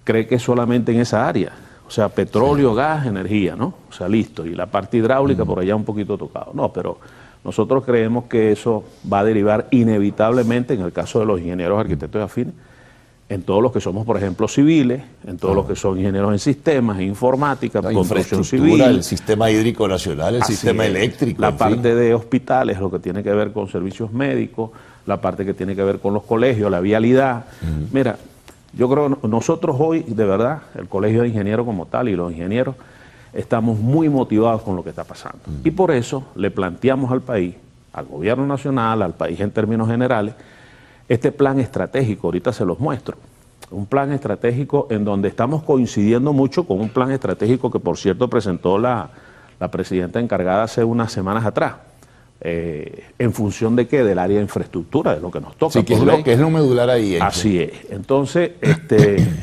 cree que solamente en esa área. O sea, petróleo, gas, energía, ¿no? O sea, listo. Y la parte hidráulica por allá un poquito tocado. No, pero nosotros creemos que eso va a derivar inevitablemente, en el caso de los ingenieros, arquitectos y afines, en todos los que somos, por ejemplo, civiles, en todos los que son ingenieros en sistemas, informática, construcción civil. El sistema hídrico nacional, el sistema eléctrico. La parte de hospitales, lo que tiene que ver con servicios médicos, la parte que tiene que ver con los colegios, la vialidad. Mira, yo creo que nosotros hoy, de verdad, el Colegio de Ingenieros como tal y los ingenieros, estamos muy motivados con lo que está pasando. Y por eso le planteamos al país, al gobierno nacional, al país en términos generales, este plan estratégico, ahorita se los muestro. Un plan estratégico en donde estamos coincidiendo mucho con un plan estratégico que, por cierto, presentó la presidenta encargada hace unas semanas atrás. ¿En función de qué? Del área de infraestructura, de lo que nos toca. Sí, que es lo medular ahí. Así es. Entonces,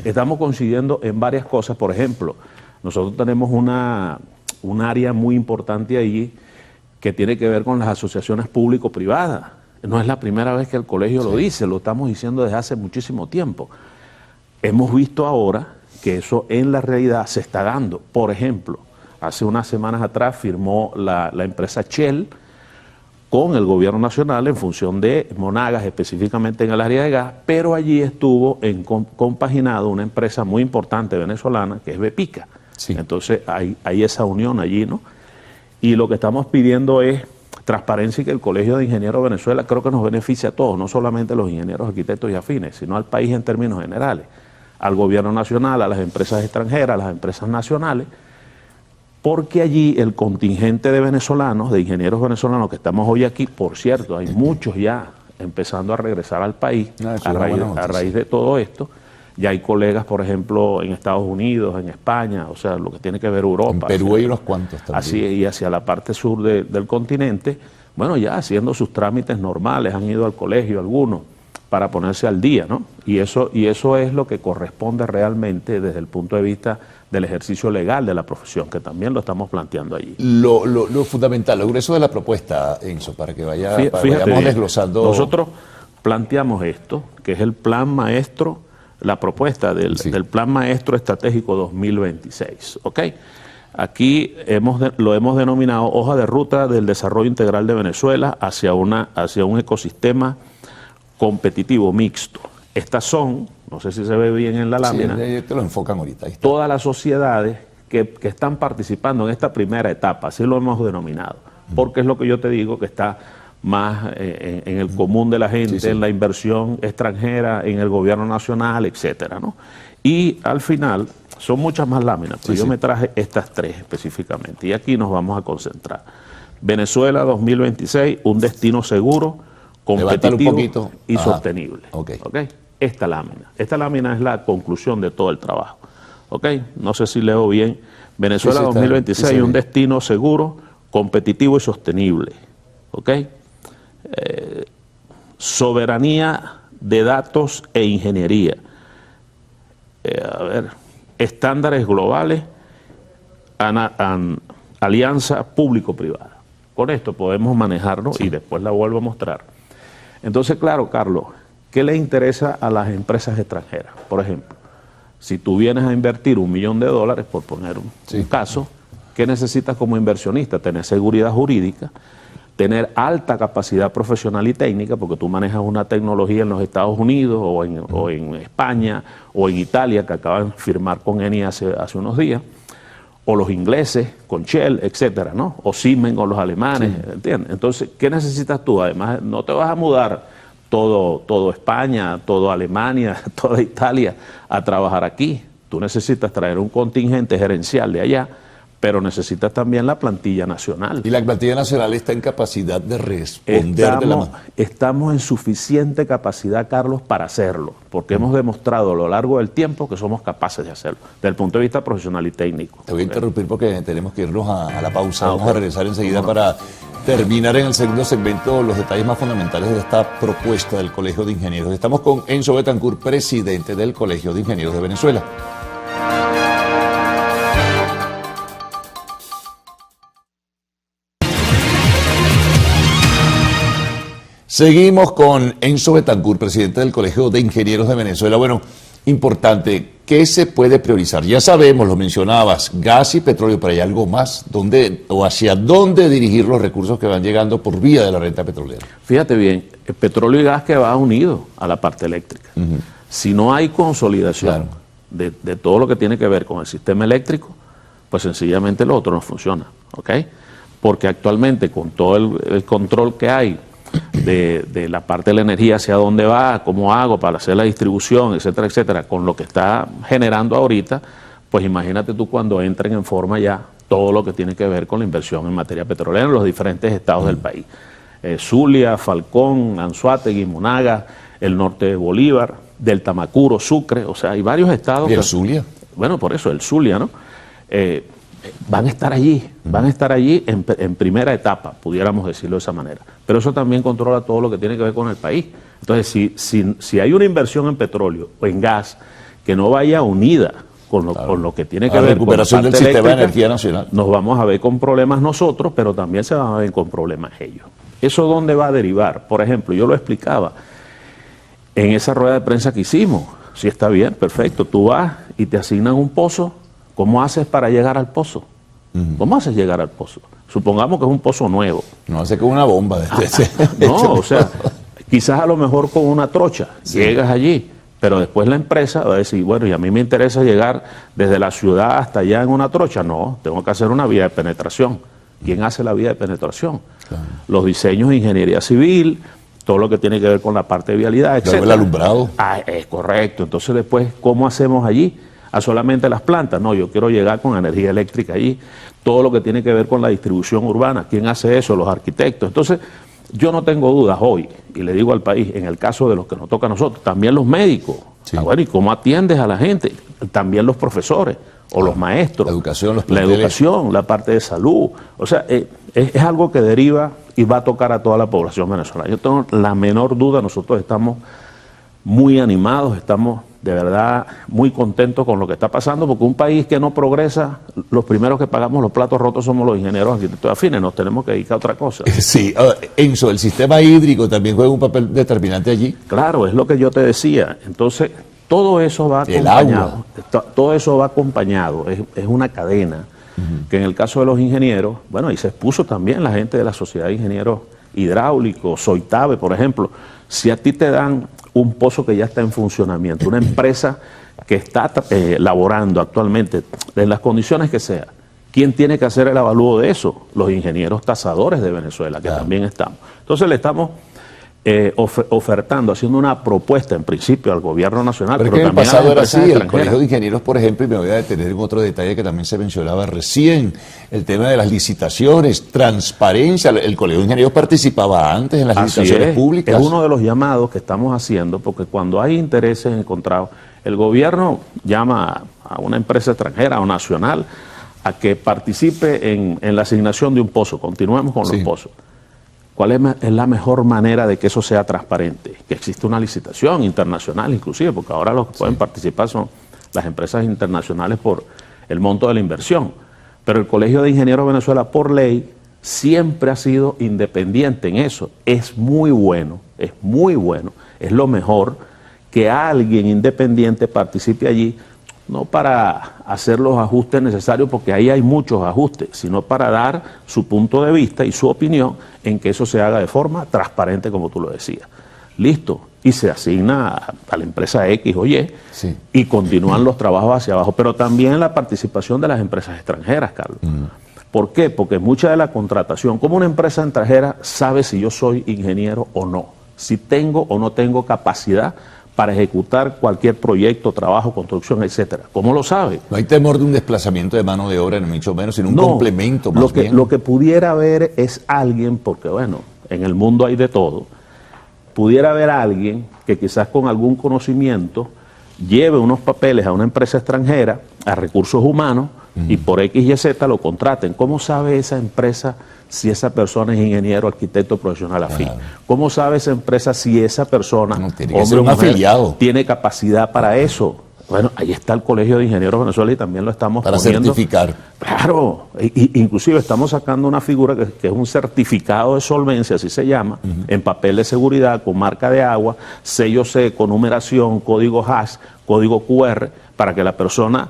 estamos coincidiendo en varias cosas. Por ejemplo, nosotros tenemos un área muy importante ahí que tiene que ver con las asociaciones público-privadas. No es la primera vez que el colegio lo dice, lo estamos diciendo desde hace muchísimo tiempo. Hemos visto ahora que eso en la realidad se está dando. Por ejemplo, hace unas semanas atrás firmó la empresa Shell con el gobierno nacional en función de Monagas, específicamente en el área de gas, pero allí estuvo compaginado una empresa muy importante venezolana, que es Bepica. Sí. Entonces hay esa unión allí, ¿no? Y lo que estamos pidiendo es transparencia y que el Colegio de Ingenieros de Venezuela creo que nos beneficia a todos, no solamente a los ingenieros, arquitectos y afines, sino al país en términos generales, al gobierno nacional, a las empresas extranjeras, a las empresas nacionales, porque allí el contingente de venezolanos, de ingenieros venezolanos que estamos hoy aquí, por cierto, hay muchos ya empezando a regresar al país a raíz de todo esto. Ya hay colegas, por ejemplo, en Estados Unidos, en España, o sea, lo que tiene que ver Europa. En Perú hay unos cuantos también. Así, y hacia la parte sur del continente, bueno, ya haciendo sus trámites normales, han ido al colegio algunos para ponerse al día, ¿no? Y eso es lo que corresponde realmente desde el punto de vista del ejercicio legal de la profesión, que también lo estamos planteando allí. Lo fundamental, lo grueso de la propuesta, Enzo, para que vayamos desglosando. Nosotros planteamos esto, que es el plan maestro, la propuesta del Plan Maestro Estratégico 2026, ¿ok? Aquí lo hemos denominado hoja de ruta del desarrollo integral de Venezuela hacia un ecosistema competitivo mixto. Estas son, no sé si se ve bien en la lámina, te lo enfocan ahorita. Ahí está. Todas las sociedades que están participando en esta primera etapa, así lo hemos denominado, porque es lo que yo te digo que está más en el común de la gente, en la inversión extranjera, en el gobierno nacional, etcétera, ¿no? Y al final, son muchas más láminas, pero yo me traje estas tres específicamente, y aquí nos vamos a concentrar. Venezuela 2026, un destino seguro, competitivo y sostenible. ¿Okay? Esta lámina es la conclusión de todo el trabajo. ¿Okay? No sé si leo bien. Venezuela 2026, un destino seguro, competitivo y sostenible. ¿Okay? Soberanía de datos e ingeniería. Estándares globales, alianza público-privada. Con esto podemos manejarnos y después la vuelvo a mostrar. Entonces, claro, Carlos, ¿qué le interesa a las empresas extranjeras? Por ejemplo, si tú vienes a invertir $1 millón, por poner un caso, ¿qué necesitas como inversionista? Tener seguridad jurídica, tener alta capacidad profesional y técnica, porque tú manejas una tecnología en los Estados Unidos o en España o en Italia, que acaban de firmar con Eni hace unos días, o los ingleses con Shell, etcétera, ¿no? O Siemens con los alemanes, ¿entiendes? Entonces, ¿qué necesitas tú? Además, no te vas a mudar todo España, toda Alemania, toda Italia a trabajar aquí. Tú necesitas traer un contingente gerencial de allá, pero necesitas también la plantilla nacional. Y la plantilla nacional está en capacidad de responder Estamos en suficiente capacidad, Carlos, para hacerlo, porque hemos demostrado a lo largo del tiempo que somos capaces de hacerlo, desde el punto de vista profesional y técnico. Te voy a interrumpir porque tenemos que irnos a la pausa. Vamos a regresar enseguida para terminar en el segundo segmento los detalles más fundamentales de esta propuesta del Colegio de Ingenieros. Estamos con Enzo Betancourt, presidente del Colegio de Ingenieros de Venezuela. Seguimos con Enzo Betancourt, presidente del Colegio de Ingenieros de Venezuela. Bueno, importante, ¿qué se puede priorizar? Ya sabemos, lo mencionabas, gas y petróleo, pero ¿hay algo más? ¿Dónde o hacia dónde dirigir los recursos que van llegando por vía de la renta petrolera? Fíjate bien, el petróleo y gas que va unido a la parte eléctrica. Si no hay consolidación de todo lo que tiene que ver con el sistema eléctrico, pues sencillamente lo otro no funciona, ¿ok? Porque actualmente con todo el control que hay de la parte de la energía, hacia dónde va, cómo hago para hacer la distribución, etcétera, etcétera, con lo que está generando ahorita, pues imagínate tú cuando entren en forma ya todo lo que tiene que ver con la inversión en materia petrolera en los diferentes estados del país. Zulia, Falcón, Anzoátegui, Monagas, el norte de Bolívar, del Tamacuro, Sucre, o sea, hay varios estados. ¿Y el Zulia? Bueno, por eso, el Zulia, ¿no? Van a estar allí en primera etapa, pudiéramos decirlo de esa manera. Pero eso también controla todo lo que tiene que ver con el país. Entonces, si hay una inversión en petróleo o en gas que no vaya unida con lo que tiene que ver con la recuperación del sistema de energía nacional, nos vamos a ver con problemas nosotros, pero también se van a ver con problemas ellos. ¿Eso dónde va a derivar? Por ejemplo, yo lo explicaba en esa rueda de prensa que hicimos Sí, está bien, perfecto. Tú vas y te asignan un pozo. ¿Cómo haces para llegar al pozo? ¿Cómo haces llegar al pozo? Supongamos que es un pozo nuevo. No hace con una bomba. No, o sea, quizás a lo mejor con una trocha. Sí. Llegas allí, pero después la empresa va a decir, bueno, y a mí me interesa llegar desde la ciudad hasta allá en una trocha. No, tengo que hacer una vía de penetración. ¿Quién hace la vía de penetración? Claro. Los diseños de ingeniería civil, todo lo que tiene que ver con la parte de vialidad, etc. El alumbrado. Es correcto. Entonces después, ¿cómo hacemos allí? ¿A solamente las plantas? No, yo quiero llegar con energía eléctrica allí. Todo lo que tiene que ver con la distribución urbana. ¿Quién hace eso? Los arquitectos. Entonces, yo no tengo dudas hoy, y le digo al país, en el caso de los que nos toca a nosotros, también los médicos. Sí. Bueno, ¿y cómo atiendes a la gente? También los profesores o los maestros. La educación, la parte de salud. O sea, es algo que deriva y va a tocar a toda la población venezolana. Yo tengo la menor duda, nosotros estamos muy animados, estamos de verdad muy contentos con lo que está pasando, porque un país que no progresa, los primeros que pagamos los platos rotos somos los ingenieros arquitectos afines, nos tenemos que dedicar a otra cosa. Sí, Enzo, ¿el sistema hídrico también juega un papel determinante allí? Claro, es lo que yo te decía. Entonces, todo eso va acompañado. Todo eso va acompañado, es una cadena, que en el caso de los ingenieros, bueno, y se expuso también la gente de la Sociedad de Ingenieros Hidráulicos, Soitabe, por ejemplo. Si a ti te dan un pozo que ya está en funcionamiento, una empresa que está laborando actualmente en las condiciones que sea, ¿quién tiene que hacer el avalúo de eso? Los ingenieros tasadores de Venezuela, que también estamos. Entonces le estamos ofertando, haciendo una propuesta en principio al gobierno nacional. Pero que en el pasado era así, el Colegio de Ingenieros, por ejemplo, y me voy a detener en otro detalle que también se mencionaba recién, el tema de las licitaciones, transparencia. El Colegio de Ingenieros participaba antes en las licitaciones públicas. Es uno de los llamados que estamos haciendo, porque cuando hay intereses encontrados, el gobierno llama a una empresa extranjera o nacional a que participe en la asignación de un pozo. Continuemos con los pozos. ¿Cuál es la mejor manera de que eso sea transparente? Que existe una licitación internacional inclusive, porque ahora los que pueden participar son las empresas internacionales por el monto de la inversión. Pero el Colegio de Ingenieros de Venezuela, por ley, siempre ha sido independiente en eso. Es muy bueno, es lo mejor que alguien independiente participe allí, no para hacer los ajustes necesarios, porque ahí hay muchos ajustes, sino para dar su punto de vista y su opinión en que eso se haga de forma transparente, como tú lo decías. Listo, y se asigna a la empresa X o Y, y continúan los trabajos hacia abajo, pero también la participación de las empresas extranjeras, Carlos. ¿Por qué? Porque mucha de la contratación, como una empresa extranjera sabe si yo soy ingeniero o no, si tengo o no tengo capacidad para ejecutar cualquier proyecto, trabajo, construcción, etcétera. ¿Cómo lo sabe? No hay temor de un desplazamiento de mano de obra, ni mucho menos, sino un complemento más bien. Lo que pudiera haber es alguien, porque bueno, en el mundo hay de todo, pudiera haber alguien que quizás con algún conocimiento lleve unos papeles a una empresa extranjera, a recursos humanos, y por X y Z lo contraten. ¿Cómo sabe esa empresa si esa persona es ingeniero, arquitecto, profesional afín? ¿Cómo sabe esa empresa si esa persona, hombre o mujer, tiene capacidad para eso? Bueno, ahí está el Colegio de Ingenieros de Venezuela y también lo estamos poniendo. Para certificar. Claro, inclusive estamos sacando una figura que es un certificado de solvencia, así se llama, en papel de seguridad, con marca de agua, sello C, con numeración, código hash, código QR, para que la persona,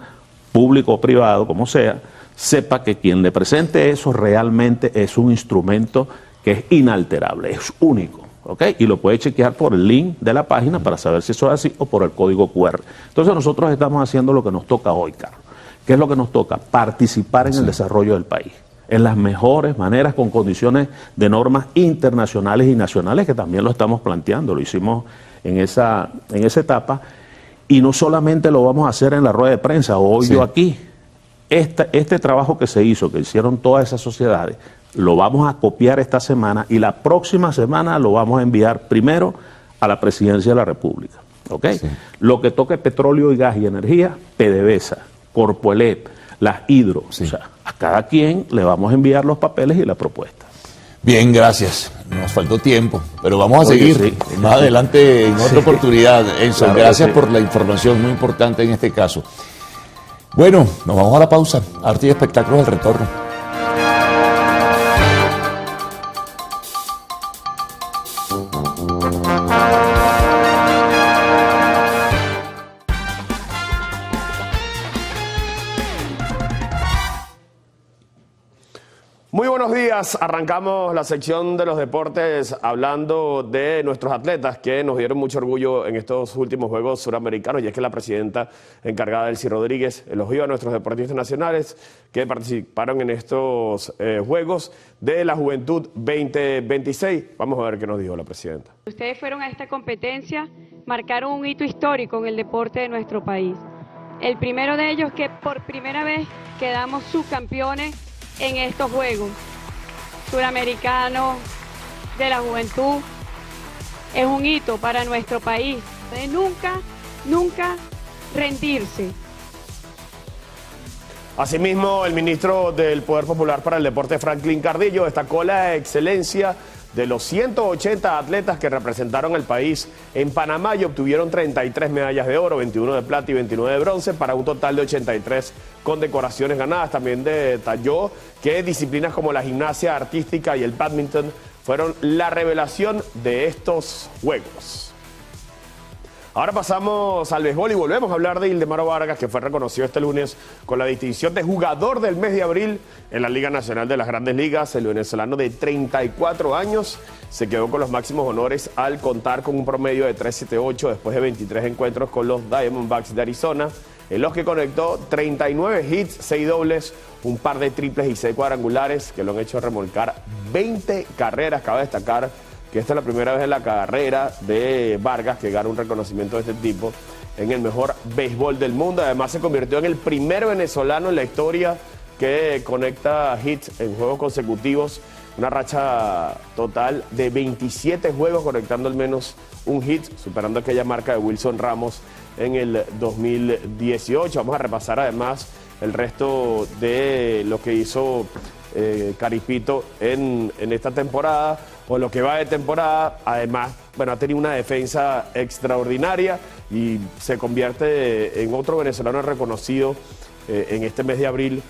público o privado, como sea, sepa que quien le presente eso realmente es un instrumento que es inalterable, es único, ¿ok? Y lo puede chequear por el link de la página para saber si eso es así o por el código QR. Entonces nosotros estamos haciendo lo que nos toca hoy, Carlos. ¿Qué es lo que nos toca? Participar en el desarrollo del país, en las mejores maneras, con condiciones de normas internacionales y nacionales, que también lo estamos planteando, lo hicimos en esa etapa. Y no solamente lo vamos a hacer en la rueda de prensa, hoy yo aquí. Este trabajo que se hizo, que hicieron todas esas sociedades, lo vamos a copiar esta semana y la próxima semana lo vamos a enviar primero a la Presidencia de la República. ¿Okay? Lo que toque petróleo y gas y energía, PDVSA, Corpoelep, las Hidro, o sea, a cada quien le vamos a enviar los papeles y la propuesta. Bien, gracias. Nos faltó tiempo, pero vamos a seguir más adelante en otra oportunidad. Enzo, gracias por la información, muy importante en este caso. Bueno, nos vamos a la pausa. Arte y espectáculos al retorno. Muy buenos días, arrancamos la sección de los deportes hablando de nuestros atletas que nos dieron mucho orgullo en estos últimos Juegos Suramericanos, y es que la presidenta encargada, Delcy Rodríguez, elogió a nuestros deportistas nacionales que participaron en estos Juegos de la Juventud 2026. Vamos a ver qué nos dijo la presidenta. Ustedes fueron a esta competencia, marcaron un hito histórico en el deporte de nuestro país. El primero de ellos que por primera vez quedamos subcampeones en estos Juegos Suramericanos de la Juventud. Es un hito para nuestro país, de nunca rendirse. Asimismo, el ministro del Poder Popular para el Deporte, Franklin Cardillo, destacó la excelencia de los 180 atletas que representaron al país en Panamá y obtuvieron 33 medallas de oro, 21 de plata y 29 de bronce, para un total de 83 condecoraciones ganadas. También detalló que disciplinas como la gimnasia artística y el bádminton fueron la revelación de estos Juegos. Ahora pasamos al béisbol y volvemos a hablar de Ildemaro Vargas, que fue reconocido este lunes con la distinción de jugador del mes de abril en la Liga Nacional de las Grandes Ligas. El venezolano de 34 años se quedó con los máximos honores al contar con un promedio de 3.78 después de 23 encuentros con los Diamondbacks de Arizona, en los que conectó 39 hits, 6 dobles, un par de triples y 6 cuadrangulares que lo han hecho remolcar 20 carreras. Cabe destacar que esta es la primera vez en la carrera de Vargas que gana un reconocimiento de este tipo en el mejor béisbol del mundo. Además, se convirtió en el primer venezolano en la historia que conecta hits en juegos consecutivos, una racha total de 27 juegos conectando al menos un hit, superando aquella marca de Wilson Ramos en el 2018. Vamos a repasar además el resto de lo que hizo Caripito en esta temporada, o lo que va de temporada. Además, bueno, ha tenido una defensa extraordinaria y se convierte en otro venezolano reconocido en este mes de abril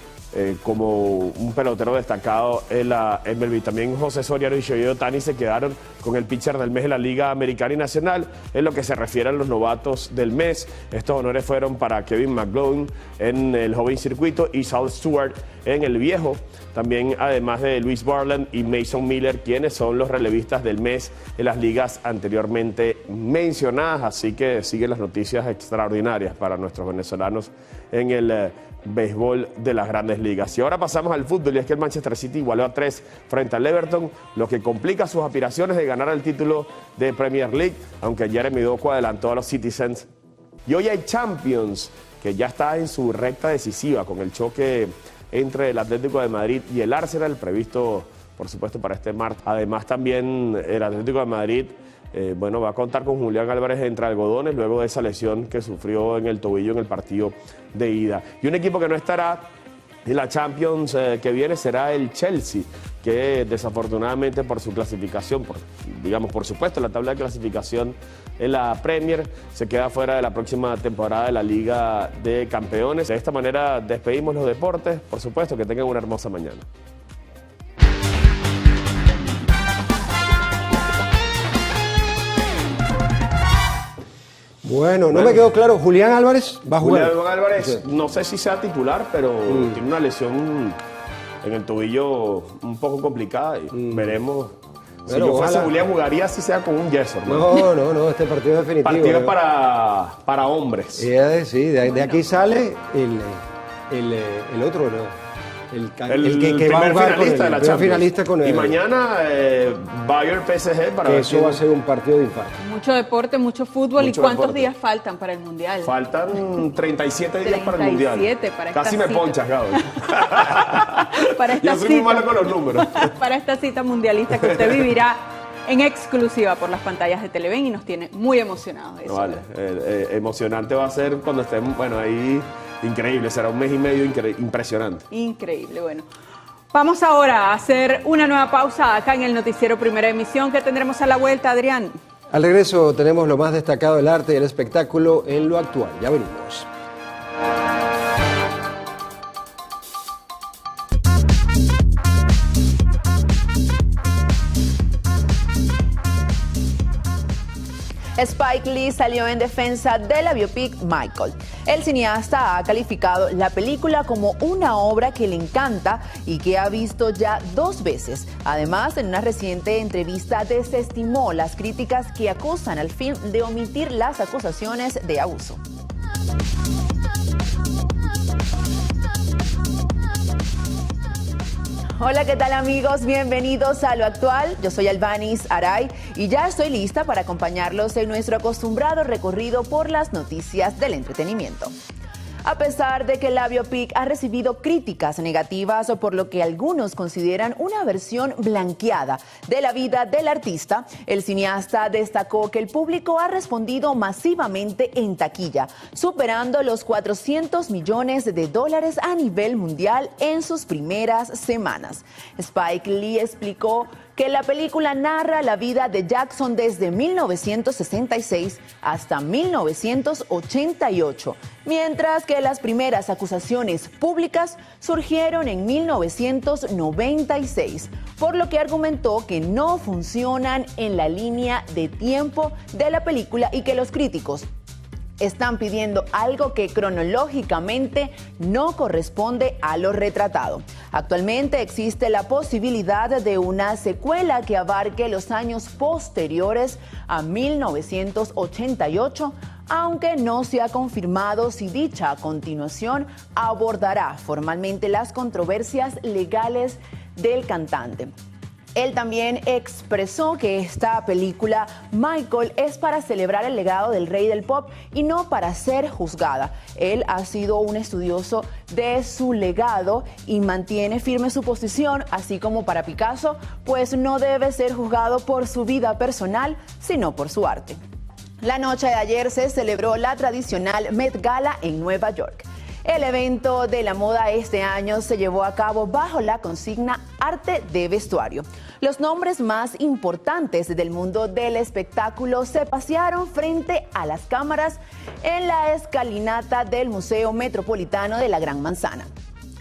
como un pelotero destacado en la MLB. También José Soriano y Shohei Ohtani se quedaron con el pitcher del mes de la Liga Americana y Nacional. En lo que se refiere a los novatos del mes, estos honores fueron para Kevin McGloin en el joven circuito y Sal Stewart en el viejo. También, además de Luis Barland y Mason Miller, quienes son los relevistas del mes en las ligas anteriormente mencionadas. Así que siguen las noticias extraordinarias para nuestros venezolanos en el béisbol de las Grandes Ligas. Y ahora pasamos al fútbol, y es que el Manchester City igualó a 3 frente al Everton, lo que complica sus aspiraciones de ganar el título de Premier League, aunque Jeremy Doku adelantó a los Citizens. Y hoy hay Champions, que ya está en su recta decisiva con el choque entre el Atlético de Madrid y el Arsenal, previsto por supuesto para este martes. Además, también el Atlético de Madrid va a contar con Julián Álvarez entre algodones luego de esa lesión que sufrió en el tobillo en el partido de ida. Y un equipo que no estará en la Champions que viene será el Chelsea, que desafortunadamente por su clasificación, por supuesto la tabla de clasificación en la Premier, se queda fuera de la próxima temporada de la Liga de Campeones. De esta manera despedimos los deportes. Por supuesto, que tengan una hermosa mañana. Bueno, no me quedó claro. ¿Julián Álvarez va a jugar? Julián Álvarez, no sé si sea titular, pero tiene una lesión en el tobillo un poco complicada y veremos. Si yo fuese Julián, jugaría si sea con un yeso, hermano. No, este partido es definitivo. Partido para hombres. Sí, de aquí sale el otro, ¿no? El que va a jugar finalista de la Champions. Finalista con y mañana Bayern PSG para ver eso va a ser un partido de infarto. Mucho deporte, mucho fútbol. ¿Y cuántos días faltan para el Mundial? Faltan 37 días para el Mundial. Para Casi me ponchas, Gabo. Yo soy muy malo con los números. Para esta cita mundialista que usted vivirá en exclusiva por las pantallas de Televen y nos tiene muy emocionados. Vale, emocionante va a ser cuando estemos, ahí. Increíble, será un mes y medio impresionante. Increíble, bueno. Vamos ahora a hacer una nueva pausa acá en el Noticiero Primera Emisión. ¿Qué tendremos a la vuelta, Adrián? Al regreso tenemos lo más destacado del arte y el espectáculo en lo actual. Ya venimos. Spike Lee salió en defensa de la biopic Michael. El cineasta ha calificado la película como una obra que le encanta y que ha visto ya 2 veces. Además, en una reciente entrevista desestimó las críticas que acusan al film de omitir las acusaciones de abuso. Hola, ¿qué tal amigos? Bienvenidos a Lo Actual. Yo soy Albanis Aray y ya estoy lista para acompañarlos en nuestro acostumbrado recorrido por las noticias del entretenimiento. A pesar de que la biopic ha recibido críticas negativas por lo que algunos consideran una versión blanqueada de la vida del artista, el cineasta destacó que el público ha respondido masivamente en taquilla, superando los $400 millones a nivel mundial en sus primeras semanas. Spike Lee explicó que la película narra la vida de Jackson desde 1966 hasta 1988, mientras que las primeras acusaciones públicas surgieron en 1996, por lo que argumentó que no funcionan en la línea de tiempo de la película y que los críticos están pidiendo algo que cronológicamente no corresponde a lo retratado. Actualmente existe la posibilidad de una secuela que abarque los años posteriores a 1988, aunque no se ha confirmado si dicha continuación abordará formalmente las controversias legales del cantante. Él también expresó que esta película, Michael, es para celebrar el legado del rey del pop y no para ser juzgada. Él ha sido un estudioso de su legado y mantiene firme su posición, así como para Picasso, pues no debe ser juzgado por su vida personal, sino por su arte. La noche de ayer se celebró la tradicional Met Gala en Nueva York. El evento de la moda este año se llevó a cabo bajo la consigna Arte de Vestuario. Los nombres más importantes del mundo del espectáculo se pasearon frente a las cámaras en la escalinata del Museo Metropolitano de la Gran Manzana.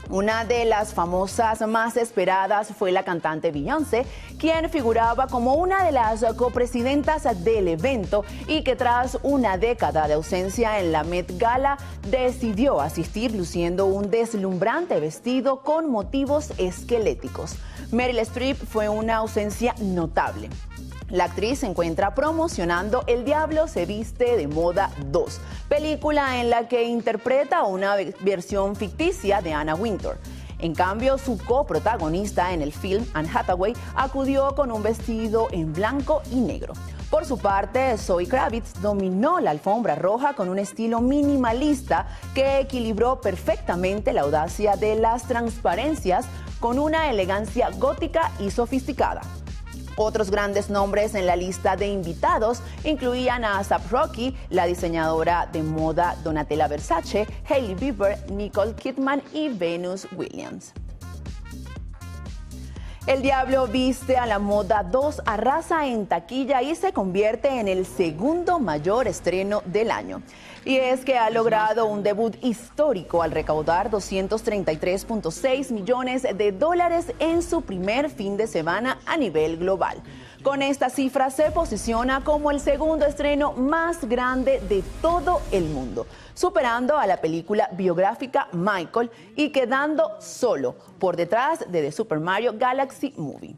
Una de las famosas más esperadas fue la cantante Beyoncé, quien figuraba como una de las copresidentas del evento y que tras una década de ausencia en la Met Gala decidió asistir luciendo un deslumbrante vestido con motivos esqueléticos. Meryl Streep fue una ausencia notable. La actriz se encuentra promocionando El Diablo se viste de moda 2, película en la que interpreta una versión ficticia de Anna Wintour. En cambio, su coprotagonista en el film, Anne Hathaway, acudió con un vestido en blanco y negro. Por su parte, Zoe Kravitz dominó la alfombra roja con un estilo minimalista que equilibró perfectamente la audacia de las transparencias con una elegancia gótica y sofisticada. Otros grandes nombres en la lista de invitados incluían a A$AP Rocky, la diseñadora de moda Donatella Versace, Hailey Bieber, Nicole Kidman y Venus Williams. El Diablo viste a la moda 2 arrasa en taquilla y se convierte en el segundo mayor estreno del año. Y es que ha logrado un debut histórico al recaudar $233.6 millones en su primer fin de semana a nivel global. Con esta cifra se posiciona como el segundo estreno más grande de todo el mundo, superando a la película biográfica Michael y quedando solo por detrás de The Super Mario Galaxy Movie.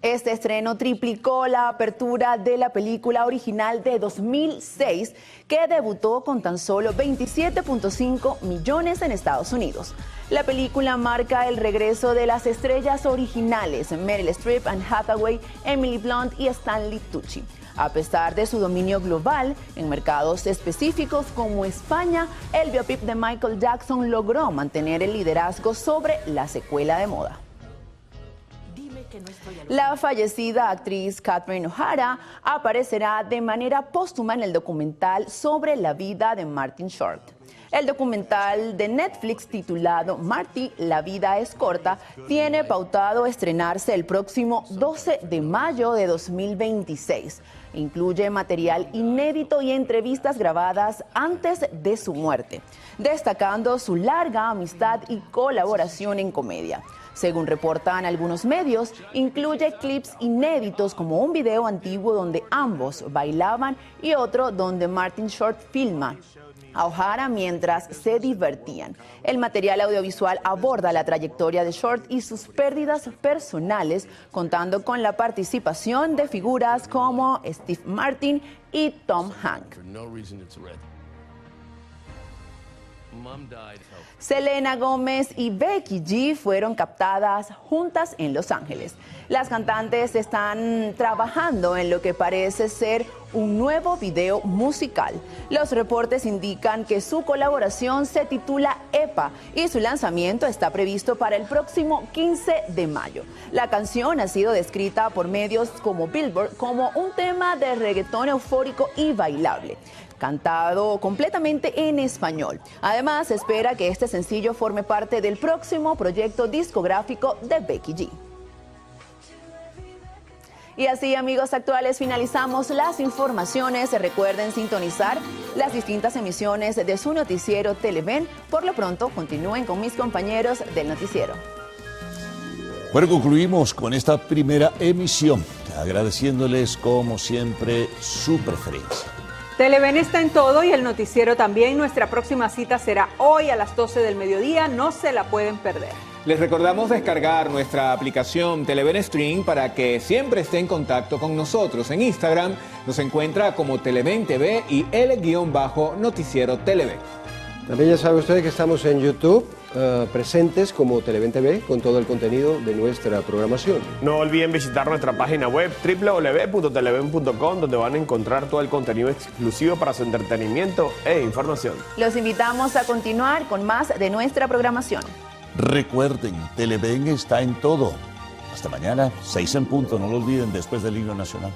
Este estreno triplicó la apertura de la película original de 2006, que debutó con tan solo 27.5 millones en Estados Unidos. La película marca el regreso de las estrellas originales Meryl Streep, Anne Hathaway, Emily Blunt y Stanley Tucci. A pesar de su dominio global en mercados específicos como España, el biopic de Michael Jackson logró mantener el liderazgo sobre la secuela de moda. La fallecida actriz Catherine O'Hara aparecerá de manera póstuma en el documental sobre la vida de Martin Short. El documental de Netflix titulado Marty, la vida es corta, tiene pautado estrenarse el próximo 12 de mayo de 2026. Incluye material inédito y entrevistas grabadas antes de su muerte, destacando su larga amistad y colaboración en comedia. Según reportan algunos medios, incluye clips inéditos como un video antiguo donde ambos bailaban y otro donde Martin Short filma a O'Hara mientras se divertían. El material audiovisual aborda la trayectoria de Short y sus pérdidas personales, contando con la participación de figuras como Steve Martin y Tom Hanks. Selena Gómez y Becky G fueron captadas juntas en Los Ángeles. Las cantantes están trabajando en lo que parece ser un nuevo video musical. Los reportes indican que su colaboración se titula EPA y su lanzamiento está previsto para el próximo 15 de mayo. La canción ha sido descrita por medios como Billboard como un tema de reggaetón eufórico y bailable, cantado completamente en español. Además, se espera que este sencillo forme parte del próximo proyecto discográfico de Becky G. Y así, amigos actuales, finalizamos las informaciones. Recuerden sintonizar las distintas emisiones de su noticiero Televen. Por lo pronto, continúen con mis compañeros del noticiero. Bueno, concluimos con esta primera emisión, agradeciéndoles como siempre su preferencia. Televen está en todo y el noticiero también. Nuestra próxima cita será hoy a las 12 del mediodía. No se la pueden perder. Les recordamos descargar nuestra aplicación Televen Stream para que siempre esté en contacto con nosotros. En Instagram nos encuentra como Televen TV y el_noticiero Televen. También ya sabe usted que estamos en YouTube, presentes como Televen TV con todo el contenido de nuestra programación. No olviden visitar nuestra página web www.televen.com, donde van a encontrar todo el contenido exclusivo para su entretenimiento e información. Los invitamos a continuar con más de nuestra programación. Recuerden, Televen está en todo. Hasta mañana, 6 en punto, no lo olviden, después del himno nacional.